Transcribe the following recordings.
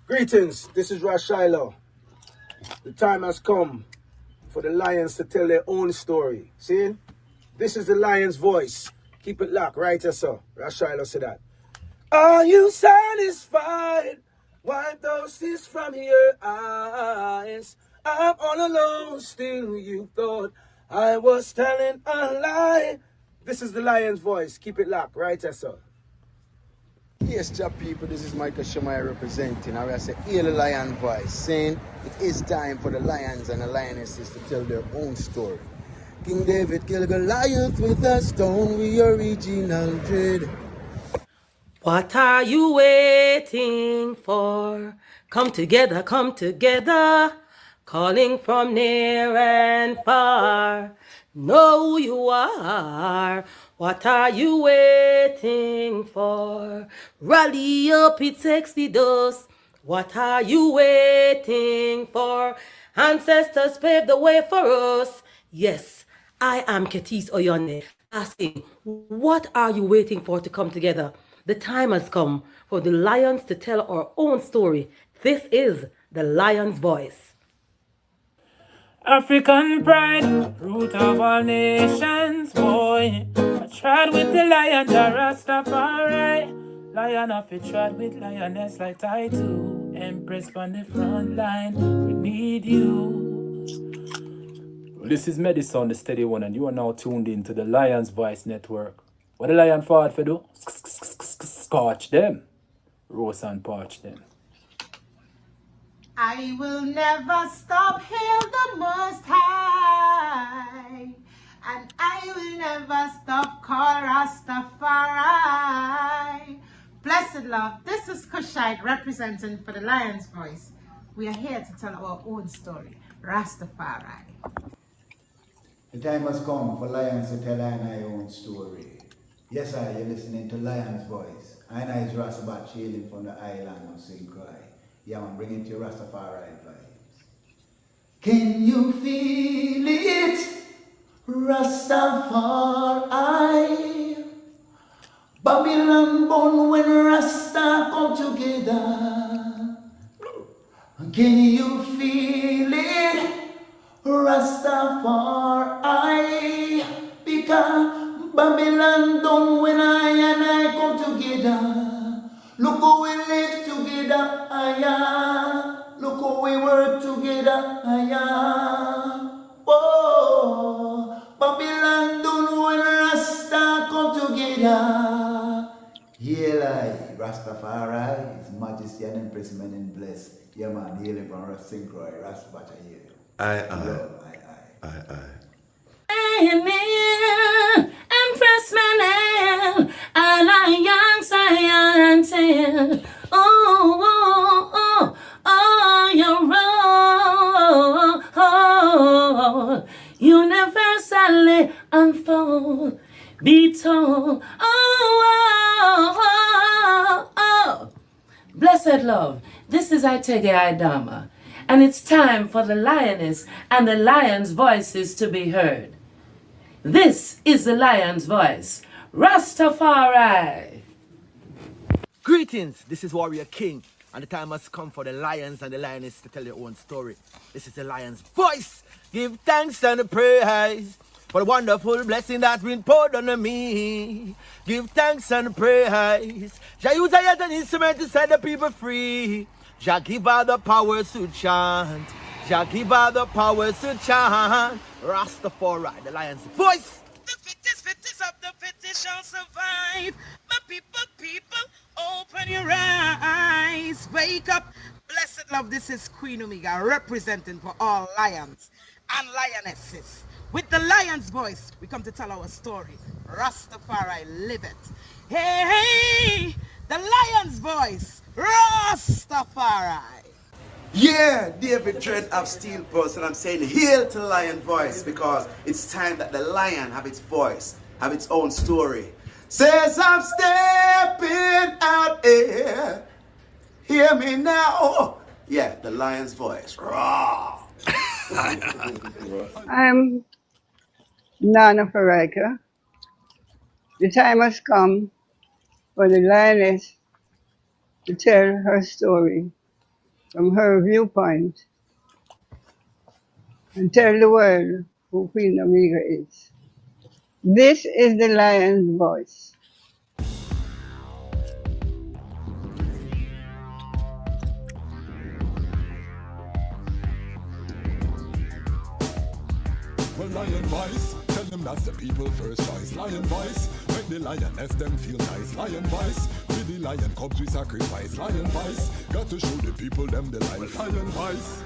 Greetings, this is Rashilo. The time has come for the lions to tell their own story. See? This is the lion's voice. Keep it locked, right, sir? Rashilo said that. Are you satisfied? Wipe those tears from your eyes. I'm all alone, still you thought I was telling a lie. This is the lion's voice. Keep it locked, right, sir? Yes, job people, this is Michael Shamai representing. I will say, hear the lion voice, saying it is time for the lions and the lionesses to tell their own story. King David killed Goliath with a stone, we original dread. What are you waiting for? Come together, calling from near and far. Know who you are. What are you waiting for? Rally up, it's Exodus. What are you waiting for? Ancestors paved the way for us. Yes, I am Ketis Oyone, asking, what are you waiting for to come together? The time has come for the lions to tell our own story. This is the lion's voice. African pride, root of all nations, boy. I tried with the lion, the Rastafari. Lion of it tried with lioness like I do. Empress on the front line, we need you. This is Medicine, the steady one, and you are now tuned in to the Lion's Voice Network. What the lion fought for do? Scorch them. Roast and parch them. I will never stop, hail the Most High, and I will never stop, call Rastafari. Blessed love, this is Kushite representing for the Lion's Voice. We are here to tell our own story, Rastafari. The time has come for lions to tell our own story. Yes, you're listening to Lion's Voice. I is Rasabat hailing from the island of St. Croix. Yeah, I'm bringing to you Rastafari vibes. Can you feel it? Rastafari. Babylon born when Rasta come together. Can you feel it? Rastafari. Because Babylon done when I and I come together. Look how we live together, look how we work together, Whoa, Babylon done when Rasta come together. Hail I, Rastafari, His Majesty and Empress men in bless. Yeah man, hail from St. Croix, Rastafari hail. Aye. Empress Manel, Alliance, you're universally unfold, be told, Blessed love, this is Itege Idama, and it's time for the lioness and the lion's voices to be heard. This is the lion's voice, Rastafari. Greetings, this is Warrior King, and the time has come for the lions and the lioness to tell their own story. This is the lion's voice. Give thanks and praise for the wonderful blessing that's been poured on me. Give thanks and praise. Jah use I as an instrument to set the people free. Jah give her the powers to chant. Jah give her the powers to chant. Rastafari, the lion's voice. The fittest of the fittest shall survive. My people, open your eyes. Wake up. Blessed love, this is Queen Omega representing for all lions and lionesses. With the lion's voice, we come to tell our story. Rastafari, live it. Hey, the lion's voice, Rastafari. Yeah, David Dread of Steel Pulse, and I'm saying hail to the lion voice because it's time that the lion have its voice, have its own story. Says I'm stepping out here. Hear me now. Yeah, the lion's voice. Raw. I'm Nana Farika. The time has come for the lioness to tell her story. from her viewpoint and tell the world who Queen Omega is. This is the lion's voice. Well, lion voice, tell them that's the people first choice. Lion voice, make the lioness them feel nice. Lion voice, with the lion cubs we sacrifice. Lion voice, got to show the people them the life. Lion voice.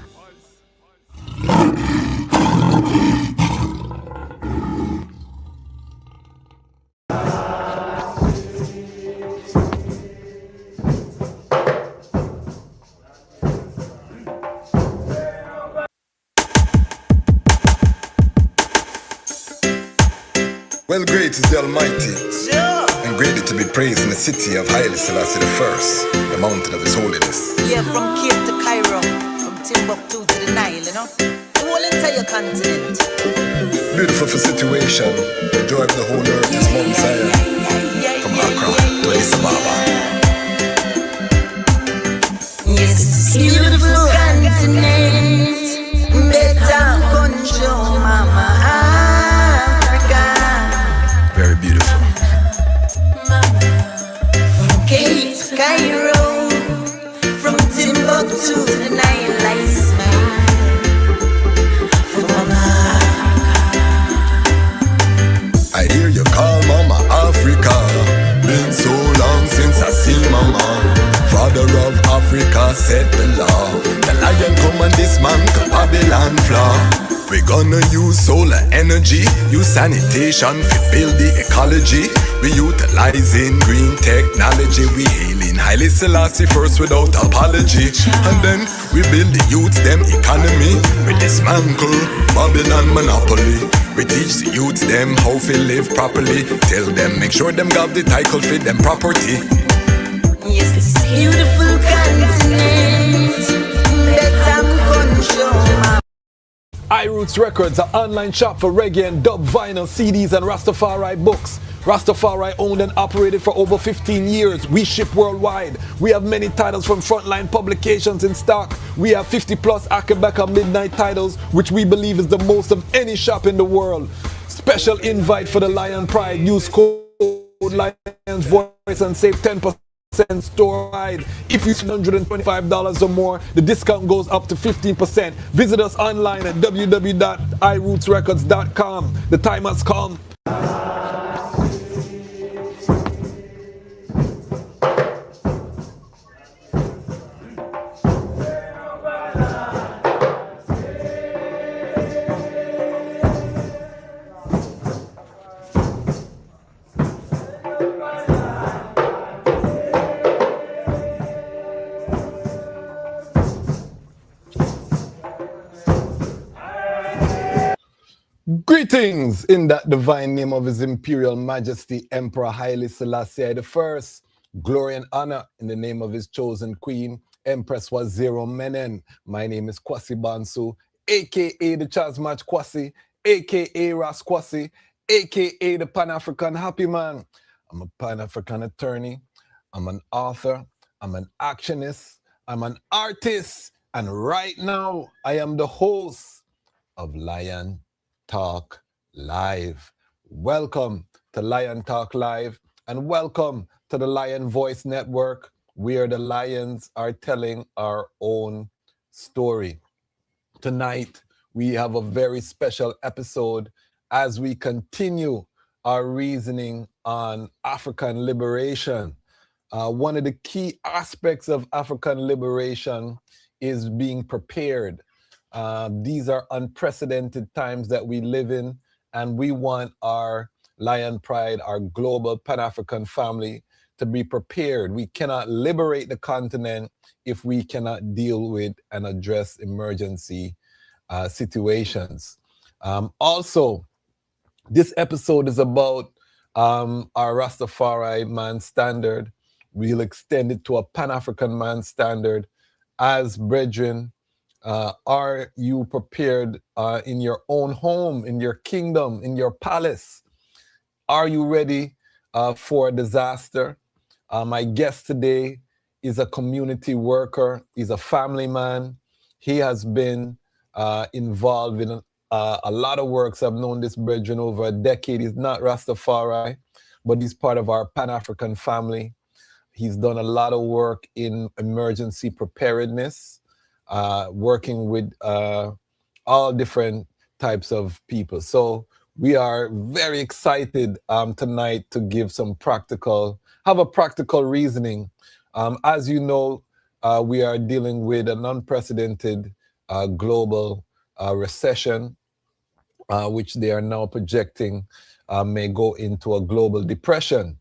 Well, great is the Almighty, and greatly to be praised in the city of Haile Selassie I, the mountain of His holiness. Yeah, from Cape to Cairo, from Timbuktu to the Nile, you know, the whole entire continent. Beautiful for situation, the joy of the whole earth is Mount Zion, from Accra to Addis Ababa. Yes, it's a beautiful continent, better control, Mama. Very beautiful. From Cape to Cairo, from Timbuktu to the Nile, I smile for Mama. I hear you call Mama Africa. Been so long since I see Mama. Father of Africa set the law. The lion come and dismantle Babylon flaw. We gonna use solar energy, use sanitation to build the ecology. We utilizing green technology. We hailing Haile Selassie first without apology. And then we build the youth them economy. We dismantle Babylon monopoly. We teach the youth them how to live properly. Tell them make sure them got the title for them property. Yes, this beautiful continent, better control. iRoots Records, an online shop for reggae and dub vinyl, CDs and Rastafari books. Rastafari owned and operated for over 15 years. We ship worldwide. We have many titles from Frontline Publications in stock. We have 50 plus Akabeka Midnight titles, which we believe is the most of any shop in the world. Special invite for the Lion Pride. Use code Lion's Voice and save 10% store wide. If you spend $125 or more, the discount goes up to 15%. Visit us online at www.irootsrecords.com. The time has come. Greetings in that divine name of His Imperial Majesty Emperor Haile Selassie I. Glory and honor in the name of His chosen Queen, Empress Waziri Menen. My name is Kwasi Bansu, aka the Chazmatch Kwasi, aka Ras Kwasi, aka the Pan-African Happy Man. I'm a Pan-African attorney, I'm an author, I'm an actionist, I'm an artist, and right now I am the host of Lion Talk Live. Welcome to Lion Talk Live and welcome to the Lion Voice Network, where the lions are telling our own story. Tonight, we have a very special episode as we continue our reasoning on African liberation. One of the key aspects of African liberation is being prepared. These are unprecedented times that we live in, and we want our Lion Pride, our global Pan-African family, to be prepared. We cannot liberate the continent if we cannot deal with and address emergency situations. Also, this episode is about our Rastafari man standard. We'll extend it to a Pan-African man standard. As brethren, are you prepared in your own home, in your kingdom, in your palace? Are you ready for a disaster? My guest today is a community worker. He's a family man. He has been involved in a lot of works. I've known this brethren over a decade. He's not Rastafari, but he's part of our Pan-African family. He's done a lot of work in emergency preparedness, working with all different types of people. So we are very excited tonight to give have a practical reasoning. As you know, we are dealing with an unprecedented global recession, which they are now projecting may go into a global depression.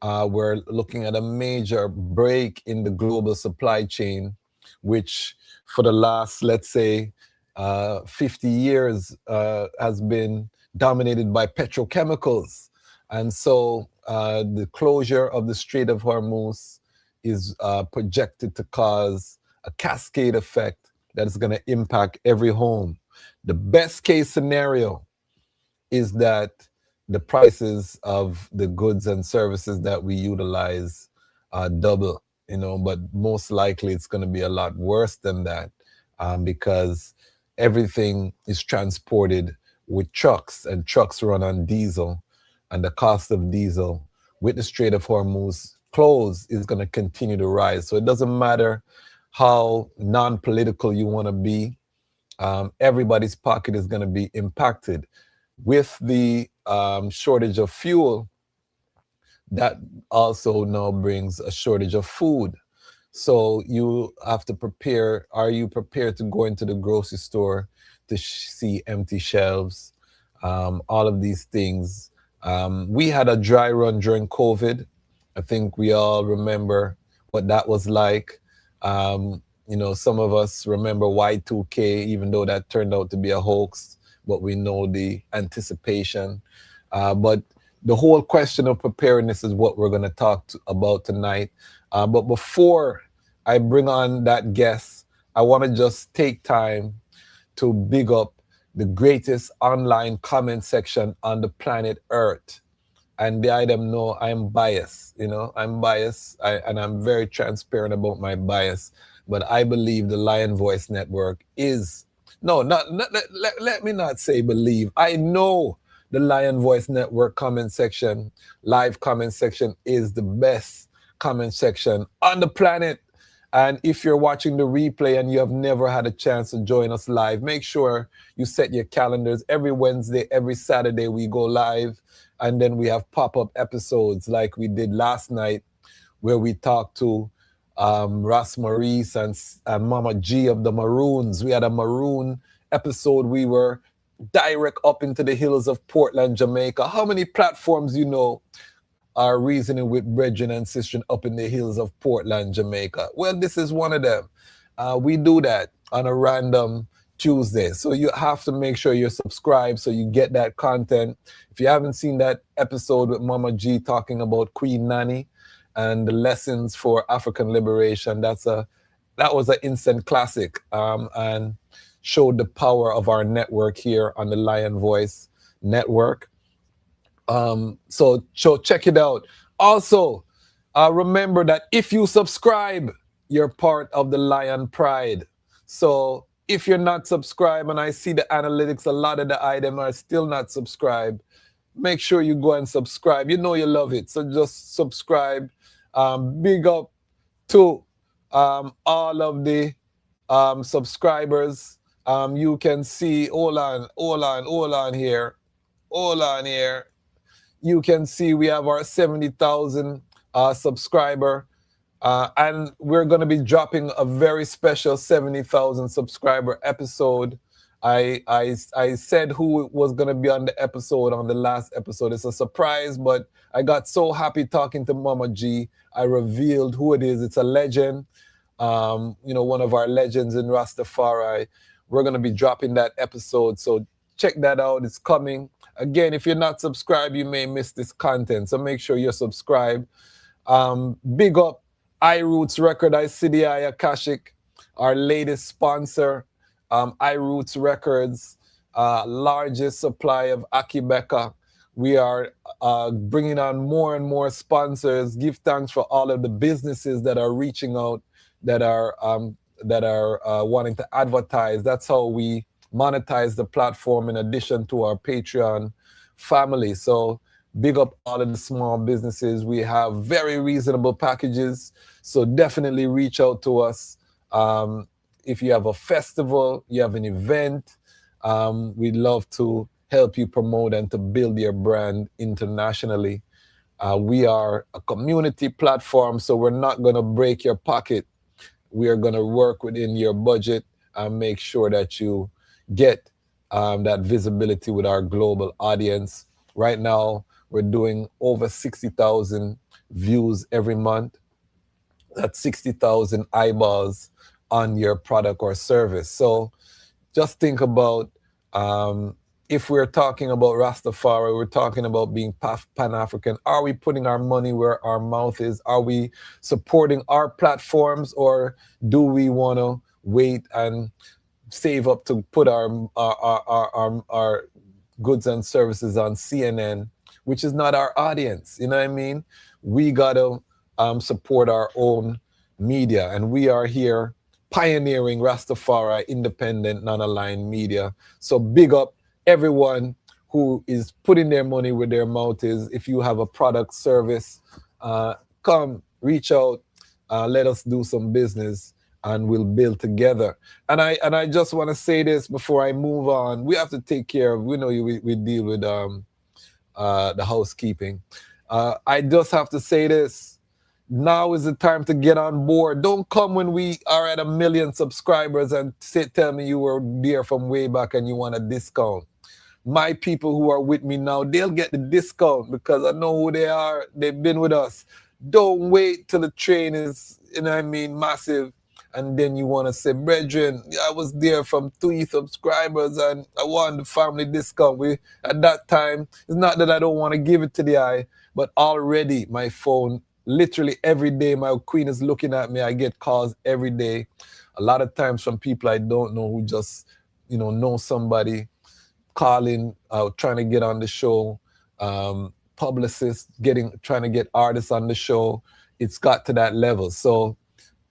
We're looking at a major break in the global supply chain, which for the last, let's say, 50 years has been dominated by petrochemicals. And so the closure of the Strait of Hormuz is projected to cause a cascade effect that is going to impact every home. The best case scenario is that the prices of the goods and services that we utilize double, but most likely it's going to be a lot worse than that because everything is transported with trucks, and trucks run on diesel, and the cost of diesel with the Strait of Hormuz closed is going to continue to rise. So it doesn't matter how non-political you want to be, everybody's pocket is going to be impacted. With the shortage of fuel, that also now brings a shortage of food. So you have to prepare. Are you prepared to go into the grocery store to see empty shelves? All of these things. We had a dry run during COVID. I think we all remember what that was like. Some of us remember Y2K, even though that turned out to be a hoax, but we know the anticipation. But the whole question of preparedness is what we're going to talk about tonight. But before I bring on that guest, I want to just take time to big up the greatest online comment section on the planet Earth. And the item know I'm biased, I'm biased, and I'm very transparent about my bias. But I believe the Lion Voice Network is, let me not say believe. I know the Lion Voice Network comment section, live comment section is the best comment section on the planet. And if you're watching the replay and you have never had a chance to join us live, make sure you set your calendars. Every Wednesday, every Saturday, we go live. And then we have pop-up episodes like we did last night, where we talked to Ras Maurice and Mama G of the Maroons. We had a Maroon episode. We were direct up into the hills of Portland, Jamaica. How many platforms are reasoning with brethren and sisters up in the hills of Portland, Jamaica? Well, this is one of them. We do that on a random Tuesday. So you have to make sure you're subscribed so you get that content. If you haven't seen that episode with Mama G talking about Queen Nanny and the lessons for African liberation, that was an instant classic and showed the power of our network here on the Lion Voice Network. So check it out. Also, remember that if you subscribe, you're part of the Lion Pride. So if you're not subscribed, and I see the analytics, a lot of the items are still not subscribed, make sure you go and subscribe. You know you love it, so just subscribe. Big up to all of the subscribers. You can see, hold on here. You can see we have our 70,000 subscriber. And we're going to be dropping a very special 70,000 subscriber episode. I said who was going to be on the episode on the last episode. It's a surprise, but I got so happy talking to Mama G. I revealed who it is. It's a legend, one of our legends in Rastafari. We're going to be dropping that episode, so check that out. It's coming. Again, if you're not subscribed, you may miss this content, so make sure you're subscribed. Big up iRoots Record, ICDI Akashic, our latest sponsor. iRoots Records, largest supply of Akibeka, We are bringing on more and more sponsors. Give thanks for all of the businesses that are reaching out, that are wanting to advertise. That's how we monetize the platform in addition to our Patreon family. So big up all of the small businesses. We have very reasonable packages. So definitely reach out to us. If you have a festival, you have an event, we'd love to help you promote and to build your brand internationally. We are a community platform, so we're not going to break your pocket. We are going to work within your budget and make sure that you get that visibility with our global audience. Right now, we're doing over 60,000 views every month. That's 60,000 eyeballs on your product or service. So just think about, if we're talking about Rastafari, we're talking about being Pan-African. Are we putting our money where our mouth is? Are we supporting our platforms, or do we want to wait and save up to put our goods and services on CNN, which is not our audience? You know what I mean? We got to support our own media, and we are here pioneering Rastafari independent, non-aligned media. So big up everyone who is putting their money where their mouth is. If you have a product, service, come, reach out, let us do some business, and we'll build together. And I just want to say this before I move on. We have to take care of, we know we deal with the housekeeping. I just have to say this. Now is the time to get on board. Don't come when we are at 1 million subscribers and tell me you were there from way back and you want a discount. My people who are with me now, they'll get the discount because I know who they are. They've been with us. Don't wait till the train is, massive. And then you want to say, brethren, I was there from 3 subscribers and I want the family discount. At that time, it's not that I don't want to give it to the eye, but already my phone, literally every day, my queen is looking at me. I get calls every day. A lot of times from people I don't know who just, know somebody, calling, trying to get on the show, publicists, trying to get artists on the show. It's got to that level. So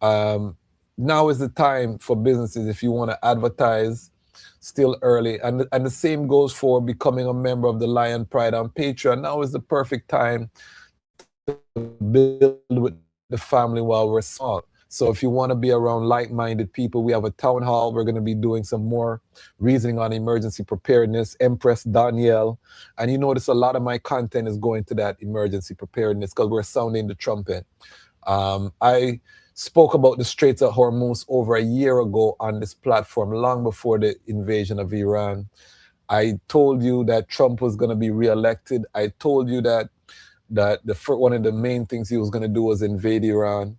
now is the time for businesses. If you want to advertise, still early. And the same goes for becoming a member of the Lion Pride on Patreon. Now is the perfect time to build with the family while we're small. So if you want to be around like-minded people, we have a town hall. We're going to be doing some more reasoning on emergency preparedness, Empress Danielle. And you notice a lot of my content is going to that emergency preparedness because we're sounding the trumpet. I spoke about the Straits of Hormuz over a year ago on this platform, long before the invasion of Iran. I told you that Trump was going to be reelected. I told you that one of the main things he was going to do was invade Iran.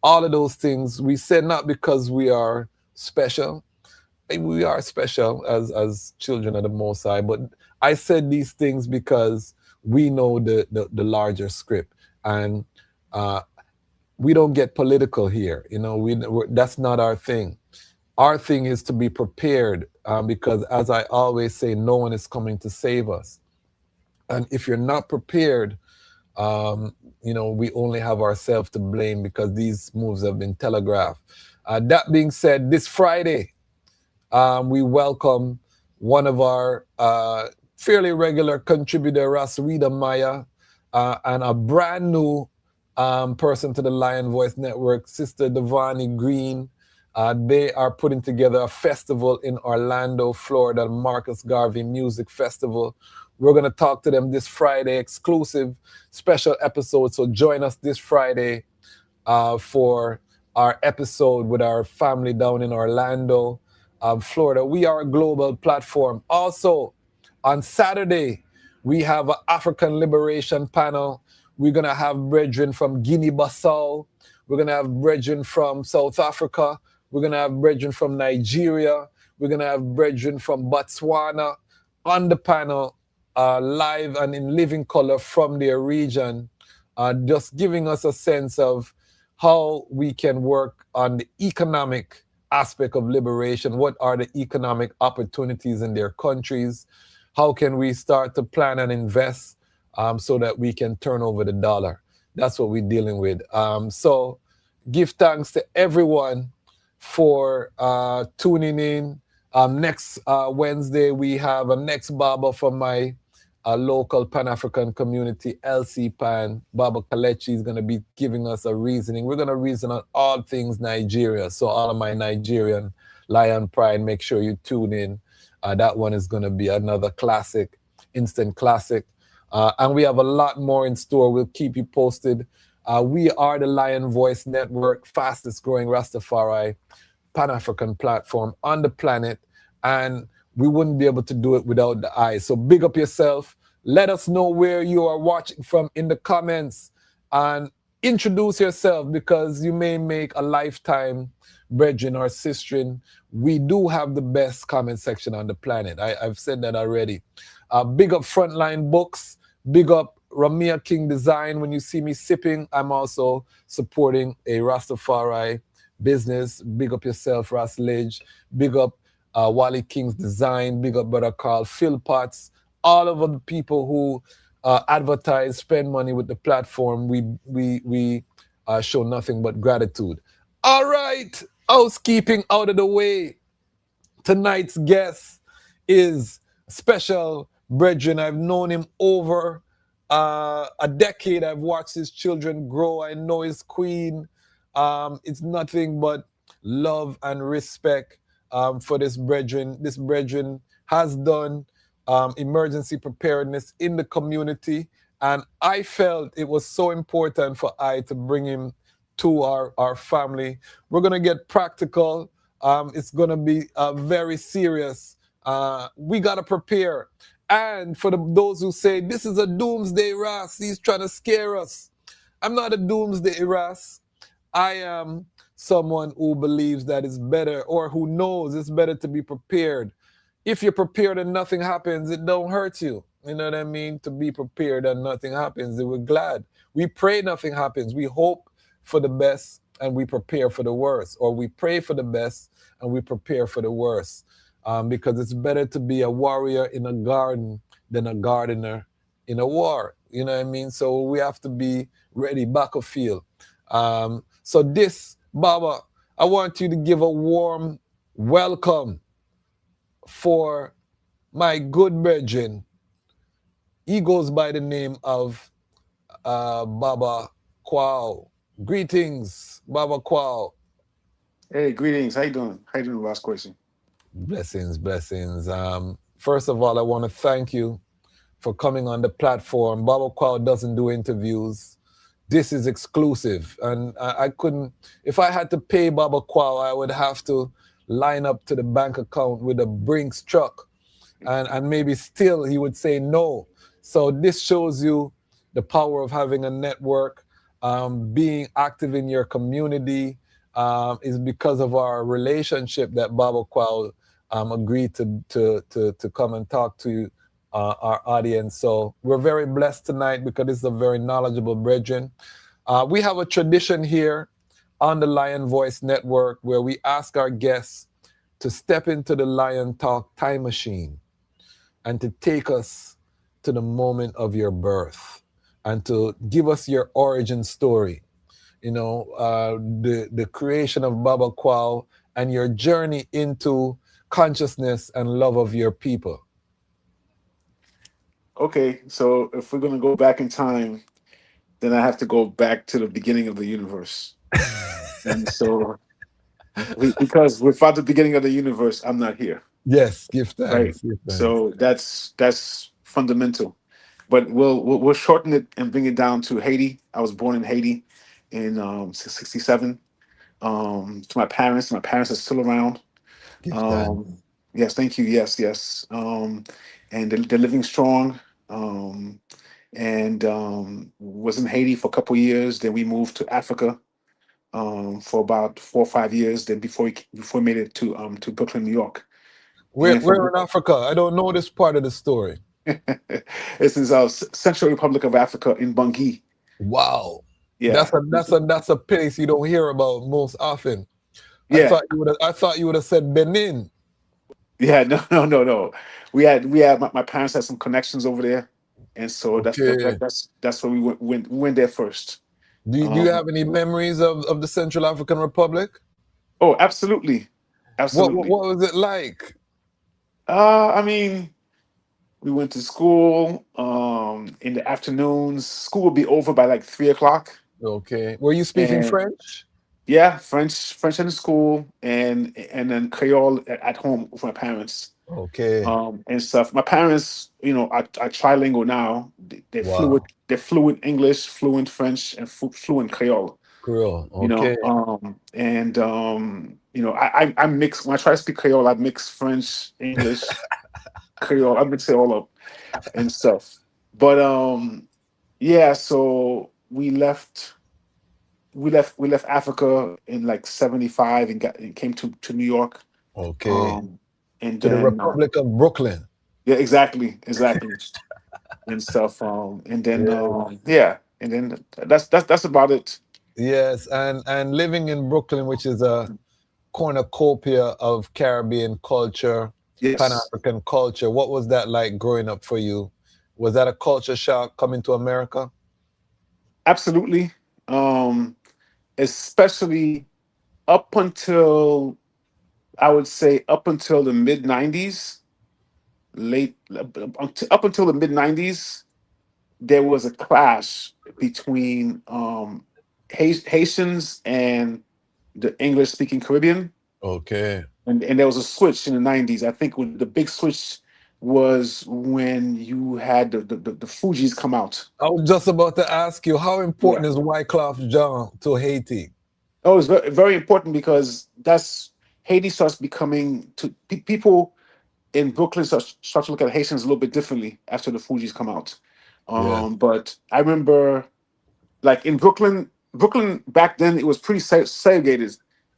All of those things we said, not because we are special. We are special as children of the Most High, but I said these things because we know the larger script, and we don't get political here. That's not our thing. Our thing is to be prepared, because as I always say, no one is coming to save us. And if you're not prepared, we only have ourselves to blame because these moves have been telegraphed. That being said, this Friday, we welcome one of our fairly regular contributor, Rasrida Maya, and a brand new person to the Lion Voice Network, Sister Devani Green. They are putting together a festival in Orlando, Florida, Marcus Garvey Music Festival. We're going to talk to them this Friday, exclusive special episode. So join us this Friday for our episode with our family down in Orlando, Florida. We are a global platform. Also, on Saturday, we have an African Liberation panel. We're going to have brethren from Guinea-Bissau. We're going to have brethren from South Africa. We're going to have brethren from Nigeria. We're going to have brethren from Botswana on the panel, live and in living color from their region, just giving us a sense of how we can work on the economic aspect of liberation. What are the economic opportunities in their countries? how can we start to plan and invest so that we can turn over the dollar. That's what we're dealing with. So give thanks to everyone for tuning in. Next Wednesday, we have a next Baba from my local Pan-African community, LC Pan. Baba Kalechi is going to be giving us a reasoning. We're going to reason on all things Nigeria. So all of my Nigerian Lion Pride, make sure you tune in. That one is going to be another classic, instant classic. And we have a lot more in store. We'll keep you posted. We are the Lion Voice Network, fastest growing Rastafari Pan-African platform on the planet. And we wouldn't be able to do it without the eyes. So big up yourself. Let us know where you are watching from in the comments. And introduce yourself, because you may make a lifetime brethren or sister. We do have the best comment section on the planet. I've said that already. Big up Frontline Books. Big up Ramia King Design. When you see me sipping, I'm also supporting a Rastafari business. Big up yourself, Ras Lidge. Big up Wally King's Design. Big up Brother Carl Philpotts. All of the people who advertise, spend money with the platform. We show nothing but gratitude. All right, housekeeping out of the way. Tonight's guest is special brethren. I've known him over a decade. I've watched his children grow. I know his queen. It's nothing but love and respect for this brethren. This brethren has done emergency preparedness in the community, and I felt it was so important for I to bring him to our family. We're going to get practical. It's going to be very serious. We got to prepare. And for those who say, this is a doomsday Ras, he's trying to scare us. I'm not a doomsday Ras. I am someone who believes that it's better, or who knows it's better to be prepared. If you're prepared and nothing happens, it don't hurt you. You know what I mean? To be prepared and nothing happens, we're glad. We pray nothing happens. We hope for the best and we prepare for the worst. Or we pray for the best and we prepare for the worst. Because it's better to be a warrior in a garden than a gardener in a war. You know what I mean? So we have to be ready, battlefield. So this, Baba, I want you to give a warm welcome for my good brethren. He goes by the name of Baba Kwao. Greetings, Baba Kwao. Hey, greetings. How you doing? How you doing, last question? Blessings, blessings. First of all, I want to thank you for coming on the platform. Baba Kwao doesn't do interviews. This is exclusive. And I couldn't, if I had to pay Baba Kwao, I would have to line up to the bank account with a Brinks truck. And maybe still he would say no. So this shows you the power of having a network, being active in your community, is because of our relationship that Baba Kwao agreed to come and talk to our audience. So we're very blessed tonight because it's a very knowledgeable brethren. We have a tradition here on the Lion Voice Network where we ask our guests to step into the Lion Talk time machine and to take us to the moment of your birth and to give us your origin story. You know, the creation of Baba Kwao and your journey into consciousness and love of your people. Okay, so if we're gonna go back in time, then I have to go back to the beginning of the universe. And so, because without the beginning of the universe, I'm not here. Yes, give Right. thanks. Give thanks. So that's fundamental. But we'll shorten it and bring it down to Haiti. I was born in Haiti in '67. To my parents. My parents are still around. Give thanks. Yes, thank you. Yes, yes. And they're living strong. And was in Haiti for a couple years. Then we moved to Africa for about 4 or 5 years. Then before we made it to Brooklyn, New York. Where And from in Africa? I don't know this part of the story. this is Central Republic of Africa in Bangui. Wow. Yeah, That's a place you don't hear about most often. yeah. I thought you would have said Benin. Yeah, no. We had my parents had some connections over there, and so Okay. that's where we went there first. Do you Um, have any memories of the Central African Republic? oh, absolutely, What absolutely. was it like? I mean, we went to school in the afternoons. School would be over by like 3 o'clock, Okay. Were you speaking and French? yeah, French in the school, and then Creole at home with my parents. Okay. And stuff. My parents, are trilingual now. Wow. They're fluent English, fluent French, and fluent Creole. Creole. Okay. I mix when I try to speak Creole. I mix French, English, Creole. I mix it all up and stuff. But yeah. So we left Africa in like 75 and came to New York. Okay. Um, and To the then Republic of Brooklyn. yeah, exactly. And stuff. And then Yeah. yeah, and then that's about it. Yes, and living in Brooklyn, which is a cornucopia of Caribbean culture, Pan Yes, African culture. What was that like growing up for you? Was that a culture shock coming to America? absolutely. Um, Especially up until I would say up until the mid '90s, late up until the mid '90s, there was a clash between Haitians and the English speaking Caribbean. Okay. And there was a switch in the '90s. I think the big switch was when you had the Fugees come out. I was just about to ask you, how Yeah. important is Wyclef Jean to Haiti? Oh, it's very, very important because that's Haiti starts becoming to people in Brooklyn start to look at Haitians a little bit differently after the Fugees come out. Yes. But I remember, like in Brooklyn back then, it was pretty segregated.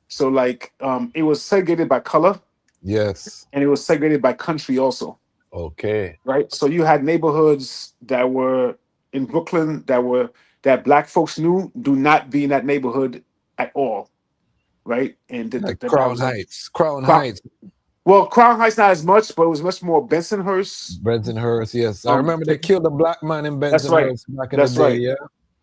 So like, it was segregated by color Yes. and it was segregated by country also. Okay. Right? So you had neighborhoods that were in Brooklyn that black folks knew do not be in that neighborhood at all, right? And Like that Crown was Heights. Crown Crown, Heights. well, Crown Heights not as much, but it was much more Bensonhurst. Bensonhurst, yes. I remember they Th- killed a black man in that's right, Bensonhurst back in the that's day, right. yeah?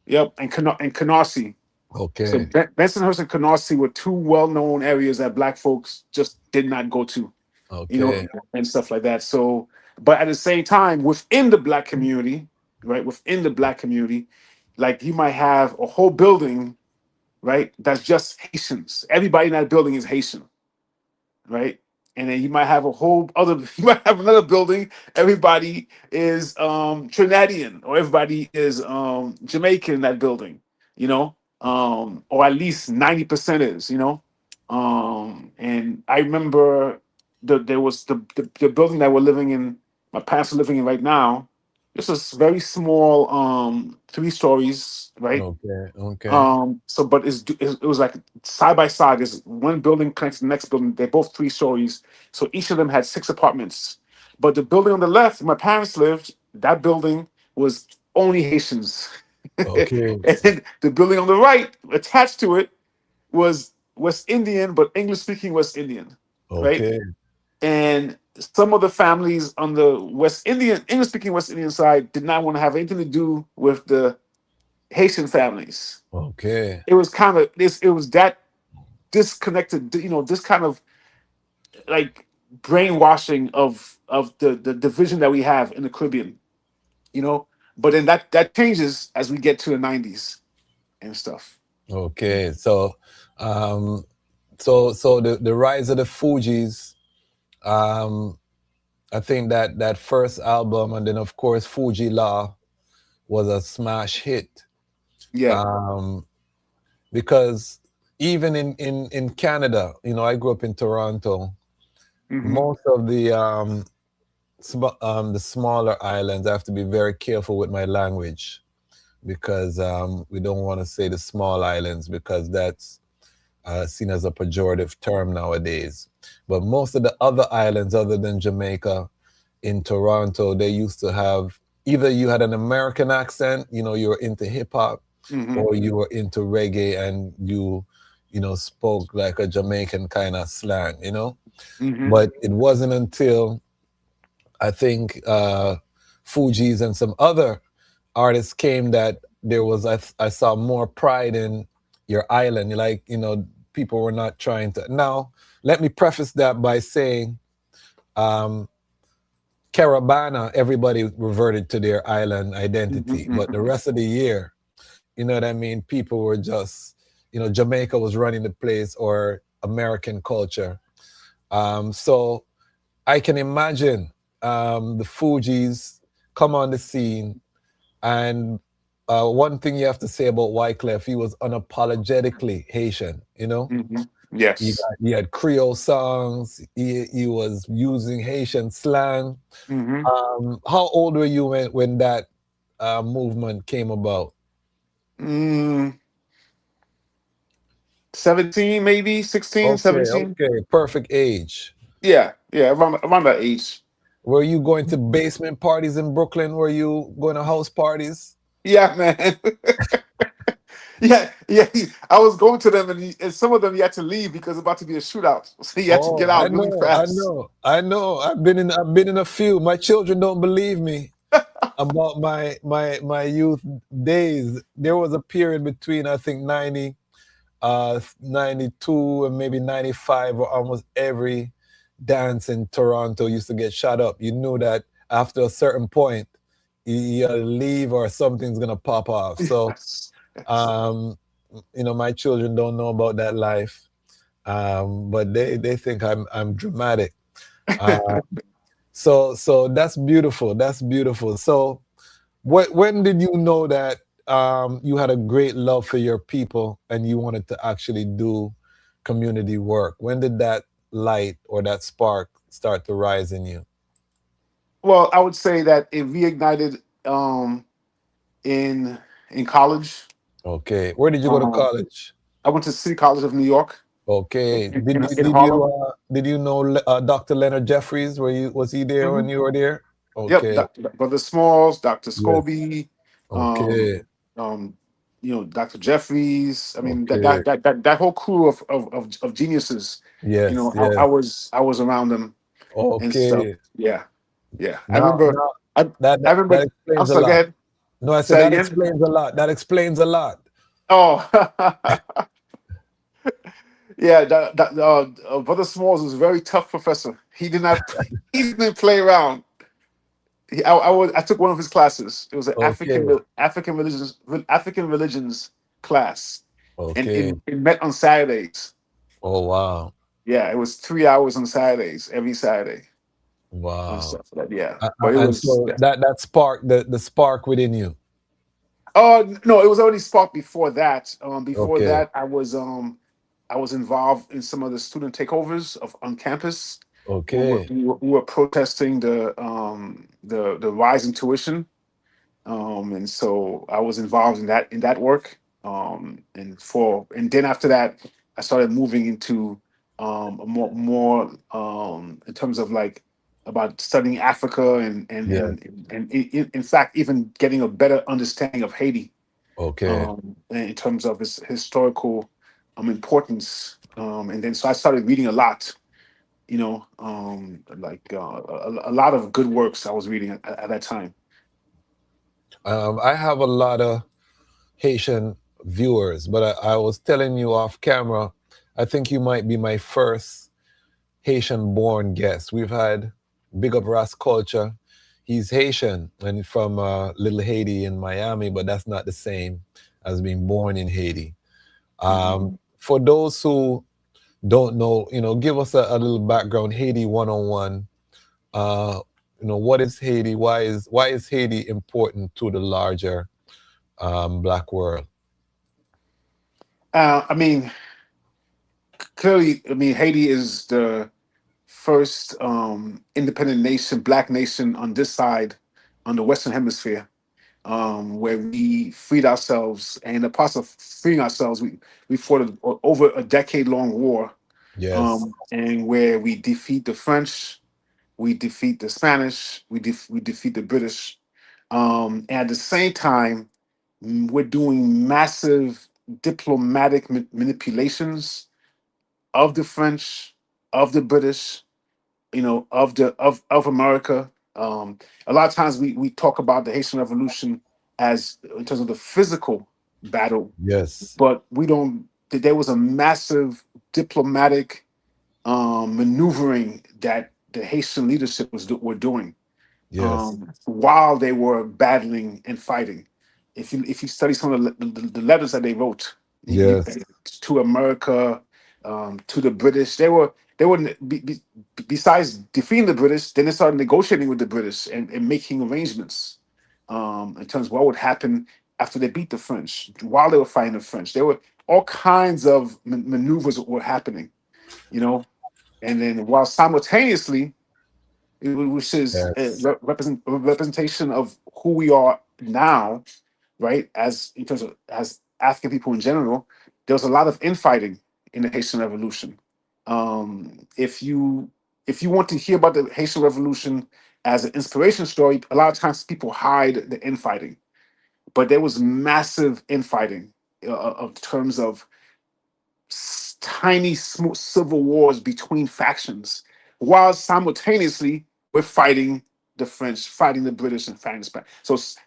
Yep, and Canarsie. So Okay. Bensonhurst and Canarsie were two well-known areas that black folks just did not go to, Okay. and stuff like that. So, but at the same time, within the black community, right, within the black community, like you might have a whole building, right, that's just Haitians. Everybody in that building is Haitian, right? And then you might have a whole other, you might have another building. Everybody is Trinidadian, or everybody is Jamaican in that building, or at least 90% is, And I remember there was the building that we're living in. My parents are living in right now. This is very small, 3 stories, right? Okay. Okay. So, but it was like side by side. There's one building connects to the next building. They're both 3 stories. So each of them had 6 apartments. But the building on the left, where my parents lived, that building was only Haitians. Okay. And the building on the right, attached to it, was West Indian, but English speaking West Indian, right? Okay. And some of the families on the West Indian, English speaking West Indian side did not want to have anything to do with the Haitian families. Okay. It was kind of this. It was that disconnected. This kind of like brainwashing of the division that we have in the Caribbean. But then that changes as we get to the '90s and stuff. Okay. Um, so the rise of the Fugees, um, I think that first album, and then of course Fuji Law was a smash hit. Yeah. Because even in Canada, I grew up in Toronto. Hmm. Most of the smaller islands, I have to be very careful with my language because we don't want to say the small islands because that's seen as a pejorative term nowadays. But most of the other islands, other than Jamaica, in Toronto, they used to have either you had an American accent, you were into hip hop, Hmm. or you were into reggae and you spoke like a Jamaican kind of slang, Mm-hmm. But it wasn't until I think Fuji's and some other artists came that there was I saw more pride in your island. Like, people were not trying to. Now, let me preface that by saying, um, Caravana, everybody reverted to their island identity, Mm-hmm. but the Mm-hmm. rest of the year, you know what I mean? People were just, Jamaica was running the place, or American culture. So I can imagine the Fugees come on the scene, and one thing you have to say about Wyclef, he was unapologetically Haitian. Mm-hmm. He, Yes. got, he had Creole songs. He was using Haitian slang. Mm-hmm. How old were you when that movement came about? Mm, 17, maybe 16, Okay, 17. okay, perfect age. Yeah, yeah, around that age. Were you going to basement parties in Brooklyn? Were you going to house parties? Yeah, man. Yeah, yeah. I was going to them, and some of them you had to leave because it's about to be a shootout. So you had to get Oh, I out really know, I fast. know, I know. I've been in a few. My children don't believe me about my youth days. There was a period between, I think, 92 and maybe 95, where almost every dance in Toronto used to get shut up. You knew that after a certain point, you gotta leave or something's gonna pop off. So, Yes, yes. um, my children don't know about that life, but they think I'm dramatic. Uh, so that's beautiful. That's beautiful. So, when did you know that you had a great love for your people and you wanted to actually do community work? When did that light or that spark start to rise in you? Well, I would say that it reignited in college. Okay. Where did you go to Um, college? I went to City College of New York Okay. in Harlem. Did you know Dr. Leonard Jeffries? Was he there when Mhm. you were there? Yep, Okay. Brother Smalls, Dr. Yes. Scobie, um, Okay. um, Dr. Jeffries. I mean, Okay. that whole crew of geniuses. Yes. I Yes. was around them and stuff. Okay. Yeah, yeah. I Now, remember. now I that I that, that remember. I'm explains a sorry. Go lot. ahead. No, I said Say that again. explains a lot. That explains a lot. Oh, yeah. Brother Smalls was a very tough professor. He did not. He didn't play around. I took one of his classes. It was an Okay. African religions class, and Okay. it met on Saturdays. Oh wow. Yeah, it was 3 hours on Saturdays, every Saturday and Wow. stuff like that. Yeah, but it And was. so Yeah. that spark, the spark within you. Oh no, it was already sparked before that. Before Okay. that, I was involved in some of the student takeovers on campus. Okay. We were protesting the rise in tuition. And so I was involved in that work. And then after that, I started moving into a more in terms of like about studying Africa Yes. and in fact even getting a better understanding of Haiti Okay. in terms of its historical importance. And then so I started reading a lot. A lot of good works I was reading at that time. I have a lot of Haitian viewers, but I was telling you off camera, I think you might be my first Haitian born guest. We've had Big Up Ras Culture. He's Haitian and from Little Haiti in Miami, but that's not the same as being born in Haiti. Mhm. For those who don't know, give us a little background, Haiti 101. Uh, what is Haiti? Why is Haiti important to the larger black world? I mean, clearly, I mean, Haiti is the first independent nation, black nation on this side, on the Western Hemisphere, where we freed ourselves. And in the process of freeing ourselves, we fought over a decade-long war, Yes. and where we defeat the French, we defeat the Spanish, we defeat the British. And at the same time, we're doing massive diplomatic manipulations of the French, of the British, of America. A lot of times we talk about the Haitian Revolution as in terms of the physical battle, Yes. but we don't. There was a massive diplomatic maneuvering that the Haitian leadership were doing Yes. while they were battling and fighting. If you study some of the letters that they wrote Yes. to America, to the British, besides defeating the British, then they started negotiating with the British and making arrangements in terms of what would happen after they beat the French. While they were fighting the French, there were all kinds of maneuvers that were happening, you know, and then while simultaneously which is Yes. a representation of who we are now, right? As in terms of as African people in general, there was a lot of infighting in the Haitian Revolution. If you want to hear about the Haitian Revolution as an inspiration story, a lot of times people hide the infighting, but there was massive infighting of terms of tiny small civil wars between factions, while simultaneously we're fighting the French, fighting the British, and fighting the Spanish.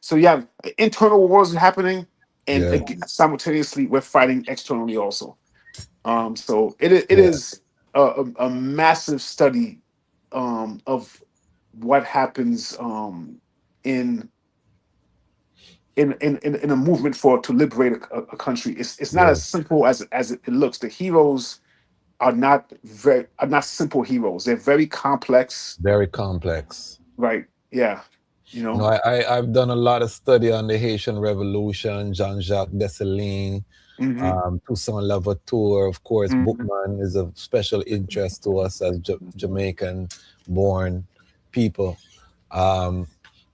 So you have internal wars happening, and Yes. simultaneously we're fighting externally also. So it Yeah. is a massive study of what happens in in a movement for to liberate a country. It's not Yeah. as simple as it looks. The heroes are not simple heroes. They're very complex. Very complex. Right. Yeah. You You know, know. I've done a lot of study on the Haitian Revolution, Jean-Jacques Dessalines, Hmm. Toussaint Louverture. Of course, Hmm. Bookman is of special interest to us as Jamaican-born people. Um,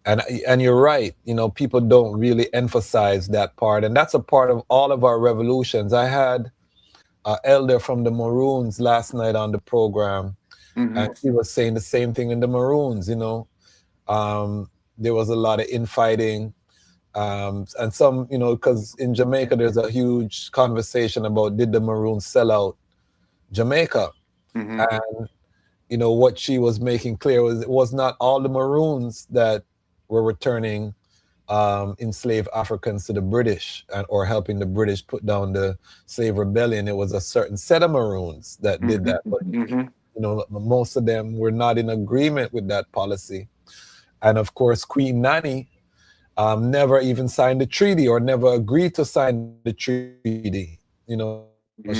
and you're right. You know, people don't really emphasize that part, and that's a part of all of our revolutions. I had an elder from the Maroons last night on the program, Hmm. and he was saying the same thing in the Maroons. There was a lot of infighting, and some, because in Jamaica there's a huge conversation about did the Maroons sell out Jamaica, Hmm. and what she was making clear was it was not all the Maroons that were returning enslaved Africans to the British or helping the British put down the slave rebellion. It was a certain set of Maroons that did Hmm. that, but Hmm. most of them were not in agreement with that policy. And of course, Queen Nanny never even signed the treaty or never agreed to sign the treaty.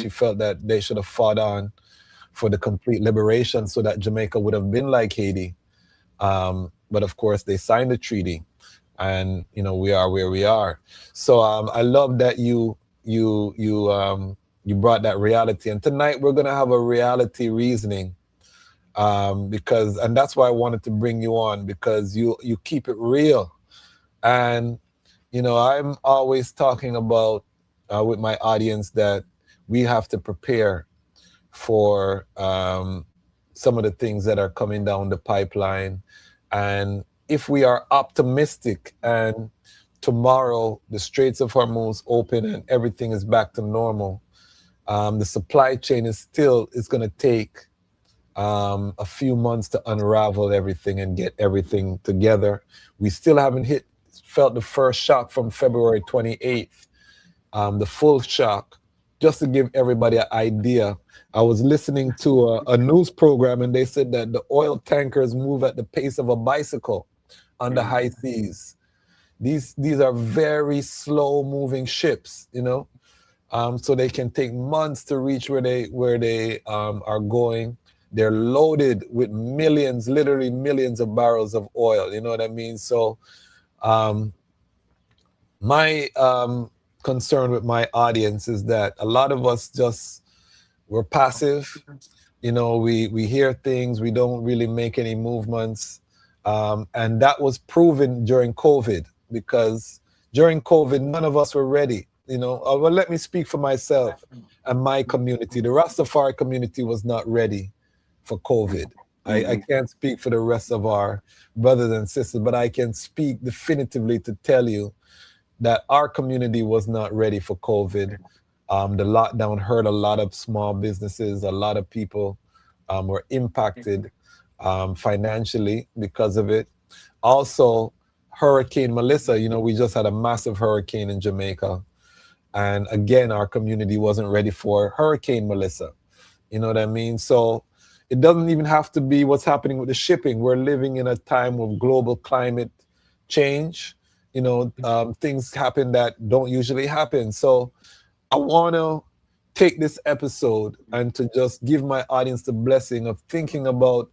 She felt that they should have fought on for the complete liberation so that Jamaica would have been like Haiti. But of course, they signed the treaty, and we are where we are. So I love that you brought that reality, and tonight we're gonna have a reality reasoning, because and that's why I wanted to bring you on, because you keep it real. And I'm always talking about with my audience that we have to prepare for some of the things that are coming down the pipeline. And if we are optimistic and tomorrow the Straits of Hormuz open and everything is back to normal, the supply chain is going to take a few months to unravel everything and get everything together. We still haven't felt the first shock from February 28th, the full shock. Just to give everybody an idea, I was listening to a news program and they said that the oil tankers move at the pace of a bicycle on the high seas. These are very slow moving ships, so they can take months to reach where they are going. They're loaded with millions, literally millions of barrels of oil. You know what I mean? So um, my concern with my audience is that a lot of us we're passive. We hear things, we don't really make any movements, and that was proven during COVID, because during COVID none of us were ready. Well, let me speak for myself and my community. The Rastafari community was not ready for COVID. I Hmm. can't speak for the rest of our brothers and sisters, but I can speak definitively to tell you that our community was not ready for COVID. The lockdown hurt a lot of small businesses, a lot of people were impacted financially because of it. Also, Hurricane Melissa, we just had a massive hurricane in Jamaica. And again, our community wasn't ready for Hurricane Melissa. You know what I mean? So it doesn't even have to be what's happening with the shipping. We're living in a time of global climate change. Things happen that don't usually happen. So I want to take this episode and to just give my audience the blessing of thinking about,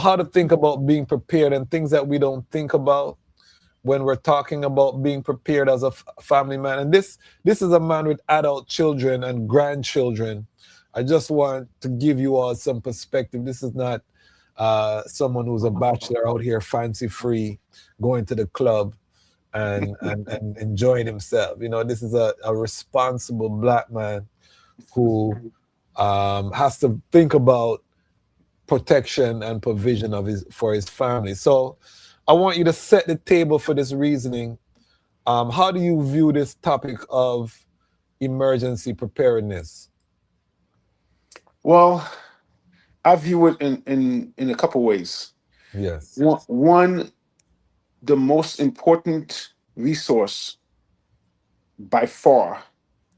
how to think about being prepared and things that we don't think about when we're talking about being prepared as a family man. And this is a man with adult children and grandchildren. I just want to give you all some perspective. This is not someone who's a bachelor out here fancy free going to the club and enjoying himself. This is a responsible black man who has to think about protection and provision for his family. So I want you to set the table for this reasoning. How do you view this topic of emergency preparedness? Well, I view it in a couple ways. Yes. One, the most important resource by far,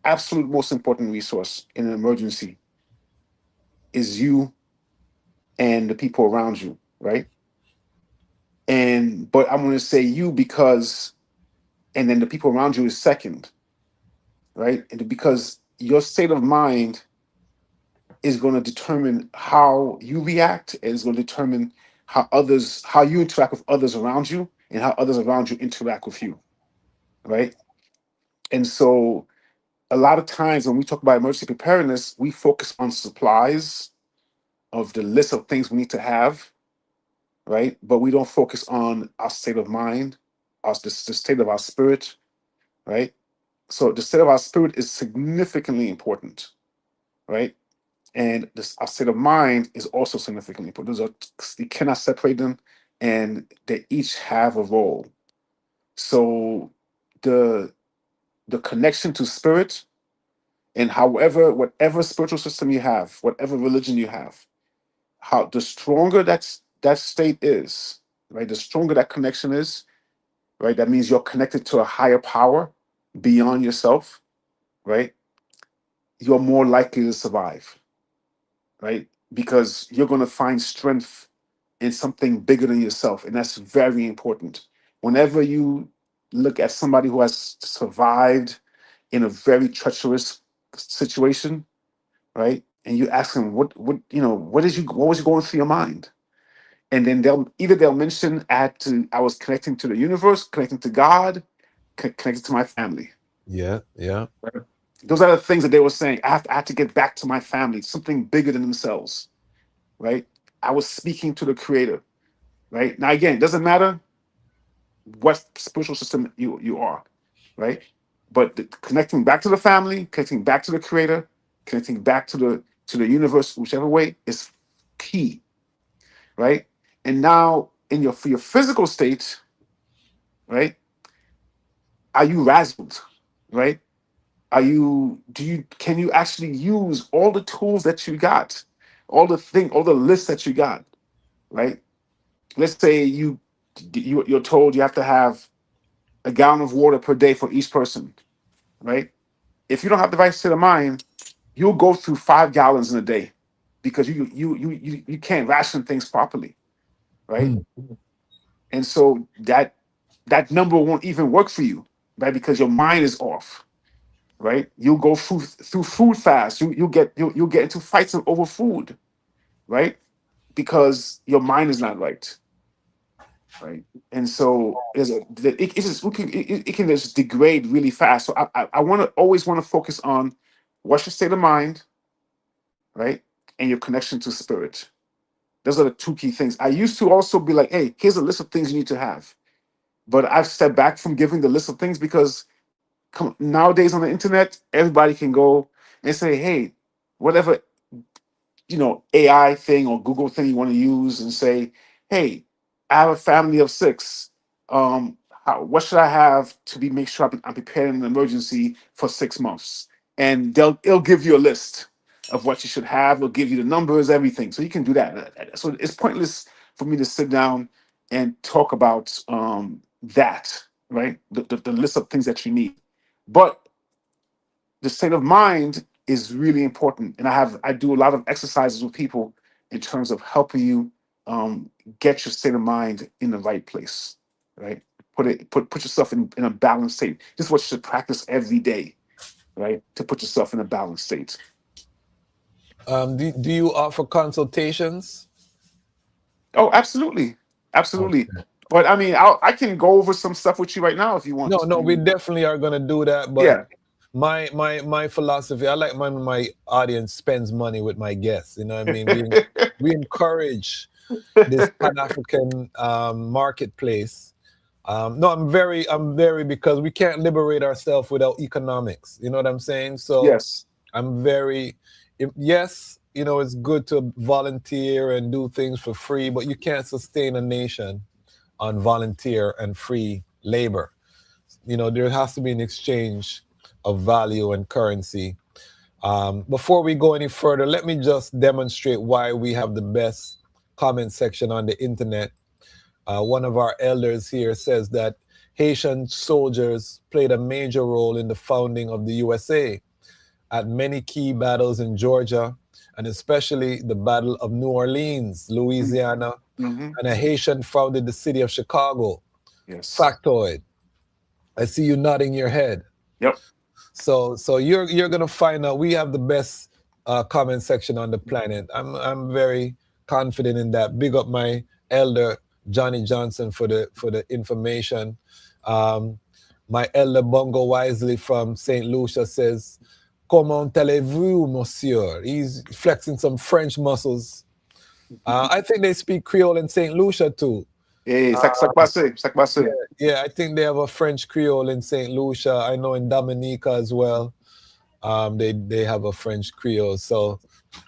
absolute most important resource in an emergency is you and the people around you, right? But I'm going to say you because, and then the people around you is second, right? And because your state of mind is going to determine how you react, and is going to determine how you interact with others around you, and how others around you interact with you, right? And so, a lot of times when we talk about emergency preparedness, we focus on supplies of the list of things we need to have, right? But we don't focus on our state of mind, the state of our spirit, right? So the state of our spirit is significantly important, right? And our state of mind is also significantly important. You cannot separate them, and they each have a role. So the the connection to spirit, and whatever spiritual system you have, whatever religion you have, how the stronger that state is, right? The stronger that connection is, right? That means you're connected to a higher power beyond yourself, right? You're more likely to survive, right? Because you're going to find strength in something bigger than yourself. And that's very important. Whenever you look at somebody who has survived in a very treacherous situation, right? And you ask them, what was going through your mind? And then they'll mention I was connecting to the universe, connecting to God, connected to my family. Yeah, yeah. Right? Those are the things that they were saying. I have to get back to my family, something bigger than themselves, right? I was speaking to the creator, right? Now, again, it doesn't matter what spiritual system you are, right? But connecting back to the family, connecting back to the creator, connecting back to the universe, whichever way, is key, right? And now, for your physical state, right? Are you razzled, right? Can you actually use all the tools that you got, all the lists that you got, right? Let's say you're told you have to have a gallon of water per day for each person, right? If you don't have the right state of mind, you'll go through 5 gallons in a day because you can't ration things properly, right? Hmm. And so that number won't even work for you, right? Because your mind is off, right? You'll go through food fast. You'll get into fights over food, right? Because your mind is not right, right? And so it can just degrade really fast. So I want to always want to focus on what's your state of mind, right, and your connection to spirit. Those are the two key things. I used to also be like, hey, here's a list of things you need to have, but I've stepped back from giving the list of things because nowadays on the internet, everybody can go and say, hey, whatever AI thing or Google thing you want to use and say, hey, I have a family of six. What should I have to make sure I'm prepared in an emergency for 6 months? And it'll give you a list, of what you should have. It'll give you the numbers, everything. So you can do that. So it's pointless for me to sit down and talk about that, right? The list of things that you need. But the state of mind is really important. And I do a lot of exercises with people in terms of helping you get your state of mind in the right place, right? Put yourself in a balanced state. This is what you should practice every day, right? To put yourself in a balanced state. Do you offer consultations? Oh, absolutely, absolutely. Okay. But I mean, I can go over some stuff with you right now if you want. No, no, we definitely are gonna do that. But Yeah. my philosophy, I like when my audience spends money with my guests. You know what I mean? We encourage this Pan African marketplace. No, I'm very because we can't liberate ourselves without economics. You know what I'm saying? So Yes. I'm very yes. You know, it's good to volunteer and do things for free, but you can't sustain a nation on volunteer and free labor. You know, there has to be an exchange of value and currency. Before we go any further, let me just demonstrate why we have the best comment section on the internet. One of our elders here says that Haitian soldiers played a major role in the founding of the USA at many key battles in Georgia, and especially the Battle of New Orleans, Louisiana, Mm-hmm. and a Haitian founded the city of Chicago. Yes. Factoid. I see you nodding your head. Yep. So you're gonna find out we have the best comment section on the planet. I'm very confident in that. Big up my elder Johnny Johnson for the information. My elder Bongo Wisely from St. Lucia says, "Comment allez-vous, monsieur?" He's flexing some French muscles. I think they speak Creole in St. Lucia too. Hey, Uh, sac passé. yeah, I think they have a French Creole in St. Lucia. I know in Dominica as well. They have a French Creole. So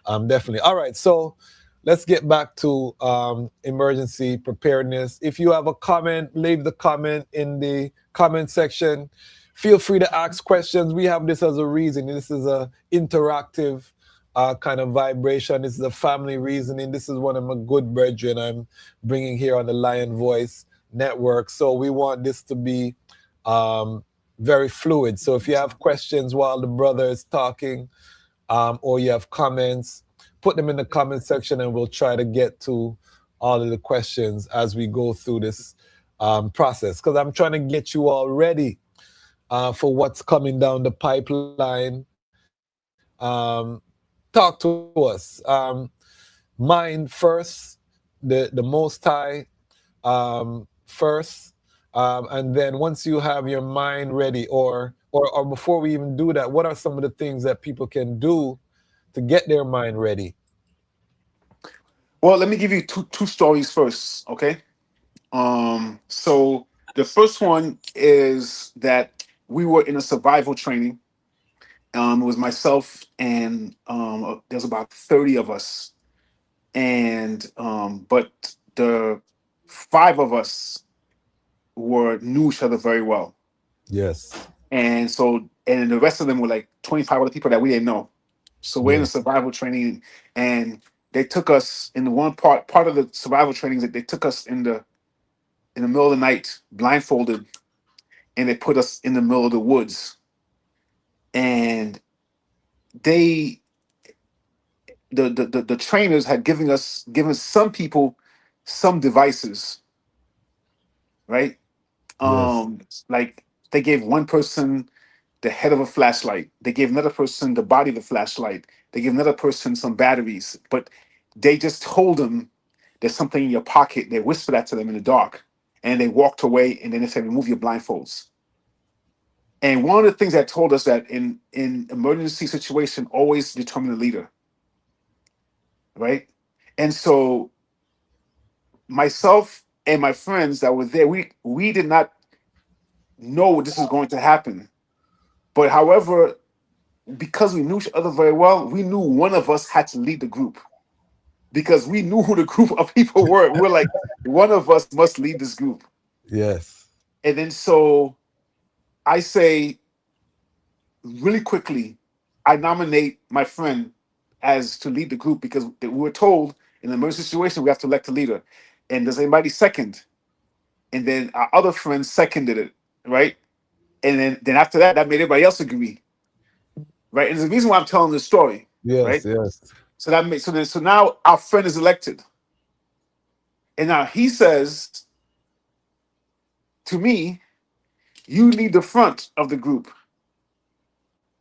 definitely. All right. So let's get back to emergency preparedness. If you have a comment, leave the comment in the comment section. Feel free to ask questions. We have this as a reason. This is a interactive kind of vibration. This is a family reasoning. This is one of my good brethren I'm bringing here on the Lion Voice Network. So we want this to be very fluid. So if you have questions while the brother is talking, or you have comments, put them in the comment section and we'll try to get to all of the questions as we go through this process. Because I'm trying to get you all ready for what's coming down the pipeline. Talk to us. Mind first, the Most High first, and then once you have your mind ready, or before we even do that, what are some of the things that people can do to get their mind ready? Well, let me give you two stories first, okay? So the first one is that we were in a survival training. It was myself and there's about 30 of us, and but the five of us were knew each other very well, Yes. and the rest of them were like 25 other people that we didn't know. So we're in a Yes. survival training, and they took us in the one part of the survival training that they took us in the middle of the night, blindfolded, and they put us in the middle of the woods. And they, the trainers had given some people some devices, right? Yes. Like they gave one person the head of a flashlight. They gave another person the body of the flashlight. They gave another person some batteries. But they just told them there's something in your pocket. They whispered that to them in the dark, and they walked away. And then they said, "Remove your blindfolds." And one of the things that told us that in emergency situation, always determine the leader, right? And so myself and my friends that were there, we did not know this was going to happen. But however, because we knew each other very well, we knew one of us had to lead the group because we knew who the group of people were. We were like, one of us must lead this group. Yes. And then so I say really quickly, I nominate my friend as to lead the group because we were told in an emergency situation we have to elect a leader. And does anybody second? And then our other friends seconded it, right? And then after that, that made everybody else agree, right? And there's a reason why I'm telling this story, Yes, right? yes. So that makes so now our friend is elected, and now he says to me, "You lead the front of the group."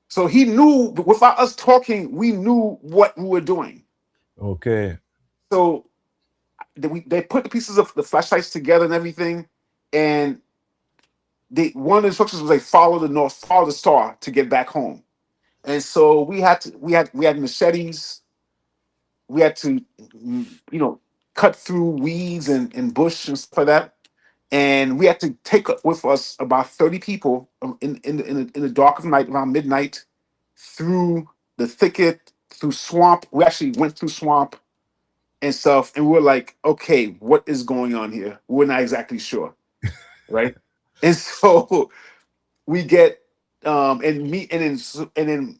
So he knew without us talking, we knew what we were doing. Okay. So they put the pieces of the flashlights together and everything, and one of the instructions was like follow the north, follow the star to get back home. And so we had machetes. We had to, cut through weeds and bush and stuff like that. And we had to take with us about 30 people in the dark of night, around midnight, through the thicket, through swamp. We actually went through swamp and stuff, and we were like, okay, what is going on here? We're not exactly sure, right? And so we get and then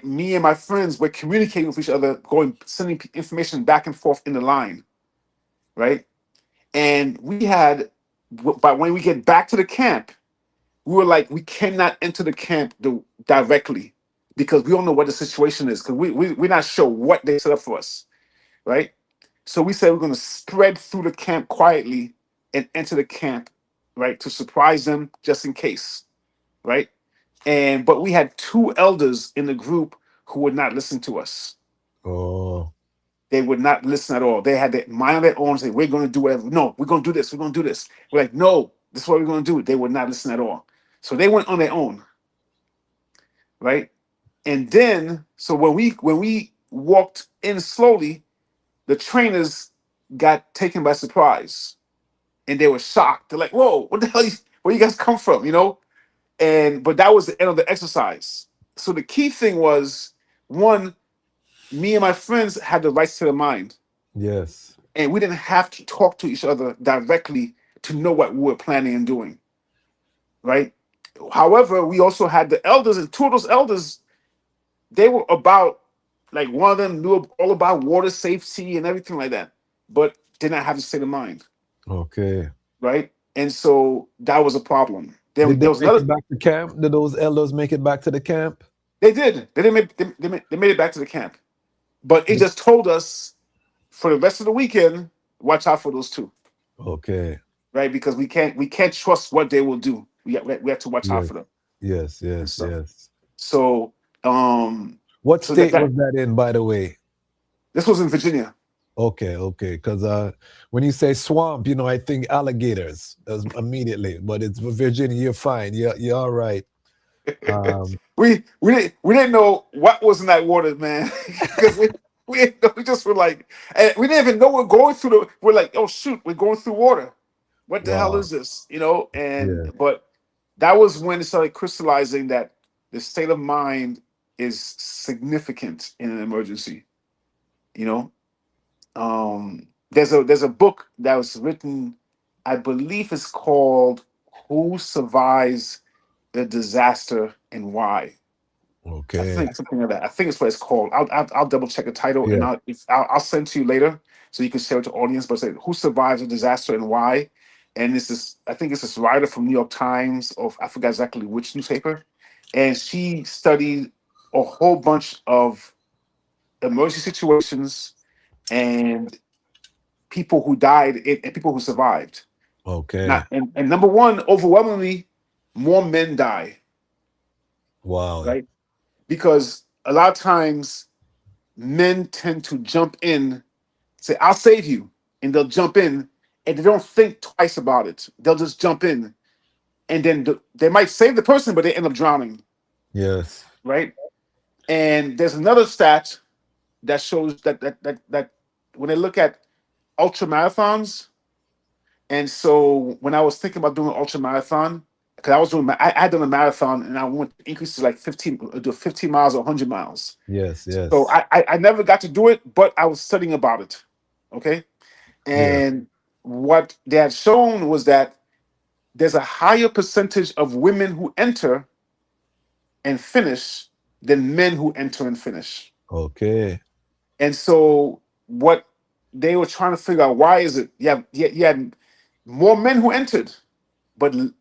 me and my friends were communicating with each other, sending information back and forth in the line, right? And but when we get back to the camp, we were like, we cannot enter the camp directly because we don't know what the situation is because we're not sure what they set up for us, right? So we said we're going to spread through the camp quietly and enter the camp, right, to surprise them just in case, right? But we had two elders in the group who would not listen to us. Oh, They would not listen at all. They had their mind on their own. Say, "We're going to do whatever. No, we're going to do this. We're going to do this." We're like, "No, this is what we're going to do." They would not listen at all. So they went on their own, right? And then, so when we walked in slowly, the trainers got taken by surprise, and they were shocked. They're like, "Whoa, what the hell? Where you guys come from?" But that was the end of the exercise. So the key thing was, one, me and my friends had the rights to the mind, yes. and we didn't have to talk to each other directly to know what we were planning and doing, right? However, we also had the elders, and two of those elders, they were about, like, one of them knew all about water safety and everything like that, but did not have the state of mind, Okay. right? And so that was a problem. There, Did they there was make another. it back to camp? Did those elders make it back to the camp? They did. They made it back to the camp, but it just told us for the rest of the weekend, watch out for those two, Okay. right? Because we can't trust what they will do. We have to watch out Yes. for them Yes. and Yes. stuff. Yes. So What so that, state that was that in, by the way? this was in Virginia. Okay. Okay. Because when you say swamp, I think alligators immediately. But it's Virginia. You're fine. You're all right. We didn't know what was in that water, man, because we just were like, and we didn't even know we're going through we're like, oh shoot, we're going through water. What the hell Wow. is this? Yeah. But that was when it started crystallizing that the state of mind is significant in an emergency. You know, there's a book that was written, I believe it's called "Who Survives the Disaster and Why." I Okay. think something like that. I think it's what it's called. I'll double check the title and Yeah. I'll send to you later so you can share it to the audience. But say who survives a disaster and why? And I think it's this writer from New York Times, or I forgot exactly which newspaper, and she studied a whole bunch of emergency situations and people who died and people who survived. Okay. Now, and number one, overwhelmingly, more men die, Wow. right? Because a lot of times men tend to jump in, say, I'll save you. And they'll jump in and they don't think twice about it. They'll just jump in. And then they might save the person, but they end up drowning, Yes. right? And there's another stat that shows that when they look at ultra marathons, and so when I was thinking about doing an ultra marathon, because I had done a marathon and I want to increase to like 15 miles or 100 miles. Yes. So Yes. I never got to do it, but I was studying about it. Okay. Yeah. And what they had shown was that there's a higher percentage of women who enter and finish than men who enter and finish. Okay. And so what they were trying to figure out, why is it you had more men who entered, but like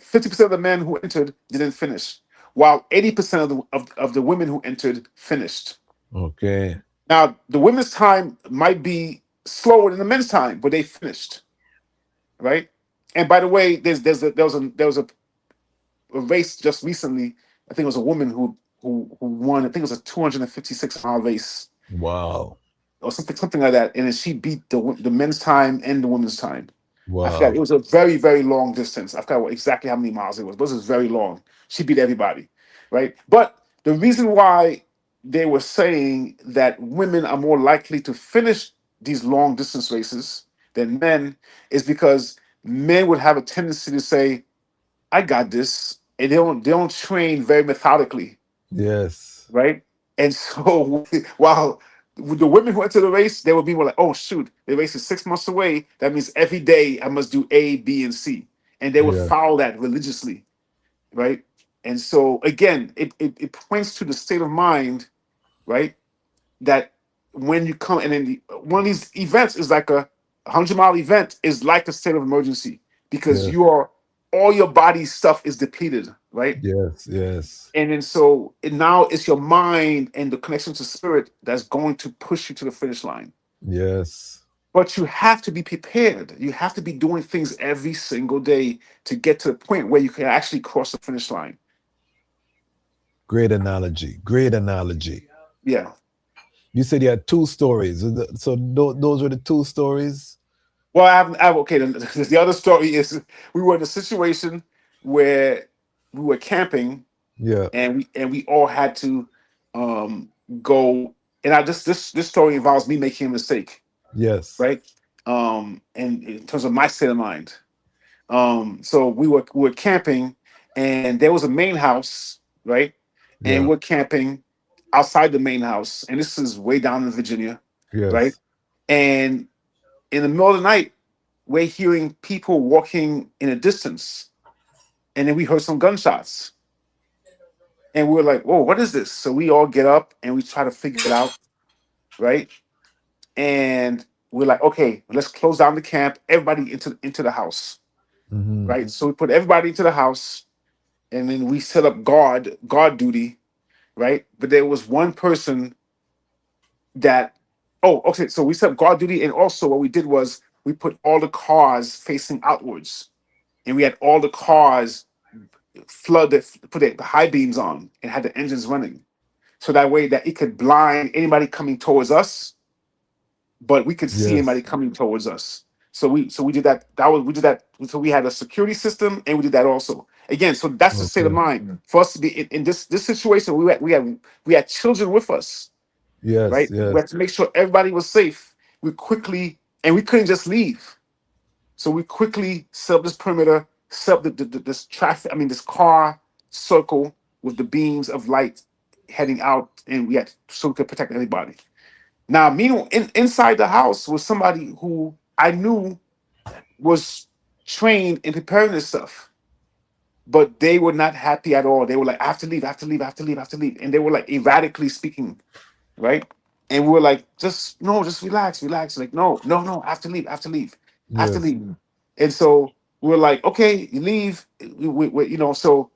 50% of the men who entered didn't finish, while 80% of the women who entered finished. Okay. Now the women's time might be slower than the men's time, but they finished, right? And by the way, there was a race just recently. I think it was a woman who won. I think it was a 256-mile race Wow. or something like that, and then she beat the men's time and the women's time. I forgot. It Wow. was a very, very long distance. I forgot exactly how many miles it was, but it was very long. She beat everybody, right? But the reason why they were saying that women are more likely to finish these long distance races than men is because men would have a tendency to say, "I got this," and they don't train very methodically, Yes. right? And so while with the women who enter the race, they will be more like, oh shoot, the race is 6 months away. That means every day I must do A, B, and C. And they would Yeah. follow that religiously, right? And so again, it points to the state of mind, right? That when you come and then one of these events is like a 100-mile event is like a state of emergency because Yes. all your body stuff is depleted, right? Yes. Yes. And then so now it's your mind and the connection to spirit that's going to push you to the finish line. Yes. But you have to be prepared. You have to be doing things every single day to get to the point where you can actually cross the finish line. Great analogy. Great analogy. Yeah. You said you had two stories. So those were the two stories? Well, okay. The other story is we were in a situation where we were camping Yeah. and we all had to go. And this story involves me making a mistake, Yes. right? And in terms of my state of mind. So we were camping, and there was a main house, right? And Yeah. we're camping outside the main house, and this is way down in Virginia, right? Yes. And in the middle of the night, we're hearing people walking in a distance, and then we heard some gunshots, and we were like, "Whoa, what is this?" So we all get up and we try to figure it out, right? And we're like, "Okay, let's close down the camp. Everybody into the house." Mm-hmm. Right. So we put everybody into the house, and then we set up guard duty, right? But there was one person that, oh, okay. So we set up guard duty, and also what we did was we put all the cars facing outwards, and we had all the cars flooded, put the high beams on, and had the engines running, so that way that it could blind anybody coming towards us, but we could see anybody Yes. coming towards us. So we did that. We did that. So we had a security system, and we did that also. Again, so that's the state of Okay. mind for us to be in this situation. We had children with us, Yes. right? We Yes. had to make sure everybody was safe. We couldn't just leave. So we quickly set up this perimeter, set up this traffic. I mean, this car circle with the beams of light heading out, and we had so we could protect everybody. Now, meanwhile, inside the house was somebody who I knew was trained in preparedness stuff, but they were not happy at all. They were like, "I have to leave, I have to leave, I have to leave, I have to leave," and they were like erratically speaking, right? And we were like, "Just no, just relax, relax." Like, no, no, no, I have to leave, I have to leave, I have to Yes. leave. And so we were like, "Okay, you leave." So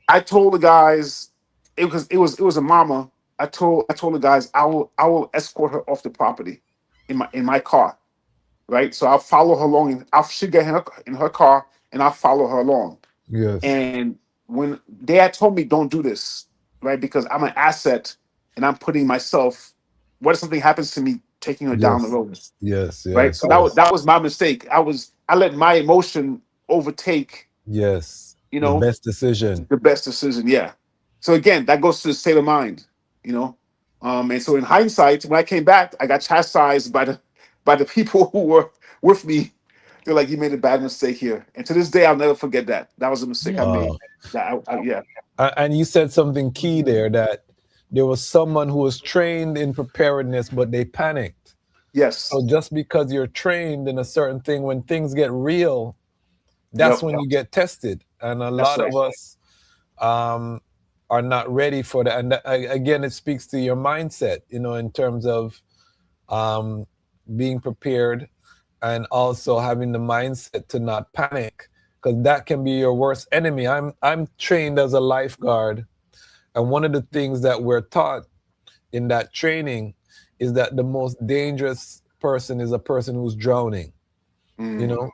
I told the guys it was a mama. I told the guys I will escort her off the property in my car, right? So I'll follow her along and she'll get in her car and I'll follow her along. Yes. And when they had told me don't do this, right? Because I'm an asset and I'm putting myself, what if something happens to me taking her down the Yes. road? Yes. Right. Yes. So that was Yes. that was my mistake. I let my emotion overtake, Yes. you The know, best decision. the best decision. Yeah. So again, that goes to the state of mind, you know. And so in hindsight, when I came back, I got chastised by the people who were with me. They're like, "You made a bad mistake here," and to this day, I'll never forget that. That was a mistake I made. Wow. Yeah. And you said something key there, that there was someone who was trained in preparedness, but they panicked. Yes. So just because you're trained in a certain thing, when things get real, that's Yep. when you get tested. And a That's lot right. of us, um, are not ready for that. And again, it speaks to your mindset, in terms of um, being prepared, and also having the mindset to not panic, because that can be your worst enemy. I'm trained as a lifeguard, and one of the things that we're taught in that training is that the most dangerous person is a person who's drowning, you Mm, know,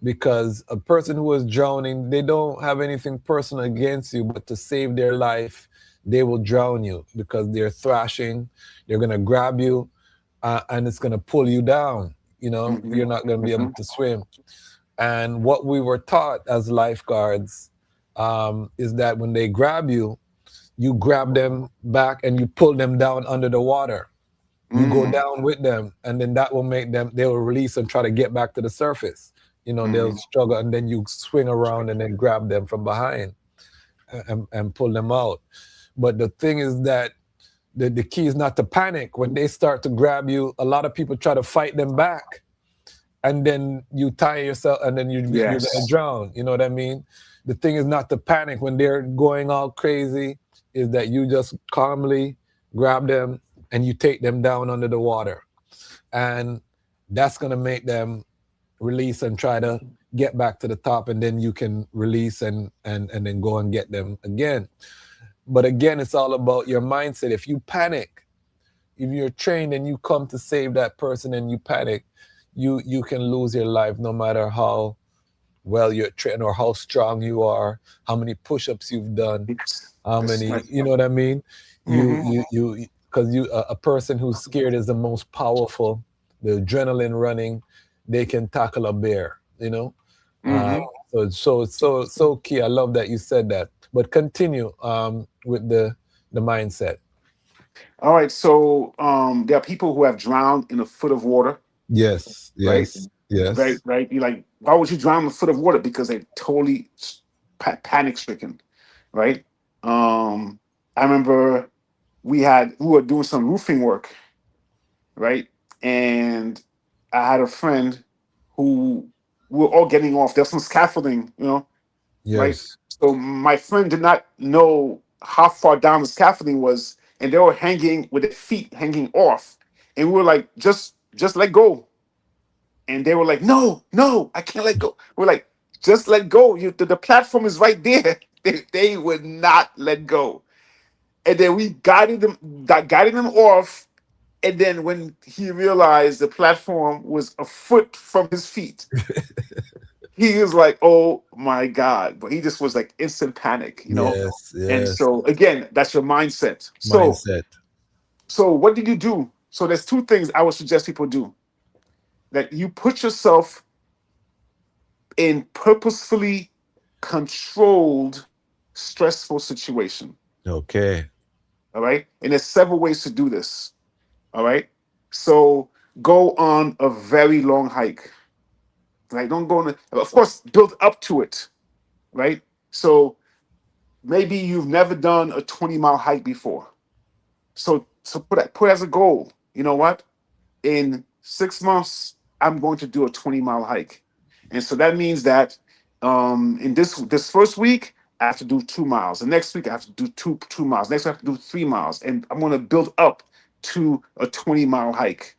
because a person who is drowning, they don't have anything personal against you, but to save their life, they will drown you because they're thrashing, they're going to grab you, and it's going to pull you down. mhm, You're not going to be able mhm. to swim. And what we were taught as lifeguards is that when they grab you, you grab them back and you pull them down under the water. You go Mm, down with them, and then that will make them, they will release and try to get back to the surface. They'll mhm. struggle, and then you swing around and then grab them from behind, and pull them out. But the thing is that the key is not to panic. When they start to grab you, a lot of people try to fight them back, and then you tire yourself, and then you're gonna Yes. drown. You know what I mean? The thing is not to panic when they're going all crazy, is that you just calmly grab them and you take them down under the water. And that's gonna make them release and try to get back to the top, and then you can release and then go and get them again. But again, it's all about your mindset. If you panic, if you're trained and you come to save that person and you panic, you can lose your life, no matter how well you're trained or how strong you are, how many push-ups you've done, how That's many, nice. you know what I mean? Hmm. Because a person who's scared is the most powerful. The adrenaline running, they can tackle a bear, uh, Hmm. so key. I love that you said that. But continue with the mindset. All right. So there are people who have drowned in a foot of water, Yes, right? yes, Right, yes, right. You're like, why would you drown in a foot of water? Because they're totally panic stricken, right? Um, I remember we were doing some roofing work, right? And I had a friend who we were all getting off. There's some scaffolding, right? yes. So my friend did not know how far down the scaffolding was, and they were hanging with their feet hanging off. And we were like, just let go. And they were like, no, no, I can't let go. We're like, just let go. The platform is right there. They would not let go. And then we guided them off. And then when he realized the platform was a foot from his feet, he was like, "Oh my god!" But he just was like instant panic. Yes, And yes. so again, that's your mindset. So, Mindset. so what did you do? So there's two things I would suggest people do: that you put yourself in purposefully controlled, stressful situation. Okay. All right, and there's several ways to do this. All right, so go on a very long hike. Right, don't go on. Of course, build up to it. Right, so maybe you've never done a 20-mile hike before. So put as a goal. You know what? In 6 months, I'm going to do a 20-mile hike. And so that means that in this first week, I have to do 2 miles. The next week I have to do two miles. Next week I have to do 3 miles. And I'm going to build up to a 20-mile hike.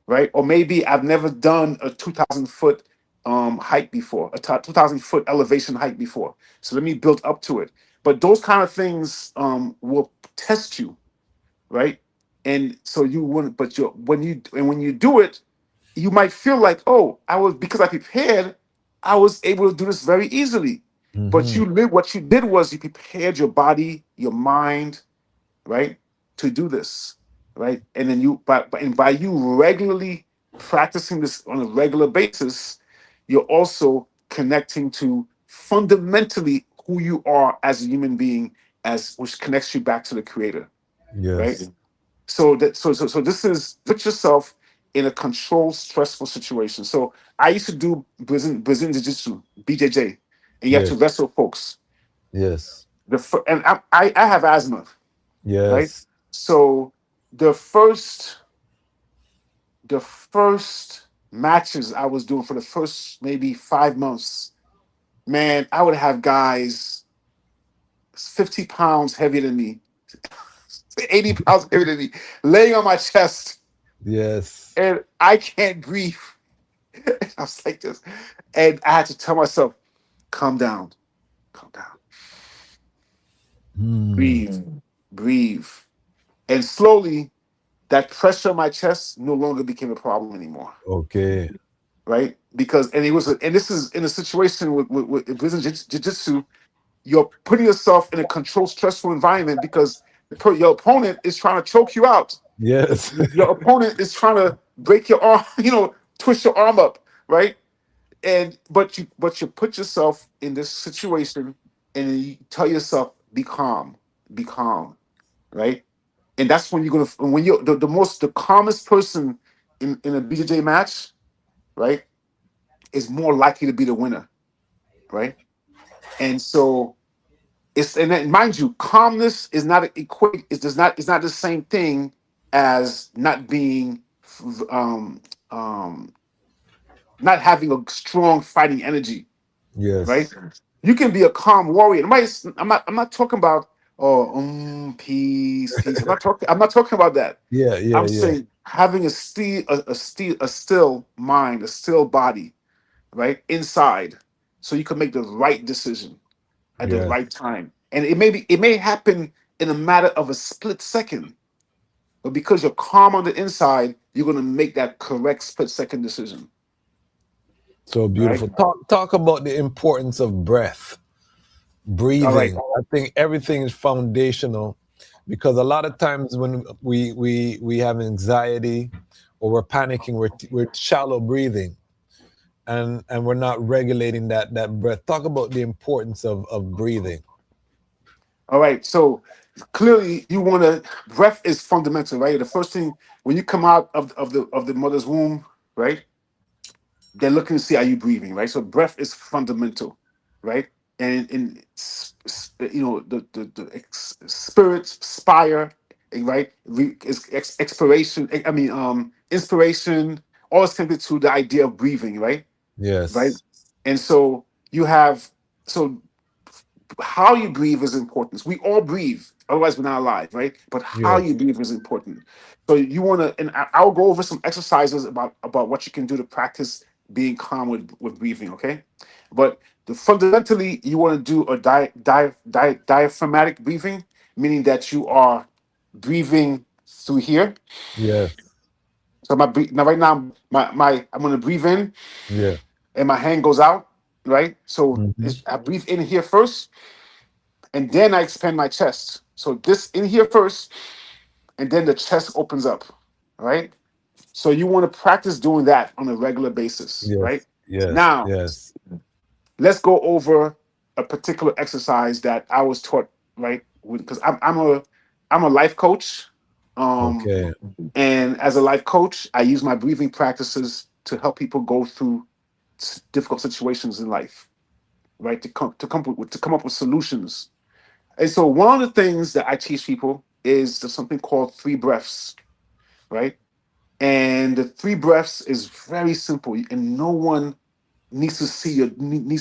Right? Or maybe I've never done a 2,000 foot hike before, a 2,000 foot elevation hike before. So let me build up to it. But those kind of things will test you, right? And so you wouldn't, but when you do it, you might feel like, oh, I was because I prepared, I was able to do this very easily. But Hmm. what you did was you prepared your body, your mind, right, to do this, right? And then by you regularly practicing this on a regular basis, you're also connecting to fundamentally who you are as a human being, as which connects you back to the creator, right? Yes, So this is put yourself in a controlled, stressful situation. So I used to do Brazilian Jiu-Jitsu, BJJ, and you have to yes, wrestle folks. yes, And I have asthma, right? yes. So the first the first matches I was doing for the first maybe 5 months, man, I would have guys 50 pounds heavier than me, 80 pounds heavier than me, laying on my chest, Yes. and I can't breathe. I was like this. And I had to tell myself, calm down, calm down, Hmm. breathe, breathe. And slowly, that pressure on my chest no longer became a problem anymore. Okay. Right? Because, and it was, and this is in a situation with Brazilian Jiu Jitsu, you're putting yourself in a controlled, stressful environment because your opponent is trying to choke you out. Yes. Your opponent is trying to break your arm, twist your arm up, right? And but you put yourself in this situation and you tell yourself, be calm, right? And that's when you're gonna when you're the calmest person in a BJJ match, right, is more likely to be the winner, right? And so and then, mind you, calmness is not equate. It does not. It's not the same thing as not being, um, um, not having a strong fighting energy, right? Yes. You can be a calm warrior. I'm not talking about peace, peace. I'm not talking about that. Yeah, yeah, I'm yeah. saying having a still mind, a still body, right, inside, so you can make the right decision at the Yes. right time. And it may happen in a matter of a split second, but because you're calm on the inside, you're gonna make that correct split second decision. So Right? beautiful. Talk about the importance of breath, All right. breathing. I think everything is foundational because a lot of times when we have anxiety or we're panicking, we're shallow breathing and we're not regulating that breath. Talk about the importance of breathing. All right. So clearly you wanna breath is fundamental, right? The first thing when you come out of the mother's womb, right? They're looking to see how you breathing, right? So breath is fundamental, right? And spirit, spire, right? Is expiration. I mean, inspiration. All is connected to the idea of breathing, right? Right. Yes. And so you have so how you breathe is important. We all breathe, otherwise we're not alive, right? But how Yes. you breathe is important. So you want to, and I'll go over some exercises about what you can do to practice being calm with breathing. Okay, but fundamentally you want to do a diaphragmatic breathing, meaning that you are breathing through here. Yes. So now right now I'm going to breathe in Yeah. and my hand goes out, right? So Hmm. I breathe in here first and then I expand my chest. So this in here first, and then the chest opens up, right? So you want to practice doing that on a regular basis, right? Yes. Yes. Now, Yes. let's go over a particular exercise that I was taught, right? Because I'm a life coach, um, Okay. and as a life coach, I use my breathing practices to help people go through difficult situations in life, right? To come up with solutions. And so one of the things that I teach people is there's something called three breaths, right? And the three breaths is very simple, and no one needs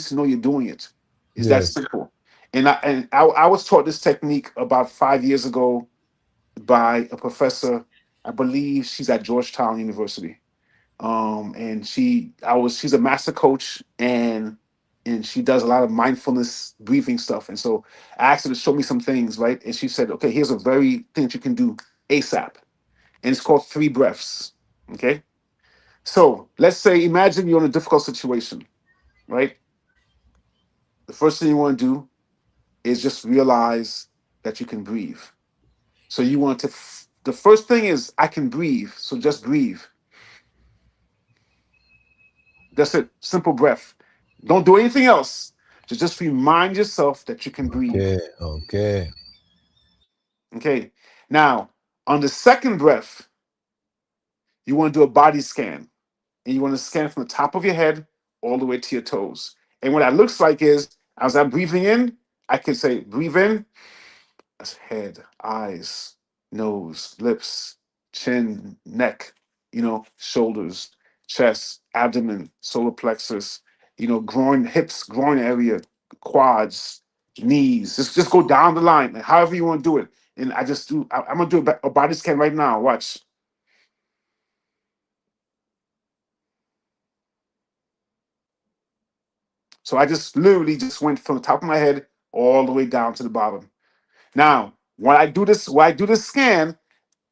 to know you're doing it. It's that Yes. simple. And I was taught this technique about 5 years ago by a professor. I believe she's at Georgetown University. And she's a master coach, and she does a lot of mindfulness breathing stuff. And so I asked her to show me some things, right? And she said, okay, here's a very thing that you can do ASAP, and it's called three breaths. Okay, so let's say imagine you're in a difficult situation, right? The first thing you want to do is just realize that you can breathe. So you want to the first thing is I can breathe, so just breathe. That's it. Simple breath. Don't do anything else. Just remind yourself that you can breathe. Okay. Okay. Okay. Now, on the second breath, you want to do a body scan. And you want to scan from the top of your head all the way to your toes. And what that looks like is as I'm breathing in, I can say, breathe in, that's head, eyes, nose, lips, chin, neck, shoulders, chest, abdomen, solar plexus, groin, hips, groin area, quads, knees. Just go down the line, like, however you want to do it. And I just do. I'm gonna do a body scan right now. Watch. So I just literally just went from the top of my head all the way down to the bottom. Now, when I do this scan,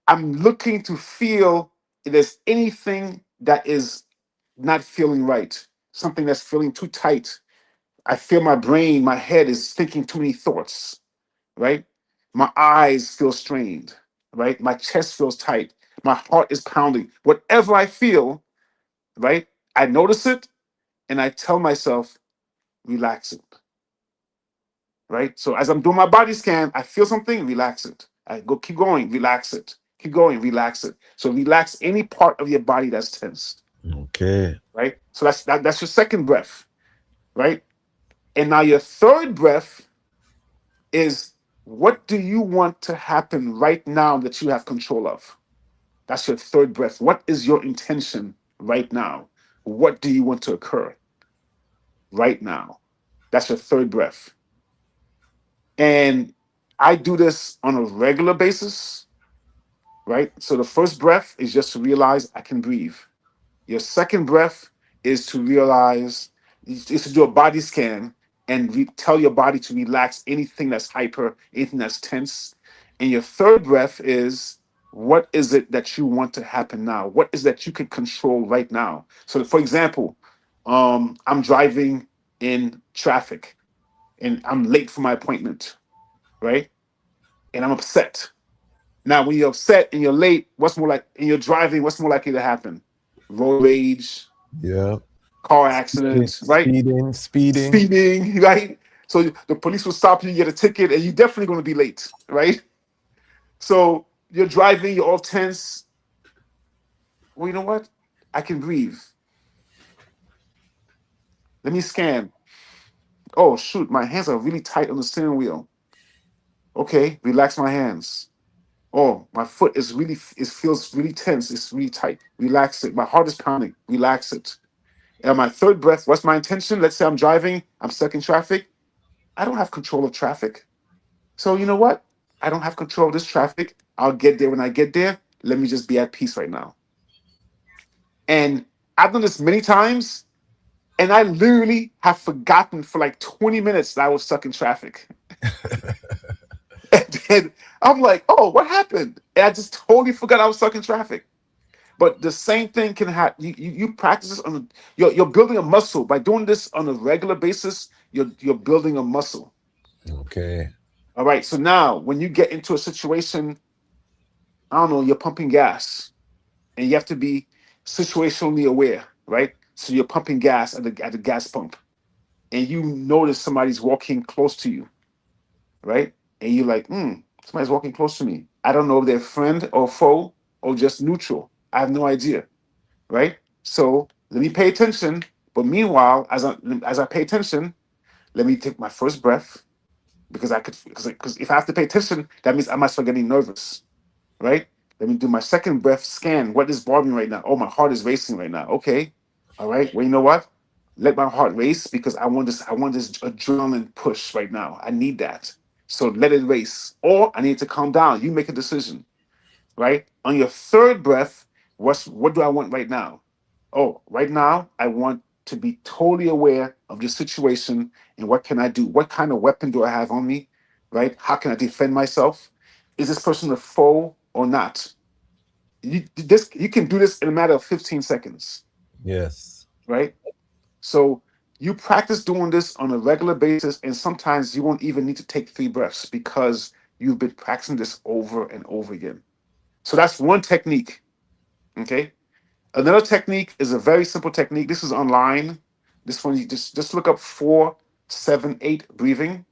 I'm looking to feel if there's anything that is not feeling right, something that's feeling too tight. I feel my brain, my head is thinking too many thoughts, right? My eyes feel strained, right? My chest feels tight. My heart is pounding. Whatever I feel, right? I notice it and I tell myself, relax it, right? So as I'm doing my body scan, I feel something, relax it. I go, keep going, relax it. Keep going, relax it. So relax any part of your body that's tense, Okay. right? So that's your second breath, right? And now your third breath is what do you want to happen right now that you have control of? That's your third breath. What is your intention right now? What do you want to occur right now? That's your third breath. And I do this on a regular basis, right? So the first breath is just to realize I can breathe. Your second breath is to realize, is to do a body scan and tell your body to relax anything that's hyper, anything that's tense. And your third breath is, what is it that you want to happen now? What is that you can control right now? So, for example, I'm driving in traffic and I'm late for my appointment, right? And I'm upset. Now, when you're upset and you're late, and you're driving, what's more likely to happen? Road rage, Yeah. car Speeding, accidents, right? speeding, speeding. Speeding, right? So the police will stop you, you get a ticket, and you're definitely going to be late, right? So you're driving, you're all tense. Well, you know what? I can breathe. Let me scan. Oh, shoot, my hands are really tight on the steering wheel. Okay, relax my hands. Oh, my foot is really, it feels really tense. It's really tight. Relax it. My heart is pounding. Relax it. And my third breath, what's my intention? Let's say I'm driving, I'm stuck in traffic. I don't have control of traffic. So you know what? I don't have control of this traffic. I'll get there when I get there. Let me just be at peace right now. And I've done this many times, and I literally have forgotten for like 20 minutes that I was stuck in traffic. And then I'm like, oh, what happened? And I just totally forgot I was stuck in traffic. But the same thing can happen. You practice this you're building a muscle. By doing this on a regular basis, you're building a muscle. Okay. All right. So now when you get into a situation, I don't know, you're pumping gas and you have to be situationally aware, right? So you're pumping gas at the gas pump and you notice somebody's walking close to you, right? And you're like, somebody's walking close to me. I don't know if they're friend or foe or just neutral. I have no idea, right? So let me pay attention. But meanwhile, as I pay attention, let me take my first breath because because if I have to pay attention, that means I might start getting nervous, right? Let me do my second breath scan. What is bothering me right now? Oh, my heart is racing right now. Okay. All right. Well, you know what? Let my heart race because I want this adrenaline push right now. I need that. So let it race. Or I need to calm down. You make a decision, right? On your third breath, what do I want right now? Oh, right now I want to be totally aware of the situation and what can I do? What kind of weapon do I have on me? Right? How can I defend myself? Is this person a foe or not? You can do this in a matter of 15 seconds, Yes. right? So you practice doing this on a regular basis, and sometimes you won't even need to take 3 breaths because you've been practicing this over and over again. So that's one technique. Okay. Another technique is a very simple technique. This is online. This one you just look up 4-7-8 breathing,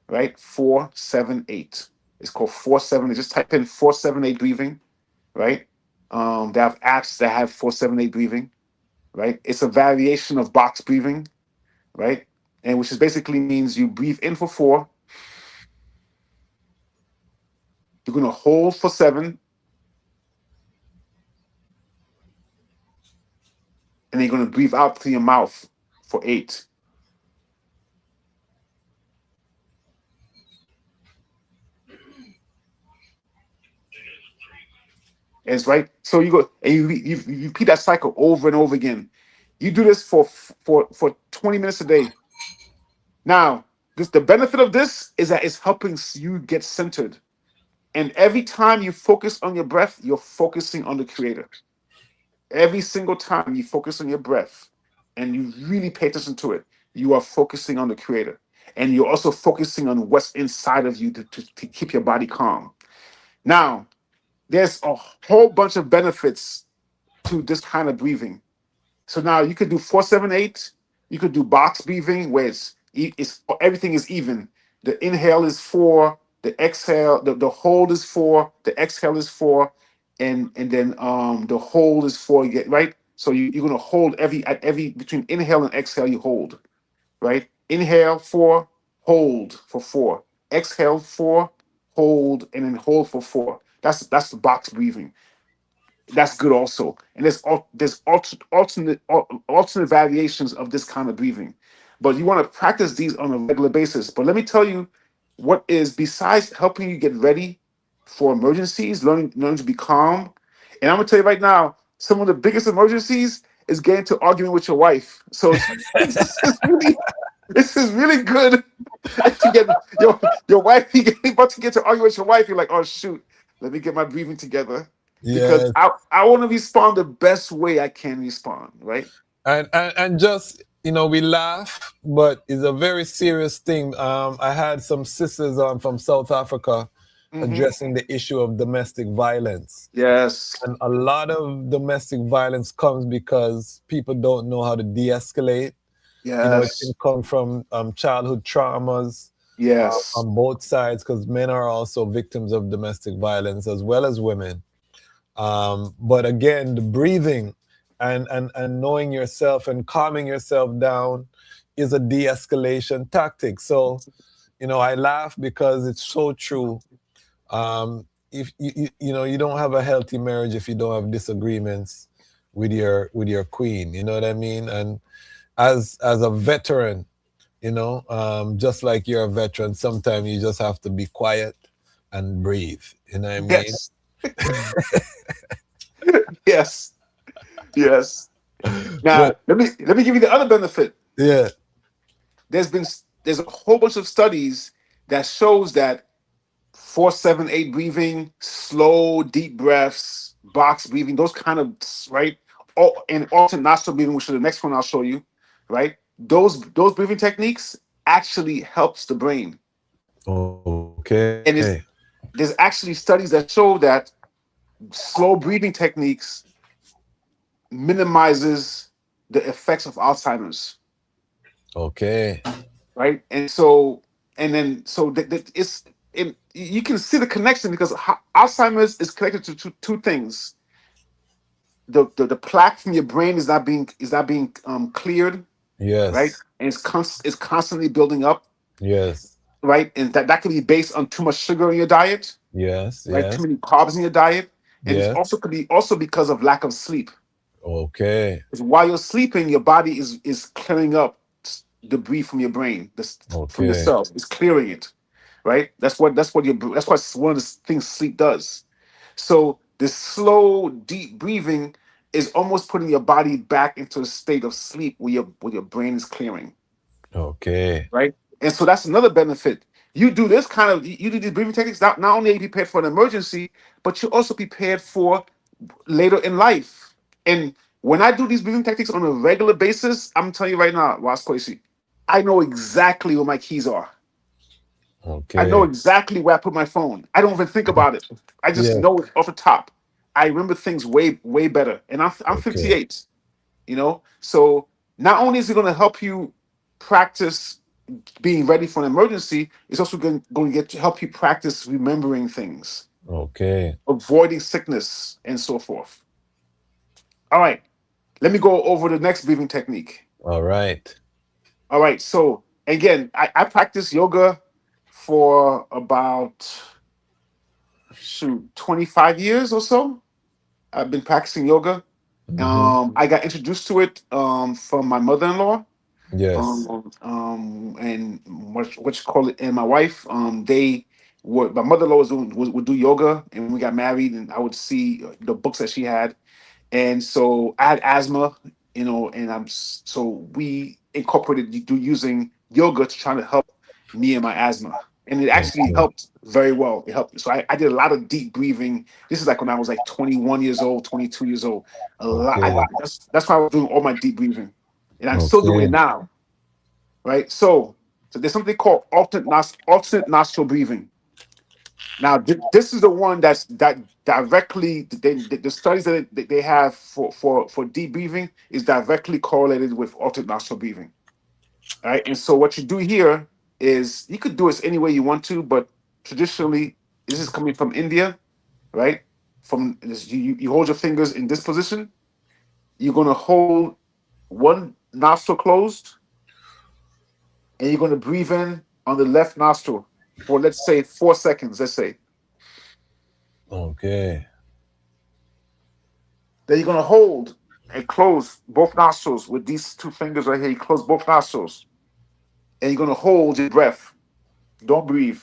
right? 4-7-8. It's called 4-7. Just type in 4-7-8 breathing, right? They have apps that have 4-7-8 breathing, right? It's a variation of box breathing, right? And which is basically means you breathe in for 4, you're gonna hold for 7, and then you're gonna breathe out through your mouth for 8. It's right. So you go and you repeat that cycle over and over again. You do this for 20 minutes a day. Now, this the benefit of this is that it's helping you get centered. And every time you focus on your breath, you're focusing on the creator. Every single time you focus on your breath and you really pay attention to it, you are focusing on the creator. And you're also focusing on what's inside of you to keep your body calm. Now, there's a whole bunch of benefits to this kind of breathing. So now you could do 478. You could do box breathing, where it's everything is even. The inhale is 4, the exhale, the hold is 4, the exhale is 4, and then the hold is 4. You get right. So you're gonna hold every between inhale and exhale. You hold right. Inhale 4, hold for 4. Exhale 4, hold, and then hold for 4. That's the box breathing. That's good also. And alternate variations of this kind of breathing, but you want to practice these on a regular basis. But let me tell you what is, besides helping you get ready for emergencies, learning to be calm. And I'm gonna tell you right now, some of the biggest emergencies is getting to arguing with your wife. So this is really good to get your wife. You get about to get to argue with your wife. You're like, oh shoot, let me get my breathing together, because Yes. I want to respond the best way I can respond. Right? And just, we laugh, but it's a very serious thing. I had some sisters on from South Africa Mm-hmm. addressing the issue of domestic violence. Yes. And a lot of domestic violence comes because people don't know how to de-escalate. It can Yes. come from childhood traumas Yes. on both sides, because men are also victims of domestic violence as well as women. But again, the breathing and knowing yourself and calming yourself down is a de-escalation tactic. So, I laugh because it's so true. If you don't have a healthy marriage if you don't have disagreements with your queen. You know what I mean? And as a veteran, just like you're a veteran, sometimes you just have to be quiet and breathe. You know what I mean? Yes. Yes. Yes. Now But let me give you the other benefit. yeah, There's been there's a whole bunch of studies that shows that 478 breathing, slow, deep breaths, box breathing, those kind of right, and alternate nostril breathing, which is the next one I'll show you, right? Those breathing techniques actually helps the brain, okay. and there's actually studies that show that slow breathing techniques minimizes the effects of Alzheimer's, Okay. right? And so you can see the connection, because Alzheimer's is connected to two things. The plaque from your brain is not being cleared, right? Yes. And it's constantly building up, Yes. right? And that could be based on too much sugar in your diet, Yes. right? Too Yes. many carbs in your diet, and it's Yes. also could be also because of lack of sleep. Okay. Because while you're sleeping, your body is clearing up debris from your brain, from your Okay. cells. It's clearing it, right? That's one of the things sleep does. So this slow, deep breathing is almost putting your body back into a state of sleep where your brain is clearing, Okay. right? And so that's another benefit. You do these breathing techniques. Not only are you prepared for an emergency, but you're also prepared for later in life. And when I do these breathing techniques on a regular basis, I'm telling you right now, Ross Quasi, I know exactly where my keys are. I know Okay. exactly where I put my phone. I don't even think about it. I just Yeah. know it off the top. I remember things way, way better. And I'm Okay. 58, So not only is it going to help you practice being ready for an emergency, it's also going to get to help you practice remembering things, Okay. avoiding sickness, and so forth. All right. Let me go over the next breathing technique. All right. All right. So again, I practice yoga for about 25 years or so. I've been practicing yoga. Mm-hmm. I got introduced to it from my mother-in-law, Yes. and what you call it, and my wife. They what my mother-in-law was doing would do yoga, and when we got married, and I would see the books that she had, and so I had asthma, and so we incorporated using yoga to try to help me and my asthma, and it actually Okay. helped very well. It helped. So I did a lot of deep breathing. This is like when I was like 21 years old, 22 years old. A lot. Okay. That's why I was doing all my deep breathing, and I'm still doing Okay. it now, right? So there's something called alternate nostril breathing. Now, this is the one that directly the studies that they have for deep breathing is directly correlated with alternate nostril breathing. All right, and so what you do here is you could do this any way you want to, but traditionally this is coming from India, right? From this, you hold your fingers in this position. You're gonna hold one nostril closed, and you're gonna breathe in on the left nostril for, let's say, 4 seconds. Let's say. Okay. Then you're gonna hold and close both nostrils with these two fingers right here. You close both nostrils, and you're gonna hold your breath. Don't breathe.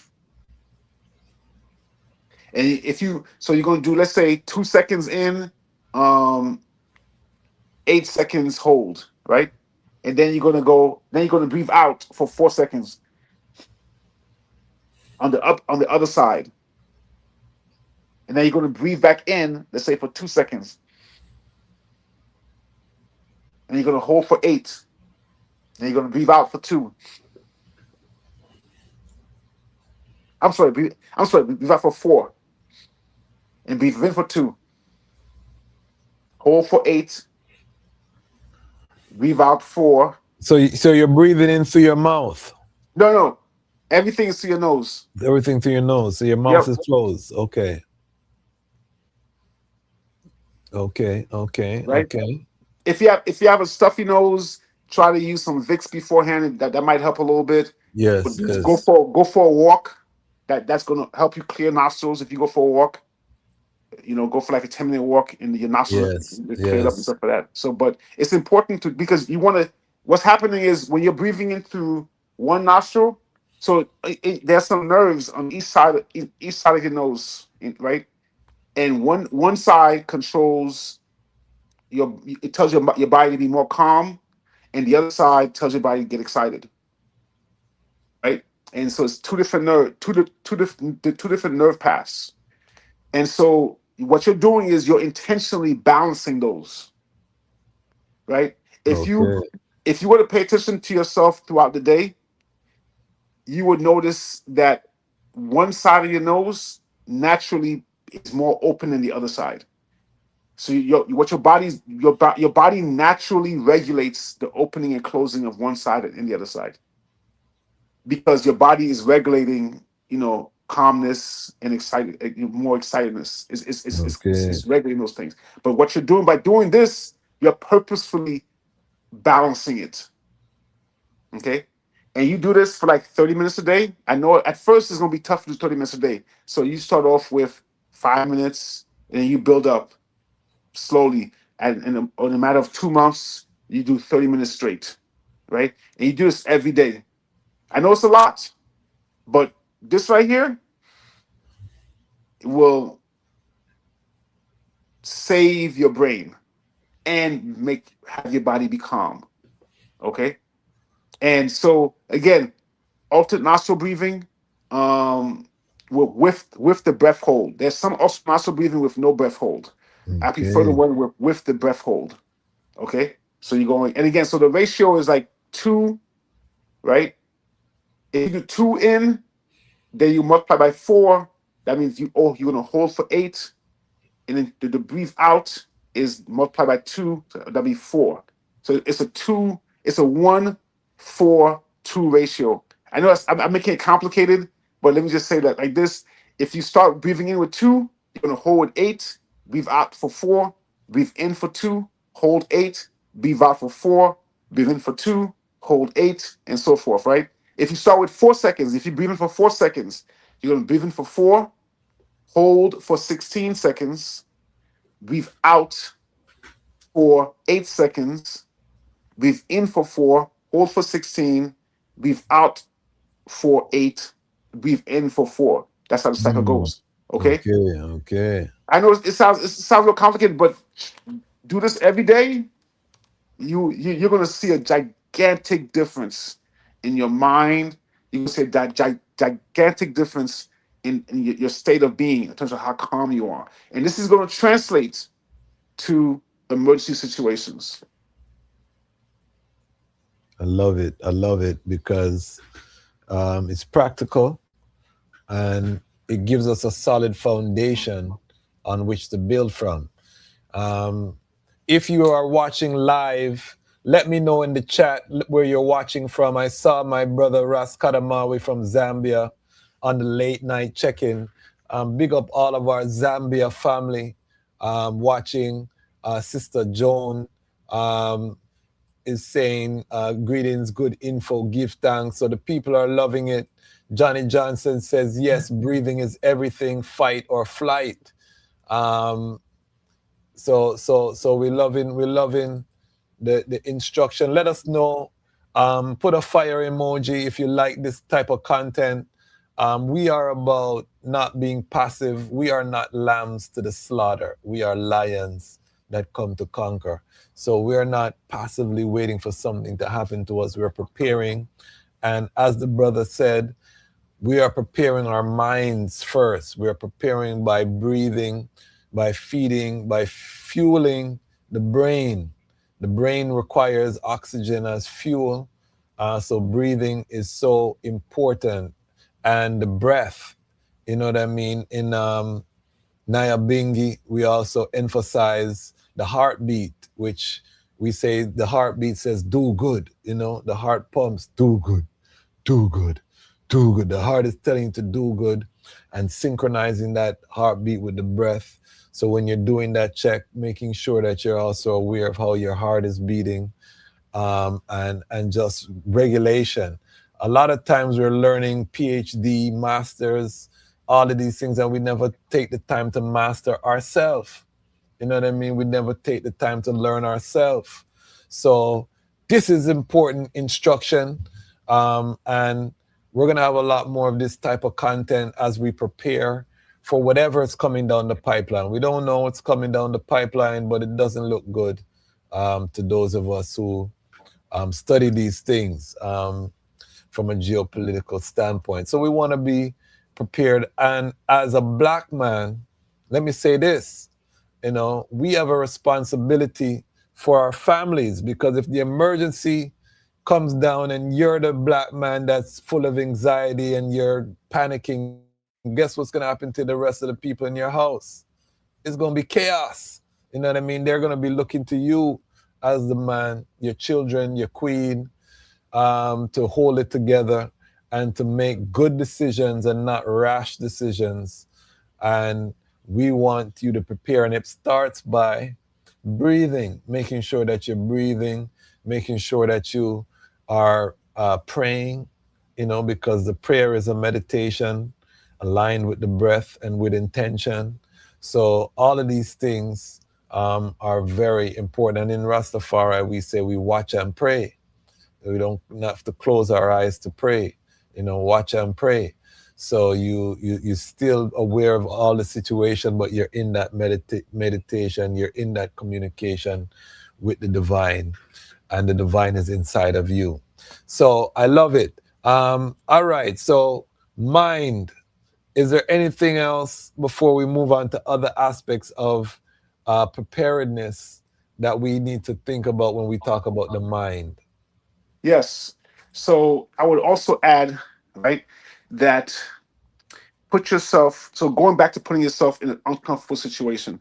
And if you so you're gonna do, let's say, 2 seconds in, um, 8 seconds hold, right? And then you're gonna breathe out for 4 seconds on the other side. And then you're gonna breathe back in, let's say for 2 seconds, and you're gonna hold for 8. And you're gonna breathe out for 2. Breathe out for 4. And breathe in for 2. Hold for 8. Breathe out 4. So you're breathing in through your mouth. No, no. Everything is to your nose. Everything through your nose. So your mouth Yep. is closed. Okay. Okay. Okay. Right. Okay. If you have a stuffy nose, try to use some Vicks beforehand. That might help a little bit. Yes. But Yes. go for a walk. That's gonna help you clear nostrils if you go for a walk. Go for like a 10-minute walk, and your nostrils Yes. are cleared up and Yes. stuff like that. So, but it's important because you want to. What's happening is when you're breathing in through one nostril, so there's some nerves on each side of your nose, right? And one side controls it tells your body to be more calm, and the other side tells your body to get excited, right? And so it's two different nerve paths. And so what you're doing is you're intentionally balancing those, right? If you Okay. if you were to pay attention to yourself throughout the day, you would notice that one side of your nose naturally is more open than the other side. So your body naturally regulates the opening and closing of one side and the other side, because your body is regulating, calmness and more excitedness. Okay. It's regulating those things. But what you're doing by doing this, you're purposefully balancing it. Okay. And you do this for like 30 minutes a day. I know at first it's gonna be tough to do 30 minutes a day. So you start off with 5 minutes, and then you build up slowly. And in a matter of 2 months, you do 30 minutes straight, right? And you do this every day. I know it's a lot, but this right here will save your brain and have your body be calm. Okay. And so again, alternate nostril breathing, with the breath hold. There's some alternate nostril breathing with no breath hold. I prefer the Okay. one with the breath hold. Okay. So you're going, and again, so the ratio is like 2, right? If you do 2 in, then you multiply by 4. That means you're gonna hold for 8, and then the breathe out is multiplied by 2, so that'll be 4. So it's a 1-4-2 ratio. I know I'm making it complicated, but let me just say that like this: if you start breathing in with 2, you're gonna hold with 8, breathe out for 4, breathe in for 2, hold 8, breathe out for 4, breathe in for 2, hold 8, and so forth, right? If you start with 4 seconds, if you breathe in for 4 seconds, you're gonna breathe in for 4, hold for 16 seconds, breathe out for 8 seconds, breathe in for 4, hold for 16, breathe out for 8, breathe in for 4. That's how the cycle Mm. goes. Okay. Okay, okay. I know it sounds real complicated, but do this every day. You're gonna see a gigantic difference in your mind. You're gonna see that gigantic difference in your state of being in terms of how calm you are, and this is gonna translate to emergency situations. I love it. I love it because it's practical and it gives us a solid foundation on which to build from. Um, if you are watching live, let me know in the chat where you're watching from. I saw my brother Ras Kadamawi from Zambia on the late night check-in. Big up all of our Zambia family watching. Sister Joan is saying greetings, good info, give thanks. So the people are loving it. Johnny Johnson says yes, breathing is everything, fight or flight. Um, so we're loving the instruction. Let us know. Put a fire emoji if you like this type of content. We are about not being passive. We are not lambs to the slaughter. We are lions that come to conquer. So we are not passively waiting for something to happen to us. We're preparing. And as the brother said, we are preparing our minds first. We are preparing by breathing, by feeding, by fueling the brain. The brain requires oxygen as fuel. So breathing is so important. And the breath, you know what I mean? In Nyabingi, we also emphasize the heartbeat, which we say the heartbeat says, do good. You know, the heart pumps, do good, do good, do good. The heart is telling you to do good and synchronizing that heartbeat with the breath. So when you're doing that check, making sure that you're also aware of how your heart is beating, and just regulation. A lot of times we're learning PhD, masters, all of these things, and we never take the time to master ourselves. You know what I mean? We never take the time to learn ourselves. So this is important instruction. And we're going to have a lot more of this type of content as we prepare for whatever is coming down the pipeline. We don't know what's coming down the pipeline, but it doesn't look good to those of us who study these things from a geopolitical standpoint. So we want to be prepared. And as a black man, let me say this, you know, we have a responsibility for our families, because if the emergency comes down and you're the black man that's full of anxiety and you're panicking, guess what's going to happen to the rest of the people in your house? It's going to be chaos. You know what I mean? They're going to be looking to you as the man, your children, your queen, to hold it together and to make good decisions and not rash decisions. And we want you to prepare. And it starts by breathing, making sure that you're breathing, making sure that you are praying, you know, because the prayer is a meditation aligned with the breath and with intention. So all of these things are very important. And in Rastafari, we say we watch and pray. We don't have to close our eyes to pray, you know, watch and pray. So you're still aware of all the situation, but you're in that meditation, you're in that communication with the divine, and the divine is inside of you. So I love it. All right, so mind. Is there anything else before we move on to other aspects of preparedness that we need to think about when we talk about the mind? Yes. So I would also add, right, that put yourself, so going back to putting yourself in an uncomfortable situation,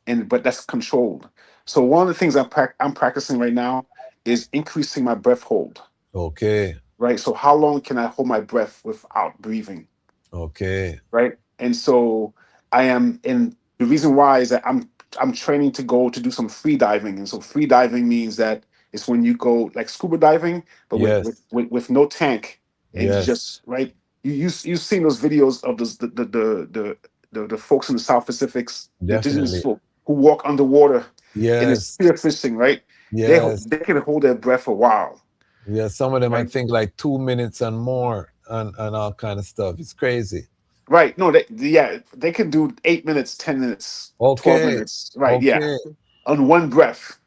and but that's controlled. So one of the things I'm practicing right now is increasing my breath hold. Okay, Right. So how long can I hold my breath without breathing? okay, Right. And so I am, and the reason why is that I'm training to go to do some free diving. And so free diving means that it's when you go like scuba diving, but with yes, with no tank, and you yes, just, right. You've seen those videos of the folks in the South Pacifics, the indigenous definitely. folk who walk underwater and it's Yes, spearfishing, right? yes. They can hold their breath for a while, Yeah, some of them I right? think like 2 minutes and more and all kind of stuff. It's crazy. Right. No, they can do 8 minutes, 10 minutes, 12 Okay. minutes. Right. Yeah. Okay. On one breath.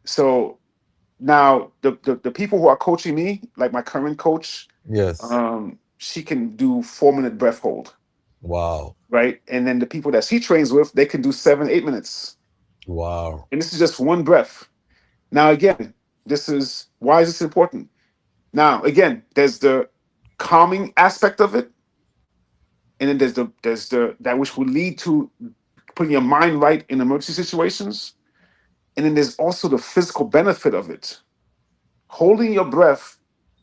So now the people who are coaching me, like my current coach, Yes. she can do 4 minute breath hold. Wow. Right. And then the people that she trains with, they can do 7, 8 minutes. Wow. And this is just one breath. Now, again, this is why is this important? Now, again, there's the calming aspect of it, and then there's the that which will lead to putting your mind right in emergency situations, and then there's also the physical benefit of it. Holding your breath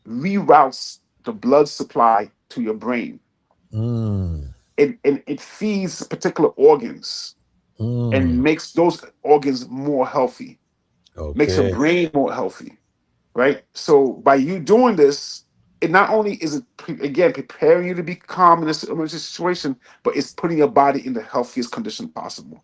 reroutes the blood supply to your brain. Mm. It feeds particular organs and Mm. makes those organs more healthy, makes your Okay. brain more healthy, right? So by you doing this, it not only is it again preparing you to be calm in this emergency situation, but it's putting your body in the healthiest condition possible,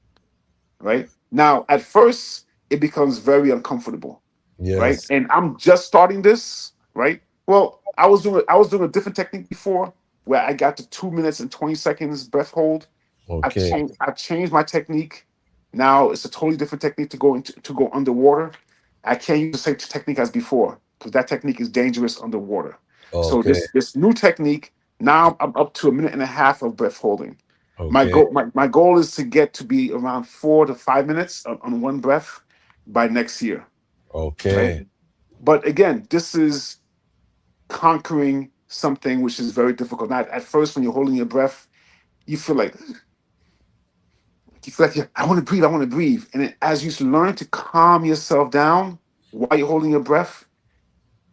right? Now, at first, it becomes very uncomfortable, right? Yes. And I'm just starting this, right? Well, I was doing a different technique before where I got to 2 minutes and 20 seconds breath hold. Okay. I've changed my technique. Now it's a totally different technique to go underwater. I can't use the same technique as before because that technique is dangerous underwater. So Okay. this new technique, now I'm up to a minute and a half of breath holding. Okay. My goal is to get to be around 4 to 5 minutes on one breath by next year. Right. Okay. But again, this is conquering something which is very difficult. Not at first when you're holding your breath, you feel like I want to breathe, I want to breathe. And then as you learn to calm yourself down while you're holding your breath,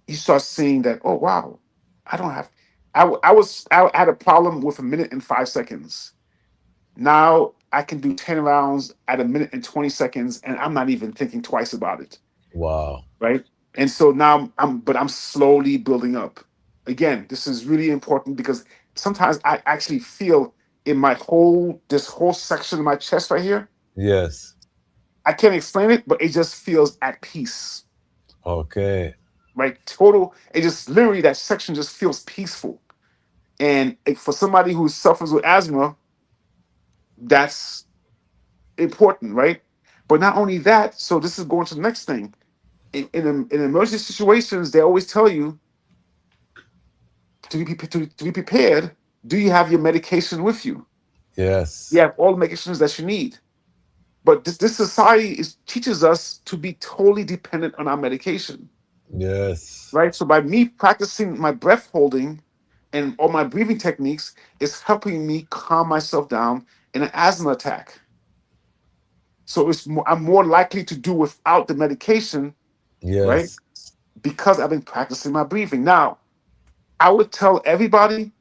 you start seeing that, oh wow, I don't have I had a problem with a minute and 5 seconds. Now I can do 10 rounds at a minute and 20 seconds, and I'm not even thinking twice about it. Wow. Right. And so now I'm slowly building up. Again, this is really important because sometimes I actually feel in this whole section of my chest right here. Yes. I can't explain it, but it just feels at peace. Okay. Right? Total, it just literally that section just feels peaceful. And for somebody who suffers with asthma, that's important, right? But not only that, so this is going to the next thing. In emergency situations, they always tell you to be prepared. Do you have your medication with you? You Yes. have all the medications that you need. But this society teaches us to be totally dependent on our medication, Yes. right? So by me practicing my breath holding and all my breathing techniques is helping me calm myself down in an asthma attack. So I'm more likely to do without the medication, right? Yes. Because I've been practicing my breathing. Now, I would tell everybody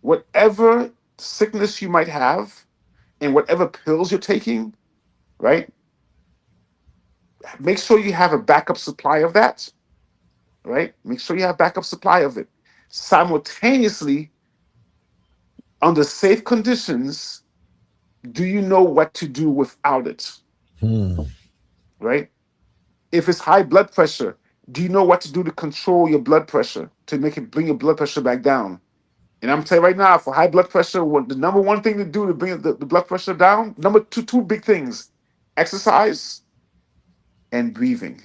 whatever sickness you might have and whatever pills you're taking, right? Make sure you have a backup supply of that, right? Make sure you have backup supply of it. Simultaneously, under safe conditions, do you know what to do without it, Hmm. right? If it's high blood pressure, do you know what to do to control your blood pressure to make it bring your blood pressure back down? And I'm telling you right now, for high blood pressure, the number one thing to do to bring the blood pressure down, number two big things: exercise and breathing.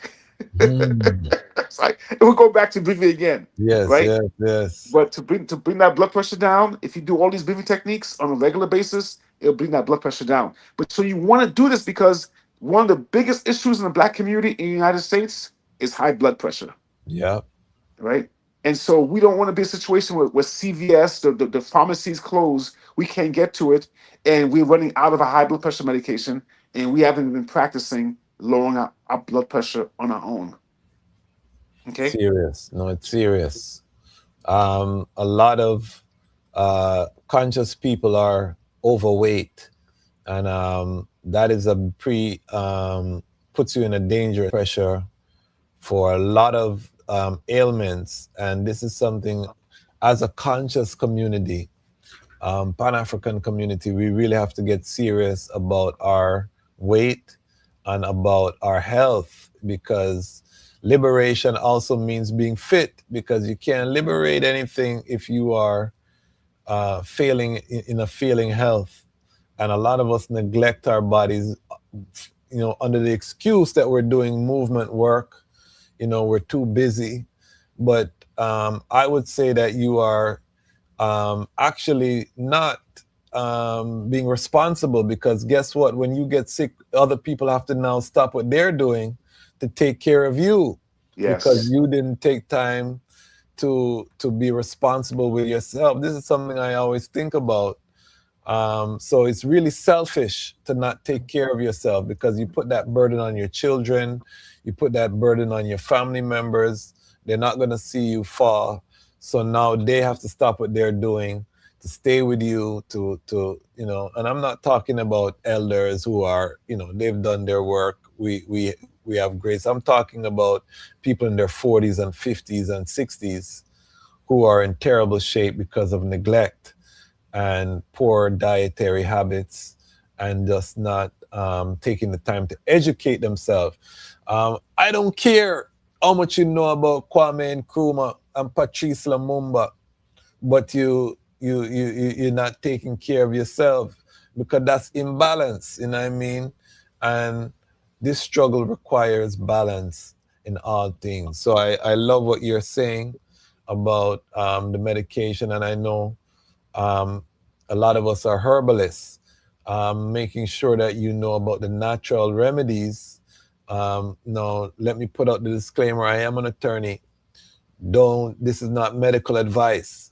Hmm. It's like we'll go back to breathing again, Yes. right? Yes. Yes. But to bring that blood pressure down, if you do all these breathing techniques on a regular basis, it'll bring that blood pressure down. But so you want to do this because one of the biggest issues in the black community in the United States is high blood pressure, Yeah. right? And so we don't want to be a situation where CVS, the pharmacies close, we can't get to it, and we're running out of a high blood pressure medication, and we haven't been practicing lowering our blood pressure on our own. Okay. Serious. No, it's serious. A lot of conscious people are overweight, and that is a puts you in a dangerous pressure for a lot of ailments. And this is something, as a conscious community, Pan-African community, we really have to get serious about our weight and about our health, because liberation also means being fit, because you can't liberate anything if you are failing in a failing health, and a lot of us neglect our bodies, under the excuse that we're doing movement work. We're too busy. But I would say that you are actually not being responsible, because guess what? When you get sick, other people have to now stop what they're doing to take care of you, because Yes. you didn't take time to be responsible with yourself. This is something I always think about. So it's really selfish to not take care of yourself, because you put that burden on your children, you put that burden on your family members. They're not going to see you fall. So now they have to stop what they're doing to stay with you, and I'm not talking about elders who are, they've done their work. We have grace. I'm talking about people in their 40s and 50s and 60s who are in terrible shape because of neglect and poor dietary habits, and just not taking the time to educate themselves. I don't care how much you know about Kwame Nkrumah and Patrice Lumumba, but you're not taking care of yourself, because that's imbalance. You know what I mean? And this struggle requires balance in all things. So I love what you're saying about the medication, and I know um, a lot of us are herbalists, making sure that you know about the natural remedies. Now, let me put out the disclaimer: I am an attorney. Don't, this is not medical advice.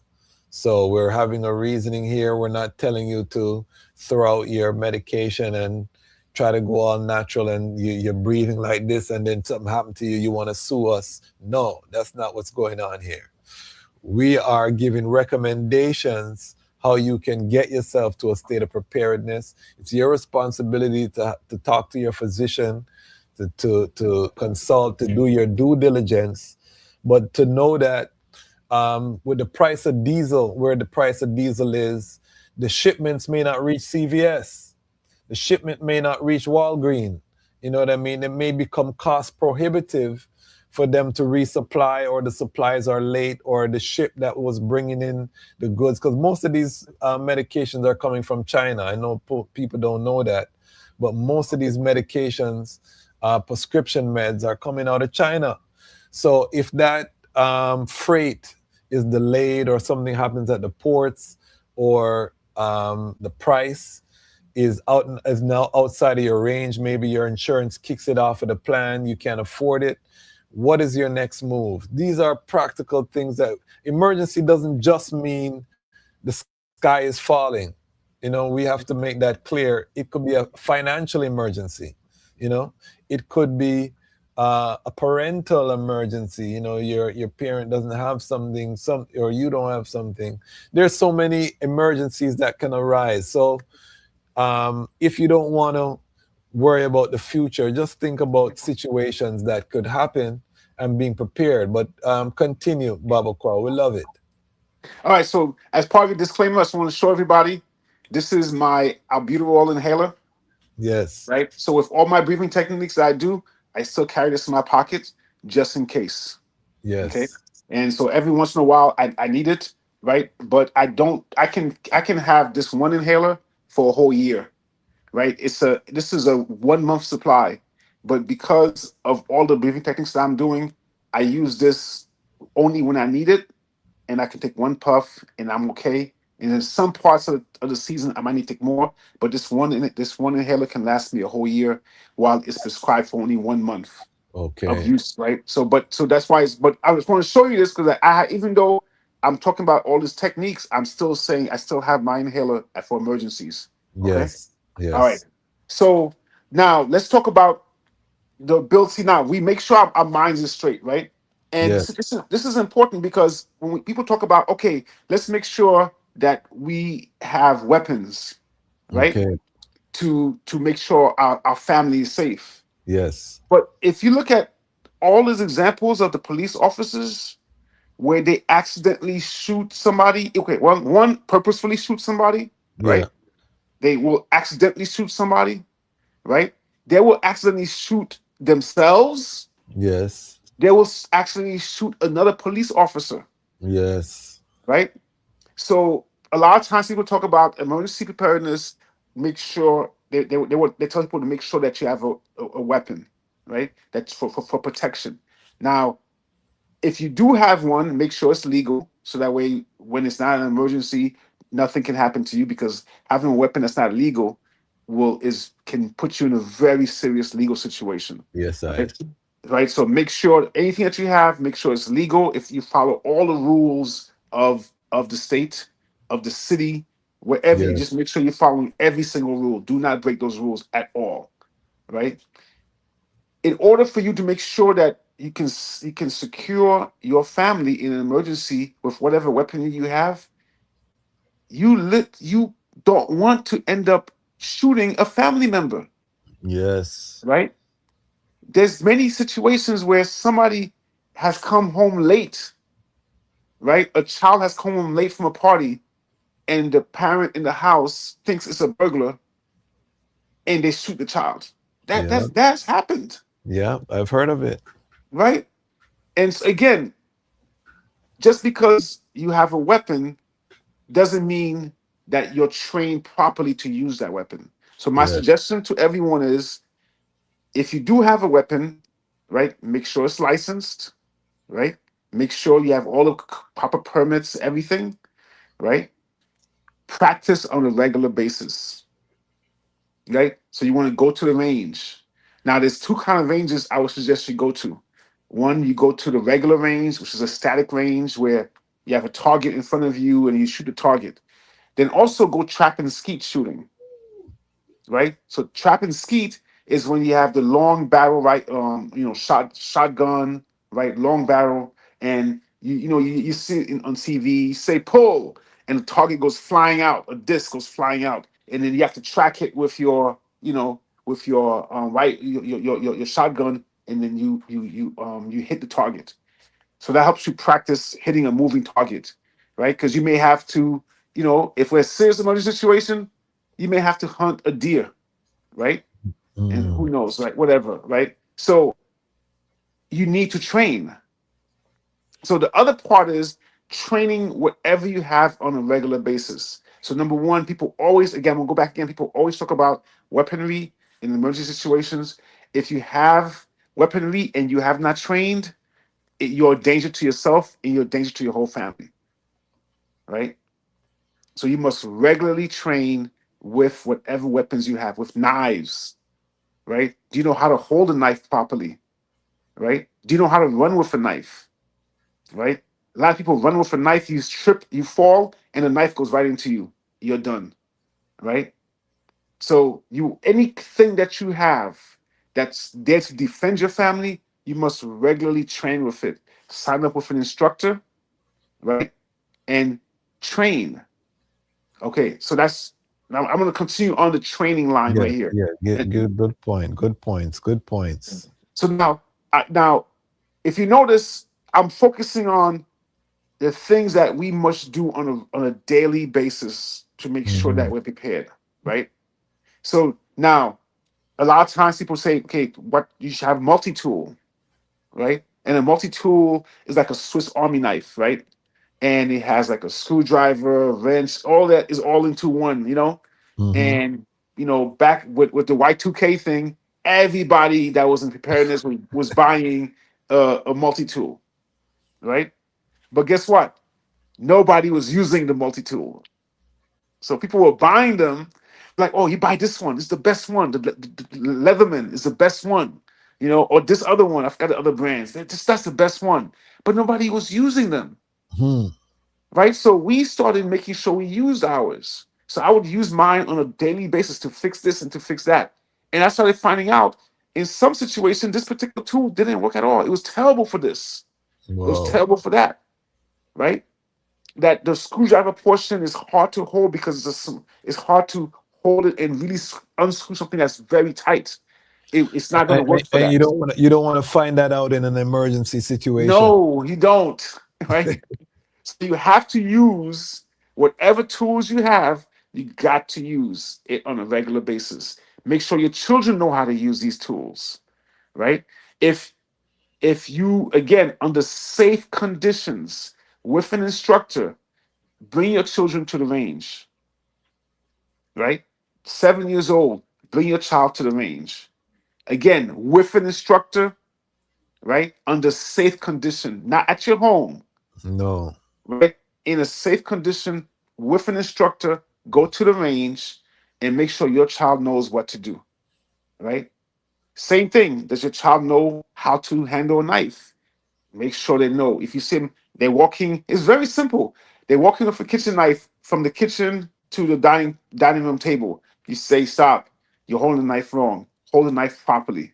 So we're having a reasoning here. We're not telling you to throw out your medication and try to go all natural, and you're breathing like this and then something happened to you, you want to sue us. No, that's not what's going on here. We are giving recommendations how you can get yourself to a state of preparedness. It's your responsibility to talk to your physician, to consult, to do your due diligence, but to know that with the price of diesel, where the price of diesel is, the shipments may not reach CVS. The shipment may not reach Walgreens. You know what I mean? It may become cost prohibitive for them to resupply, or the supplies are late, or the ship that was bringing in the goods, because most of these medications are coming from China. I know people don't know that, but most of these medications, prescription meds, are coming out of China. So if that freight is delayed, or something happens at the ports, or the price is now outside of your range, maybe your insurance kicks it off of the plan, you can't afford it. What is your next move? These are practical things. That emergency doesn't just mean the sky is falling. We have to make that clear. It could be a financial emergency. It could be a parental emergency. Your parent doesn't have something, or you don't have something. There's so many emergencies that can arise. So if you don't want to worry about the future, just think about situations that could happen and being prepared. But continue, Baba Kwao. We love it. All right. So as part of your disclaimer, I just want to show everybody this is my albuterol inhaler. Yes. Right. So with all my breathing techniques that I do, I still carry this in my pocket just in case. Okay. Yes. And so every once in a while I need it, right? But I don't I can have this one inhaler for a whole year, right? This is a 1 month supply. But because of all the breathing techniques that I'm doing, I use this only when I need it, and I can take one puff and I'm okay. And in some parts of the season, I might need to take more, but this one inhaler can last me a whole year, while it's prescribed for only 1 month of Okay. use, right? So that's why. But I just want to show you this because even though I'm talking about all these techniques, I'm still saying I still have my inhaler for emergencies. Okay, Yes. all right. Yes. So now let's talk about the ability. Now we make sure our minds is straight, right? And Yes. this is important because when people talk about, okay, let's make sure that we have weapons, right? Okay. To make sure our family is safe. Yes. But if you look at all these examples of the police officers where they accidentally shoot somebody, okay, one purposefully shoot somebody, Yeah. right? They will accidentally shoot somebody, right? They will accidentally shoot themselves. Yes. They will actually shoot another police officer, Yes. right? So a lot of times people talk about emergency preparedness. Make sure they tell people to make sure that you have a weapon, right? That's for protection. Now, if you do have one, make sure it's legal, so that way when it's not an emergency, nothing can happen to you, because having a weapon that's not legal will is can put you in a very serious legal situation. Yes, I. Right? Right. So make sure anything that you have, make sure it's legal. If you follow all the rules of the state, of the city, wherever, you just Yes. make sure you're following every single rule. Do not break those rules at all. Right. In order for you to make sure that you can secure your family in an emergency with whatever weapon you have, you don't want to end up shooting a family member, Yes. right? There's many situations where somebody has come home late, right? A child has come home late from a party, and the parent in the house thinks it's a burglar, and they shoot the child. Yeah. That's happened, Yeah. I've heard of it. right? And again, just because you have a weapon doesn't mean that you're trained properly to use that weapon. So my Yeah. suggestion to everyone is, if you do have a weapon, right, make sure it's licensed, right? Make sure you have all the proper permits, everything, right? Practice on a regular basis, right? So you want to go to the range. Now, there's two kind of ranges I would suggest you go to. One, you go to the regular range, which is a static range where you have a target in front of you and you shoot the target. Then also go trap and skeet shooting, right? So trap and skeet is when you have the long barrel, right? Shotgun, right? Long barrel, and you see it on TV, say pull, and the target goes flying out, a disc goes flying out, and then you have to track it with your, with your right, your shotgun, and then you hit the target. So that helps you practice hitting a moving target, right? Because you may have to, if we're a serious emergency situation, you may have to hunt a deer, right? And who Mm. knows, right? Whatever, right? So you need to train. So the other part is training whatever you have on a regular basis. So number one, people always, again, we'll go back again, people always talk about weaponry in emergency situations. If you have weaponry and you have not trained, you're a danger to yourself and you're a danger to your whole family, right? So you must regularly train with whatever weapons you have, with knives, right? Do you know how to hold a knife properly, right? Do you know how to run with a knife, right? A lot of people run with a knife, you trip, you fall, and the knife goes right into you. You're done, right? So anything that you have that's there to defend your family, you must regularly train with it. Sign up with an instructor, right? And train. Okay, so that's now I'm going to continue on the training line right Yes. here. Yeah. And Good point. Good points. Good points. so now, if you notice, I'm focusing on the things that we must do on a daily basis to make sure Hmm. that we're prepared, right? So now, a lot of times people say, okay, what you should have multi-tool, right? And a multi-tool is like a Swiss Army knife, right? And it has like a screwdriver, wrench, all that is all into one, Hmm. And back with the Y2K thing, everybody that was in preparedness was buying a multi-tool, right? But guess what? Nobody was using the multi-tool. So people were buying them, like, oh, you buy this one, it's the best one. The Leatherman is the best one, or this other one. I forgot the other brands. That's the best one. But nobody was using them, Hmm. right? So we started making sure we used ours. So I would use mine on a daily basis to fix this and to fix that. And I started finding out in some situations, this particular tool didn't work at all. It was terrible for this. It was Wow. terrible for that, right? That the screwdriver portion is hard to hold because it's hard to hold it and really unscrew something that's very tight. It's not going to work for And that. you don't want to find that out in an emergency situation. No, you don't. Right? So you have to use whatever tools you have. You got to use it on a regular basis. Make sure your children know how to use these tools. Right? If if you again under safe conditions with an instructor, Bring your children to the range, right? 7 years old, bring your child to the range. Again, with an instructor, right? Under safe condition, not at your home, No. right? In a safe condition with an instructor, go to the range and make sure your child knows what to do, right? Same thing. Does your child know how to handle a knife? Make sure they know. If you see them, they're walking, it's very simple. They're walking with a kitchen knife from the kitchen to the dining room table. You say, stop, you're holding the knife wrong. Hold the knife properly,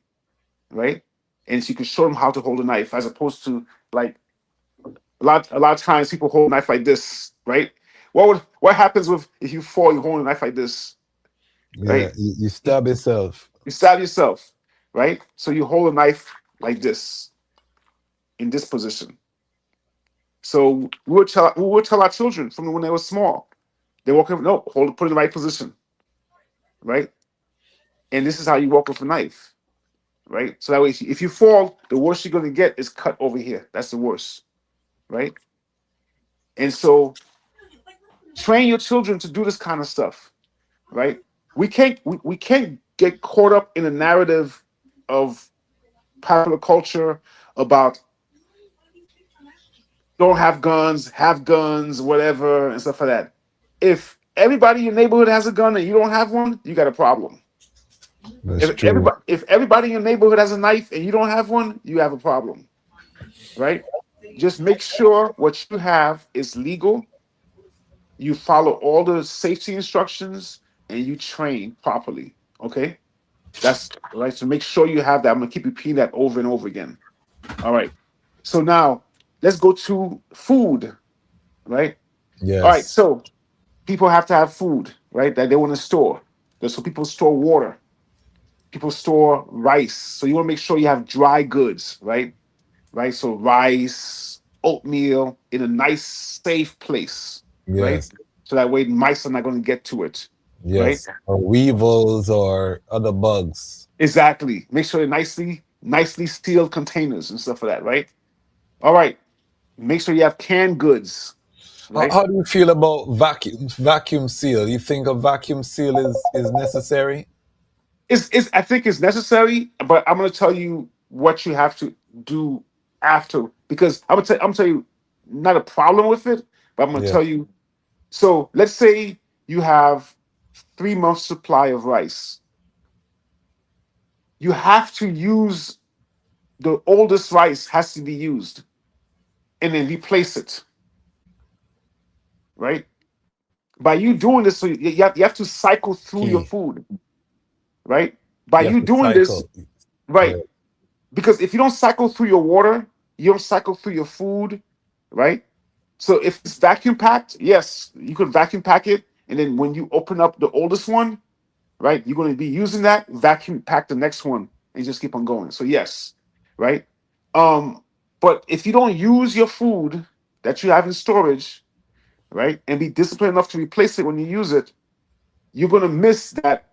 right? And so you can show them how to hold a knife as opposed to like a lot of times people hold a knife like this, right? What happens with if you fall, you hold a knife like this, Yeah, right? you stab yourself. You stab yourself, right? So you hold a knife like this in this position. So we would tell our children from when they were small. They walk up, no, hold, put it in the right position, right? And this is how you walk with a knife, right? So that way, if you fall, the worst you're gonna get is cut over here. That's the worst, right? And so train your children to do this kind of stuff, right? We can't get caught up in a narrative of popular culture about don't have guns, whatever, and stuff like that. If everybody in your neighborhood has a gun and you don't have one, you got a problem. That's If true. everybody in your neighborhood has a knife and you don't have one, you have a problem, right? Just make sure what you have is legal. You follow all the safety instructions and you train properly. Okay, that's right. So make sure you have that. I'm gonna keep repeating that over and over again. All right. So now let's go to food, right? All right. Yes. So people have to have food, right? That they want to store. So people store water. People store rice. So you want to make sure you have dry goods, right? Right. So rice, oatmeal in a nice, safe place, right? Yes. So that way mice are not going to get to it, right? Yes. Or weevils or other bugs. Exactly. Make sure they're nicely sealed containers and stuff like that, right? All right. Make sure you have canned goods, How, right? how do you feel about vacuum seal? You think a vacuum seal is necessary? It's I think it's necessary, but I'm gonna tell you what you have to do after because I'm gonna tell you not a problem with it, but I'm gonna Yeah. tell you. So let's say you have 3 months supply of rice. You have to use the oldest rice has to be used and then replace it, right? By you doing this, so you have to cycle through your Key. food, right? By You have you to doing this, cycle. right? Yeah. Because if you don't cycle through your water, you don't cycle through your food, right? So if it's vacuum packed, yes, you could vacuum pack it, and then when you open up the oldest one, right, you're going to be using that vacuum pack the next one and just keep on going. So yes, right. But if you don't use your food that you have in storage, right, and be disciplined enough to replace it when you use it, you're going to miss that.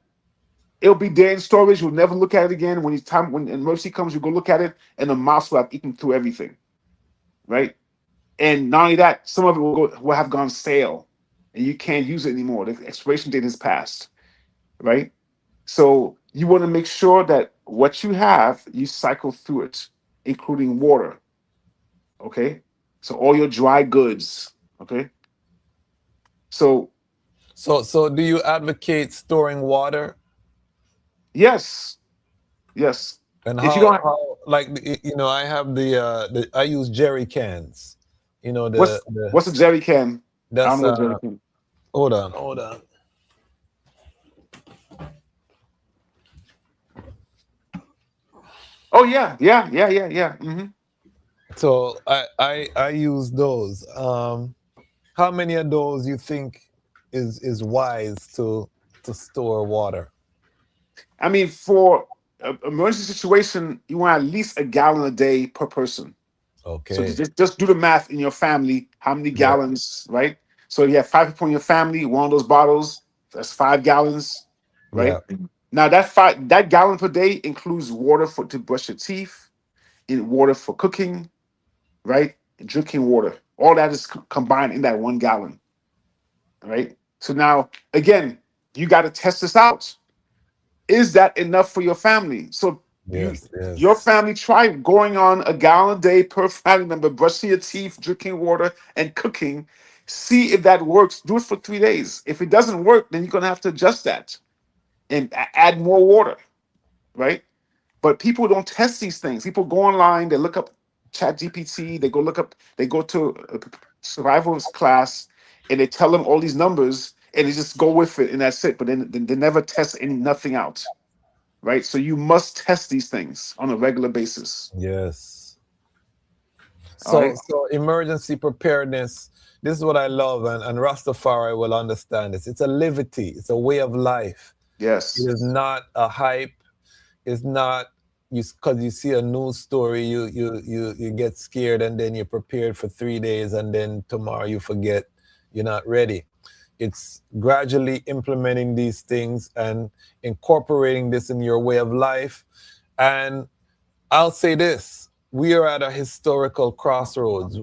It'll be there in storage. You'll never look at it again. When emergency comes, you go look at it, and the mouse will have eaten through everything, right? And not only that, some of it will have gone stale, and you can't use it anymore. The expiration date has passed, right? So you want to make sure that what you have, you cycle through it, including water. Okay, so all your dry goods. Okay, so So do you advocate storing water? yes, yes. And If you don't, how like I have the I use jerry cans. You know what's the what's a jerry can? I don't that's know what jerry can. hold on. Oh yeah, yeah, yeah, yeah, yeah. Hmm. So I use those. How many of those you think is wise to store water? I mean, for an emergency situation, you want at least a gallon a day per person. So Okay. just do the math in your family. How many Yeah. gallons, right? So you have 5 people in your family. One of those bottles, that's 5 gallons, Yeah. right? Now that gallon per day includes water for to brush your teeth, in water for cooking, right? And drinking water. All that is combined in that 1 gallon. right? So now, again, you got to test this out. Is that enough for your family? So Yes, your yes. family try going on a gallon a day per family member, brushing your teeth, drinking water, and cooking. See if that works. Do it for 3 days. If it doesn't work, then you're gonna have to adjust that and add more water, right? But people don't test these things. People go online, they look up Chat GPT, they go to a survivalist class, and they tell them all these numbers, and they just go with it, and that's it. But then they never test nothing out, right? So you must test these things on a regular basis. Yes. All So, right. so emergency preparedness. This is what I love, and Rastafari will understand this. It's a livity. It's a way of life. It Yes. is not a hype. It's not you because you see a news story, you get scared, and then you're prepared for 3 days, and then tomorrow you forget. You're not ready. It's gradually implementing these things and incorporating this in your way of life. And I'll say this: we are at a historical crossroads.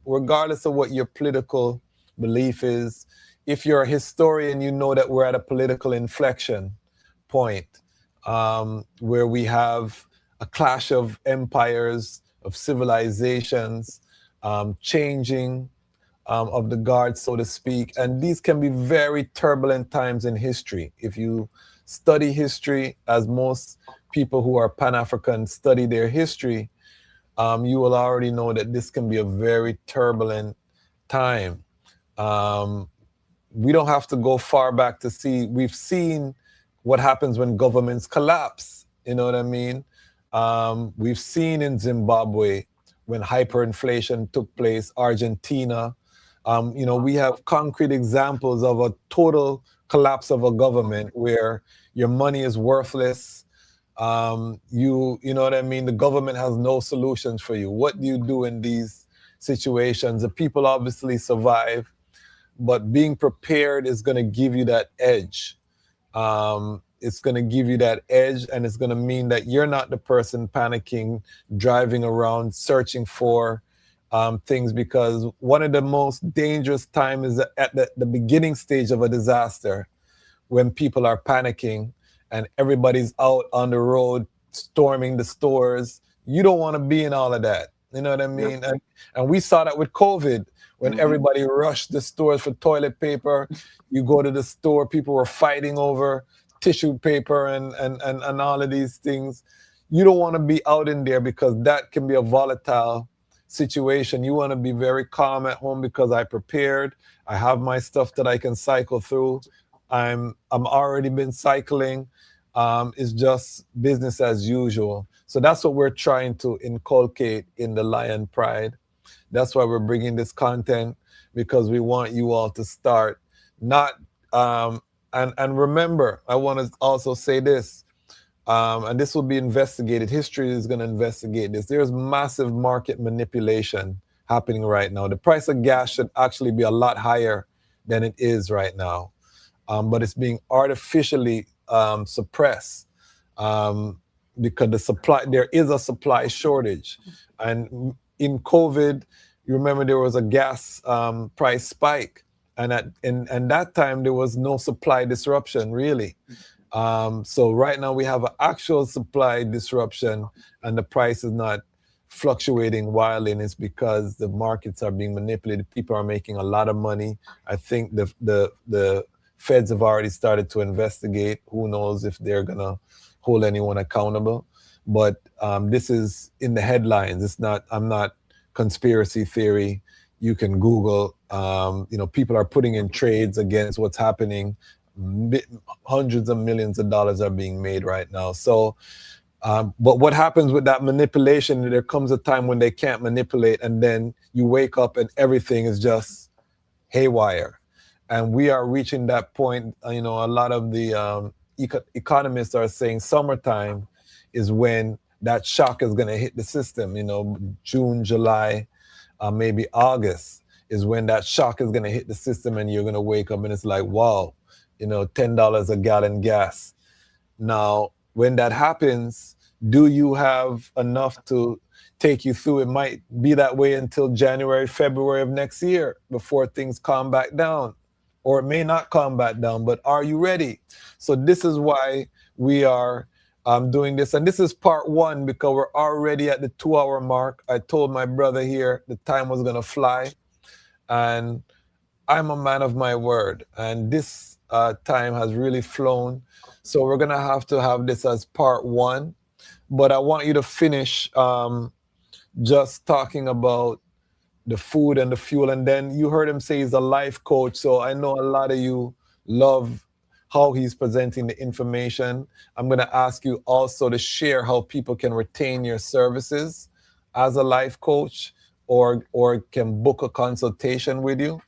Regardless of what your political belief is, if you're a historian, you know that we're at a political inflection point where we have a clash of empires, of civilizations, changing of the guard, so to speak. And these can be very turbulent times in history. If you study history, as most people who are Pan-African study their history, you will already know that this can be a very turbulent time. Um, we don't have to go far back to see, we've seen what happens when governments collapse. You know what I mean? We've seen in Zimbabwe when hyperinflation took place, Argentina. We have concrete examples of a total collapse of a government where your money is worthless. You know what I mean? The government has no solutions for you. What do you do in these situations? The people obviously survive, but being prepared is going to give you that edge. It's going to give you that edge, and it's going to mean that you're not the person panicking, driving around, searching for things, because one of the most dangerous times is at the beginning stage of a disaster, when people are panicking and everybody's out on the road storming the stores. You don't want to be in all of that. You know what I Yep. mean? And we saw that with COVID, when everybody rushed the stores for toilet paper. You go to the store, people were fighting over tissue paper and all of these things. You don't want to be out in there, because that can be a volatile situation. You want to be very calm at home, because I prepared. I have my stuff that I can cycle through. I'm already been cycling. It's just business as usual. So that's what we're trying to inculcate in the Lion Pride. That's why we're bringing this content, because we want you all to start not and remember, I want to also say this, and this will be investigated. History is going to investigate this. There's massive market manipulation happening right now. The price of gas should actually be a lot higher than it is right now, but it's being artificially suppressed because there is a supply shortage. And in COVID, you remember there was a gas price spike, and and that time there was no supply disruption really. So right now we have an actual supply disruption, and the price is not fluctuating wildly, and it's because the markets are being manipulated. People are making a lot of money. I think the feds have already started to investigate. Who knows if they're gonna hold anyone accountable? But this is in the headlines. It's not. I'm not conspiracy theory. You can Google. People are putting in trades against what's happening. Hundreds of millions of dollars are being made right now. So, but what happens with that manipulation? There comes a time when they can't manipulate, and then you wake up and everything is just haywire. And we are reaching that point. A lot of the economists are saying summertime is when that shock is going to hit the system. June, July, maybe August is when that shock is going to hit the system, and you're going to wake up and it's like, wow, $10 a gallon gas. Now, when that happens, do you have enough to take you through? It might be that way until January, February of next year before things calm back down. or it may not calm back down, but are you ready? So this is why we are doing this. And this is part one because we're already at the 2 hour mark. I told my brother here the time was going to fly. And I'm a man of my word. And this time has really flown. So we're going to have this as part one. But I want you to finish just talking about the food and the fuel. And then you heard him say he's a life coach. So I know a lot of you love how he's presenting the information. I'm going to ask you also to share how people can retain your services as a life coach or can book a consultation with you.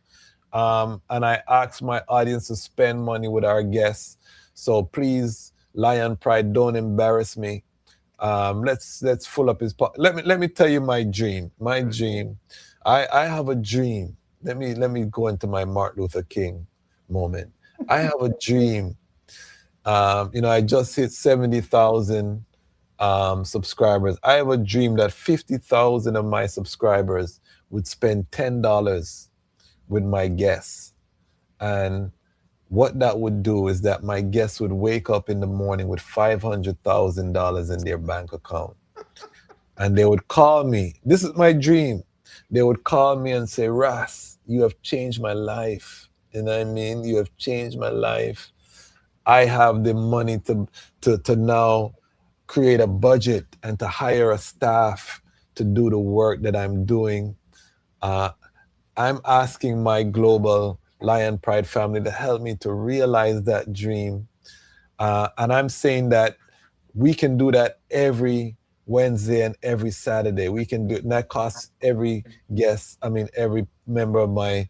And I ask my audience to spend money with our guests. So please, Lion Pride, don't embarrass me. Let's full up his let me tell you my dream. My dream. I have a dream. Let me go into my Martin Luther King moment. I have a dream. I just hit 70,000 subscribers. I have a dream that 50,000 of my subscribers would spend $10 with my guests. And what that would do is that my guests would wake up in the morning with $500,000 in their bank account. And they would call me. This is my dream. They would call me and say, Ras, you have changed my life. You know what I mean? You have changed my life. I have the money to now create a budget and to hire a staff to do the work that I'm doing. I'm asking my global Lion Pride family to help me to realize that dream. And I'm saying that we can do that every Wednesday and every Saturday. We can do it. And that costs every guest, every member of my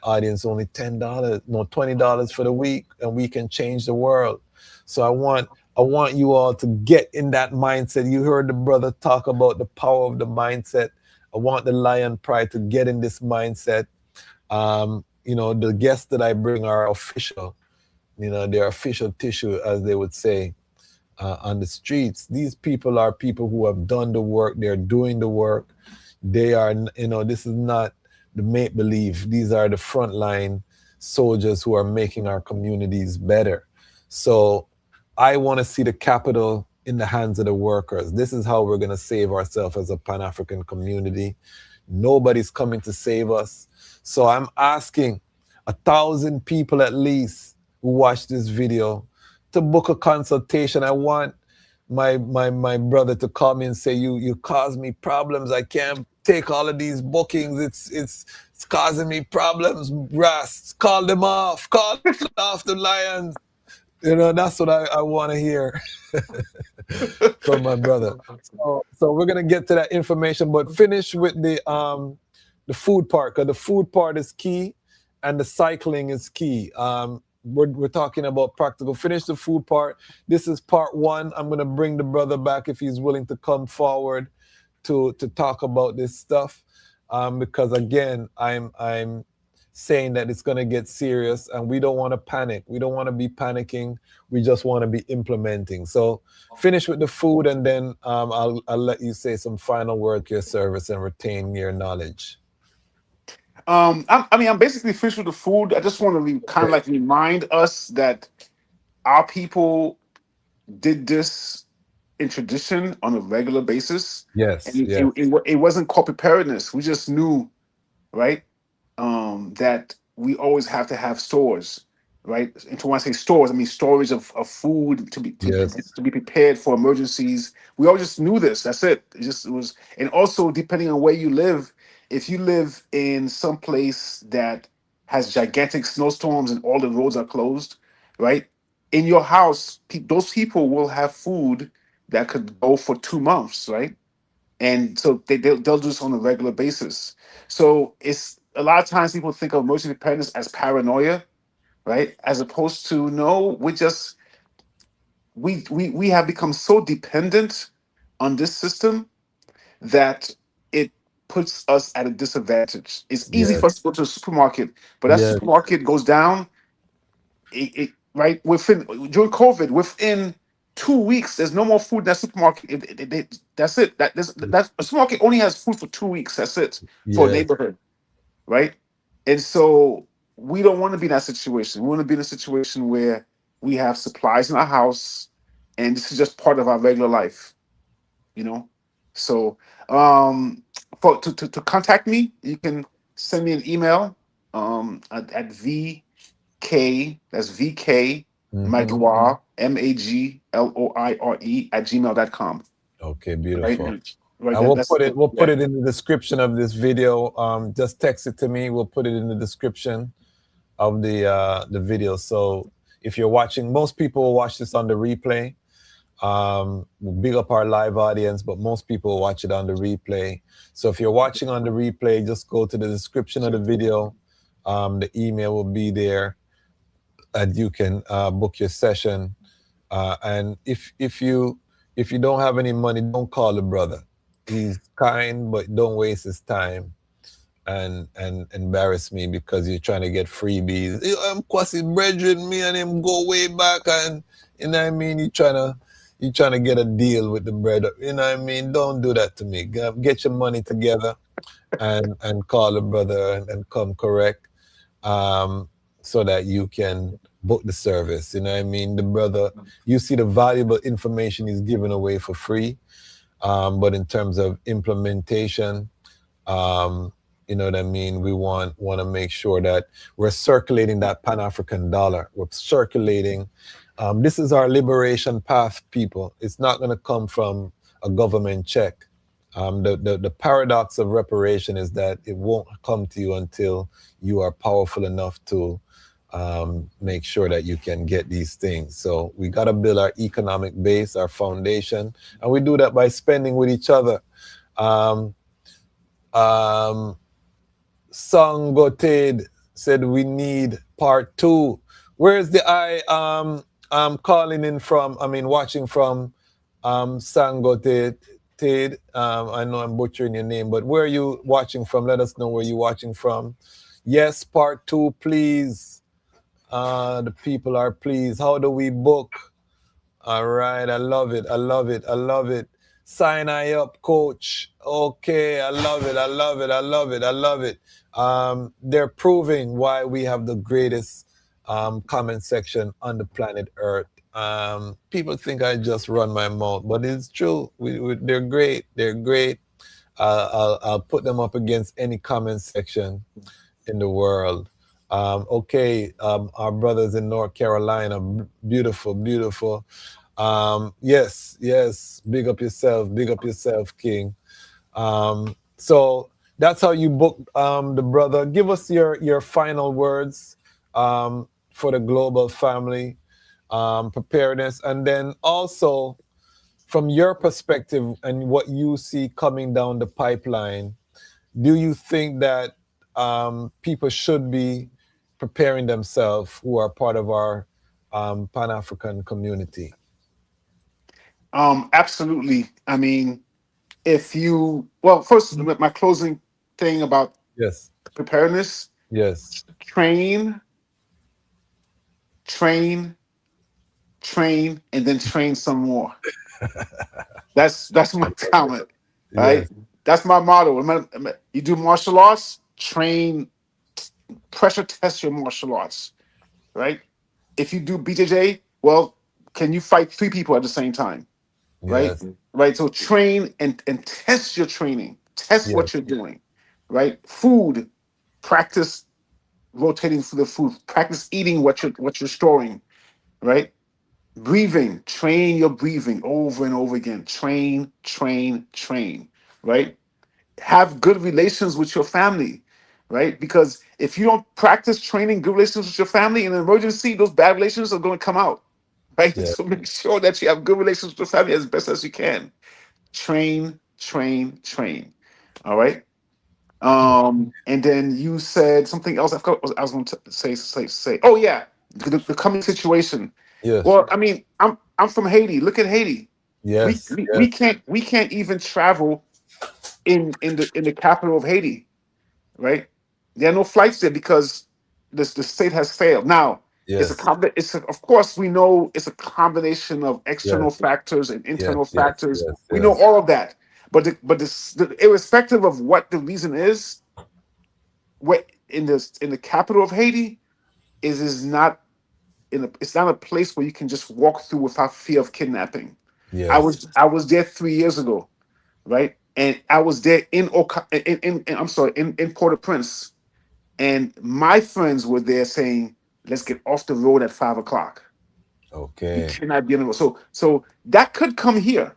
audience only $10, no, $20 for the week, and we can change the world. So I want you all to get in that mindset. You heard the brother talk about the power of the mindset. I want the Lion Pride to get in this mindset. The guests that I bring are official. They're official tissue, as they would say, on the streets. These people are people who have done the work. They're doing the work. They are, this is not the make believe. These are the frontline soldiers who are making our communities better. So I want to see the capital in the hands of the workers. This is how we're going to save ourselves as a Pan-African community. Nobody's coming to save us. So I'm asking 1,000 people at least who watch this video to book a consultation. I want my brother to call me and say, you cause me problems. I can't take all of these bookings. It's causing me problems. Ras, call them off. Call off the Lions. That's what I want to hear from my brother. So we're gonna get to that information, but finish with the food part, because the food part is key and the cycling is key. We're talking about practical. Finish the food part. This is part one. I'm gonna bring the brother back if he's willing to come forward to talk about this stuff, because again, I'm saying that it's gonna get serious, and we don't want to panic. We don't want to be panicking. We just want to be implementing. So finish with the food, and then I'll let you say some final word to your service and retain your knowledge. I'm basically finished with the food. I just want to kind of like remind us that our people did this in tradition on a regular basis, Yes, and yes, it wasn't called preparedness. We just knew, right, that we always have to have stores, right? And when I say stores, I mean storage of food yes, to be prepared for emergencies. We all just knew this. That's it. It was, and also depending on where you live, if you live in some place that has gigantic snowstorms and all the roads are closed, right? In your house, those people will have food that could go for 2 months, right? And so they'll do this on a regular basis. So it's a lot of times people think of emergency preparedness as paranoia, right? As opposed to no, we have become so dependent on this system that it puts us at a disadvantage. It's easy for us yes, to go to a supermarket, but that yes, supermarket goes down, right, within during COVID, within 2 weeks, there's no more food in that supermarket. That's it. That a supermarket only has food for 2 weeks. That's it for a yes, neighborhood, right? And so we don't want to be in that situation. We want to be in a situation where we have supplies in our house, and this is just part of our regular life, you know. So, for to contact me, you can send me an email at VK, that's VK Mm-hmm. Magloire, MAGLOIRE at gmail.com. Okay, Right? beautiful. Right. And That's we'll put yeah. it in the description of this video. Just text it to me. We'll put it in the description of the video. So if you're watching, most people will watch this on the replay. We'll big up our live audience, but most people watch it on the replay. So if you're watching on the replay, just go to the description of the video. The email will be there, and you can book your session. And if you don't have any money, don't call the brother. He's kind, but don't waste his time and embarrass me because you're trying to get freebies. I'm Kwasi brethren, me and him go way back, and you know what I mean. You trying to get a deal with the brother. You know what I mean. Don't do that to me. Get your money together and call the brother and come correct, so that you can book the service. You know what I mean. The brother, you see the valuable information he's giving away for free, but in terms of implementation, you know what I mean? We want to make sure that we're circulating that Pan-African dollar. We're circulating. This is our liberation path, people. It's not going to come from a government check. The paradox of reparation is that it won't come to you until you are powerful enough to make sure that you can get these things. So we got to build our economic base, our foundation, and we do that by spending with each other. Sangoted said we need part 2. Where's the I'm calling in from? I mean, watching from Sangoted. I know I'm butchering your name, but where are you watching from? Let us know where you're watching from. Yes, part 2, please. The people are pleased. How do we book? All right, I love it. I love it. I love it. Sign I up, coach. Okay, I love it. I love it. I love it. I love it. They're proving why we have the greatest comment section on the planet Earth. People think I just run my mouth, but it's true. They're great. They're great. I'll put them up against any comment section in the world. Okay, our brothers in North Carolina, beautiful, beautiful. Yes, big up yourself, King. So that's how you book the brother. Give us your final words for the global family, preparedness, and then also from your perspective and what you see coming down the pipeline. Do you think that people should be preparing themselves who are part of our Pan-African community? Absolutely. I mean, well, first, my closing thing about Yes. preparedness: Yes. train, train, train, and then train some more. That's my comment. Right? Yes. That's my motto. You do martial arts, train, pressure test your martial arts. Right? If you do BJJ, well, can you fight 3 people at the same time? Right? Yes. Right. So train and test your training. Test Yes. what you're doing. Right? Food, practice rotating through the food. Practice eating what you're storing. Right? Breathing, train your breathing over and over again. Train, train, train. Right? Have good relations with your family. Right? Because if you don't practice training good relations with your family in an emergency, those bad relations are going to come out. Right? Yes. So make sure that you have good relations with your family as best as you can. Train, train, train. All right. And then you said something else. I forgot what I was going to say. Oh yeah, the coming situation. Yes. Well, I mean, I'm from Haiti. Look at Haiti. We Yes. we, Yes. we can't we can't even travel in the capital of Haiti, right? There are no flights there because the state has failed. Now, Yes. of course we know it's a combination of Yes. external factors and Yes. internal Yes. factors. Yes. We know Yes. all of that. But irrespective of what the reason is, what in the capital of Haiti is not it's not a place where you can just walk through without fear of kidnapping. Yes. I was there 3 years ago, right? And I was there I'm sorry, in Port-au-Prince, and my friends were there saying, "Let's get off the road at 5 o'clock. You Okay. cannot be on the road." So that could come here,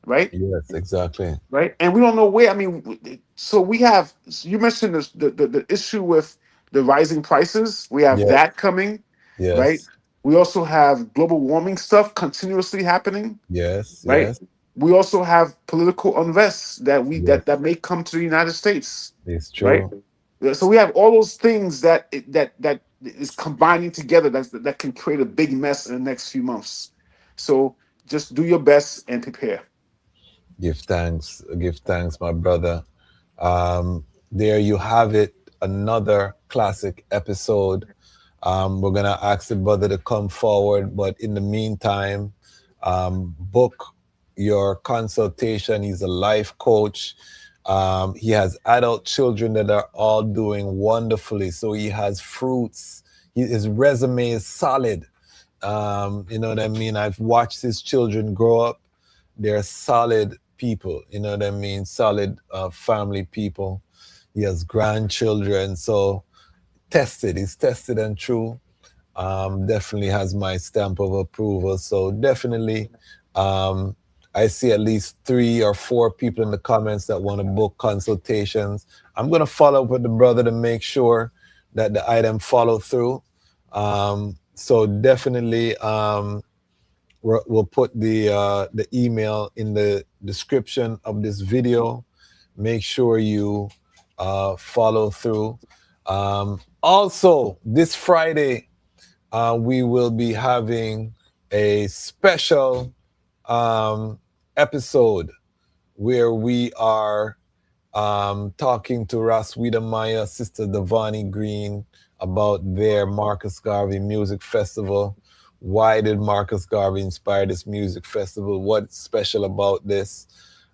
right? Yes, exactly. Right? And we don't know where. I mean, so we have. You mentioned this, the issue with the rising prices. We have Yes. that coming, right? Yes. We also have global warming stuff continuously happening, Yes. right? Yes. We also have political unrest Yes. that may come to the United States, It's right? true. So we have all those things that is combining together that can create a big mess in the next few months. So just do your best and prepare. Give thanks, my brother. There you have it, another classic episode. We're gonna ask the brother to come forward, but in the meantime, book your consultation. He's a life coach. He has adult children that are all doing wonderfully. So he has fruits. His resume is solid. You know what I mean? I've watched his children grow up. They're solid people. You know what I mean? Solid family people. He has grandchildren. So tested. He's tested and true. Definitely has my stamp of approval. So definitely, um, I see at least 3 or 4 people in the comments that want to book consultations. I'm going to follow up with the brother to make sure that the item follow through. So definitely, we'll put the email in the description of this video. Make sure you follow through. Also, this Friday, we will be having a special episode where we are talking to Raswida Maya, Sister Devani Green, about their Marcus Garvey Music Festival. Why did Marcus Garvey inspire this music festival? What's special about this?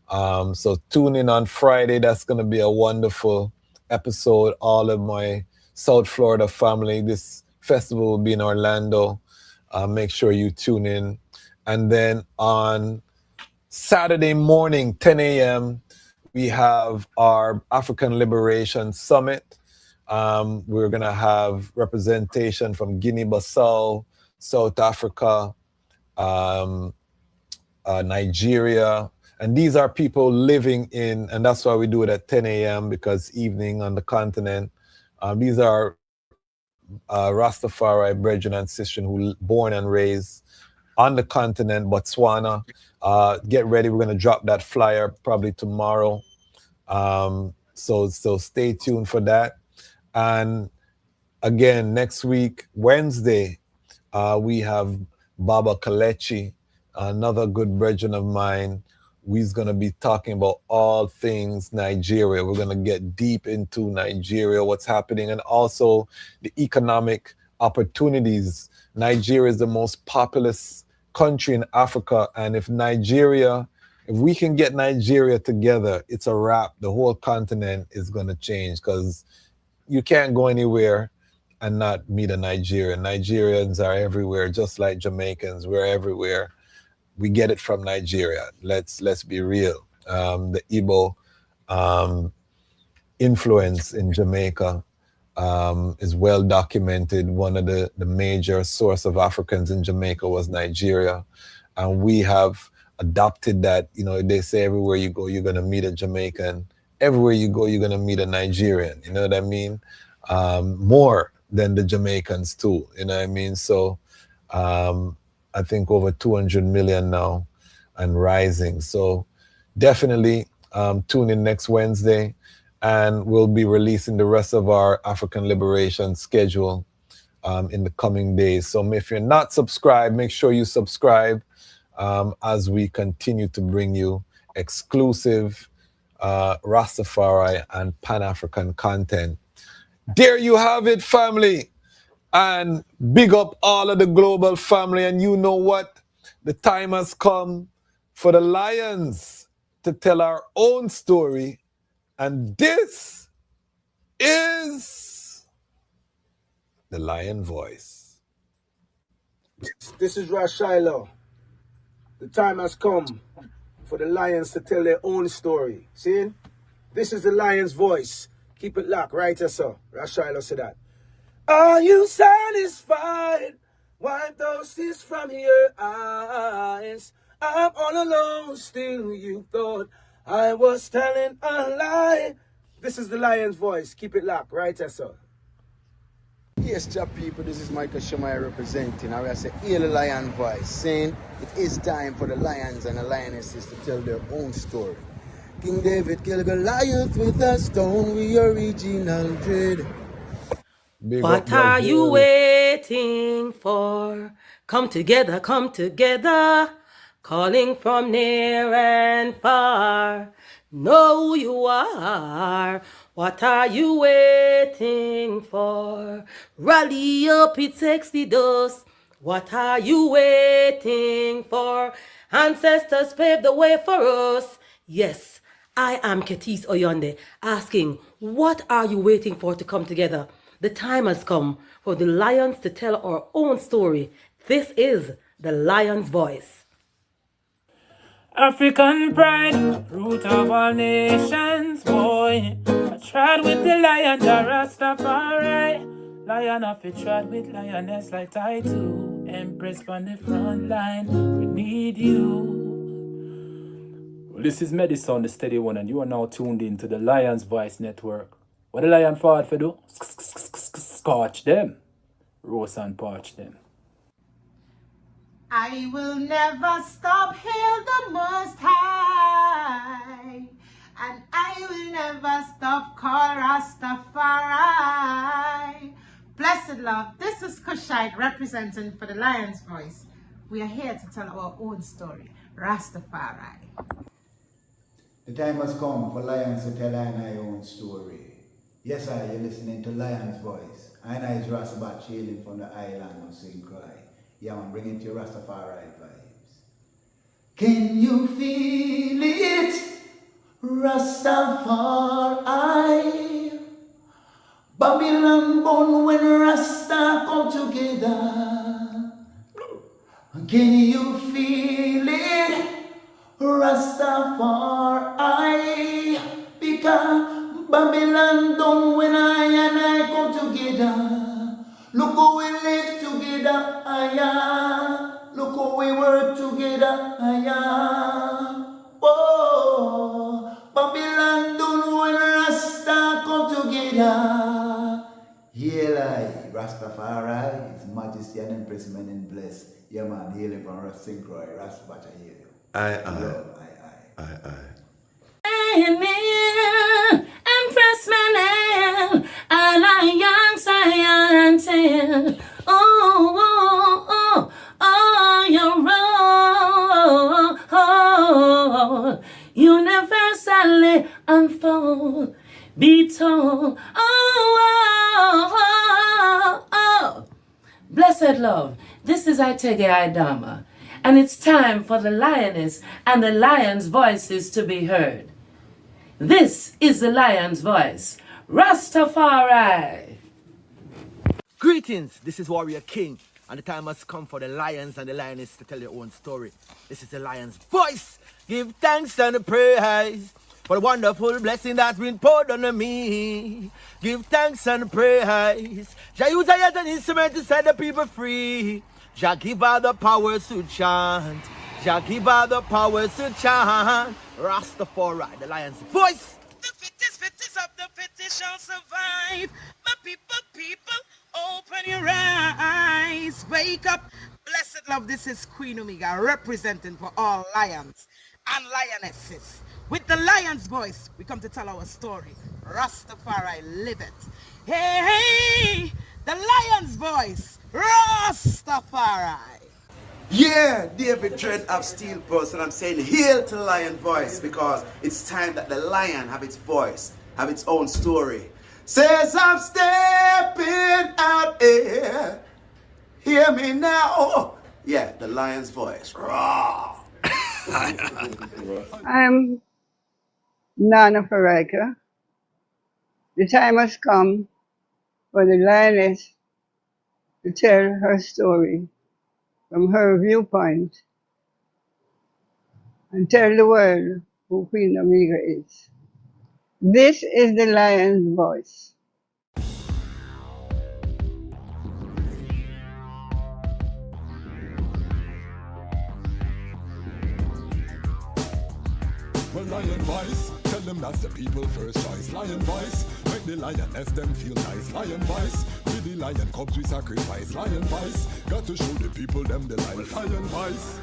So tune in on Friday. That's going to be a wonderful episode. All of my South Florida family. This festival will be in Orlando. Make sure you tune in. And then on Saturday morning, 10 a.m., we have our African Liberation Summit. We're going to have representation from Guinea-Bissau, South Africa, um, Nigeria. And these are people living in, and that's why we do it at 10 a.m. because evening on the continent. These are Rastafari brethren and sisters who born and raised on the continent, Botswana. Get ready. We're going to drop that flyer probably tomorrow. So stay tuned for that. And again, next week, Wednesday, we have Baba Kalechi, another good brethren of mine. We's going to be talking about all things Nigeria. We're going to get deep into Nigeria, what's happening, and also the economic opportunities. Nigeria is the most populous country in Africa. And if we can get Nigeria together, it's a wrap. The whole continent is going to change because you can't go anywhere and not meet a Nigerian. Nigerians are everywhere, just like Jamaicans. We're everywhere. We get it from Nigeria. Let's be real. The Igbo influence in Jamaica is well documented. One of the major source of Africans in Jamaica was Nigeria. And we have adopted that. You know, they say everywhere you go, you're going to meet a Jamaican. Everywhere you go, you're going to meet a Nigerian. You know what I mean? More than the Jamaicans too. You know what I mean? So I think over 200 million now and rising. So definitely tune in next Wednesday, and we'll be releasing the rest of our African liberation schedule in the coming days. So if you're not subscribed, make sure you subscribe as we continue to bring you exclusive Rastafari and Pan-African content. There you have it, family. And big up all of the global family. And you know what? The time has come for the Lions to tell our own story. And this is The Lion Voice. This is Shiloh. The time has come for the lions to tell their own story. See? This is the lion's voice. Keep it locked, right, sir? Shiloh said that. Are you satisfied? Wipe those tears from your eyes. I'm all alone, still you thought I was telling a lie. This is the lion's voice. Keep it locked, right, sir? Yes, job people, this is Michael Shemai representing. I say, hear the lion voice, saying it is time for the lions and the lionesses to tell their own story. King David killed Goliath with a stone, we original dread. Big up What are you Brazil. waiting for? Come together, come together. Calling from near and far. Know who you are. What are you waiting for? Rally up, it takes the dust. What are you waiting for? Ancestors paved the way for us. Yes, I am Ketis Oyonde, asking, what are you waiting for to come together? The time has come for the lions to tell our own story. This is the lion's voice. African pride, root of all nations, boy. I tried with the lion, the Rastafari. Lion of it tried with lioness like I do. Empress on the front line, we need you. Well, this is Medicine, the steady one, and you are now tuned in to the Lion's Voice Network. What the lion fought for do? Scorch them. Roast and parch them. I will never stop, hail the Most High, and I will never stop, call Rastafari. Blessed love, this is Kushite representing for the Lion's Voice. We are here to tell our own story, Rastafari. The time has come for lions to tell our own story. Yes, sir, you're listening to Lion's Voice. I is Rasabat hailing from the island of St. Croix. Yeah, I'm bringing to you Rastafari vibes. Can you feel it? Rastafari. Babylon born when Rasta come together. Can you feel it? Rastafari. Because Babylon done when I and I come together. Look how we live together, aya. Look how we work together, aya. Oh, Babylon done when Rasta come together. Hail I, Rastafari, His Majesty and Empress men in bless. Yeah man, hailing from Rastafari, Rastafari, hail you. Aye, Love, aye, aye, aye. Empress Manel, Alliance Science. Oh, oh, oh, oh, your role universally unfold. Be told, oh, oh, oh, oh. Blessed love, this is Itege Idama, and it's time for the lioness and the lion's voices to be heard. This is the lion's voice, Rastafari. Greetings, this is Warrior King, and the time has come for the lions and the lioness to tell their own story. This is the lion's voice. Give thanks and praise for the wonderful blessing that's been poured on me. Give thanks and praise. Jah use I as an instrument to set the people free. Jah give her the powers to chant. Jah give her the powers to chant. Rastafari, the lion's voice. The fittest of the fittest shall survive. My people, open your eyes. Wake up. Blessed love, this is Queen Omega representing for all lions and lionesses. With the lion's voice, we come to tell our story. Rastafari, live it. Hey, the lion's voice. Rastafari. Yeah, David Dread of Steel Pulse, and I'm saying hail to the lion voice because it's time that the lion have its voice, have its own story. Says I'm stepping out here. Hear me now. Yeah, the lion's voice. Raw. I'm Nana Farika. The time has come for the lioness to tell her story from her viewpoint and tell the world who Queen Omega is. This is the lion's voice. Well, lion voice, tell them that's the people first choice. Lion voice, make the lioness them feel nice. Lion voice, with the lion cubs we sacrifice. Lion voice, got to show the people them the life. Lion voice.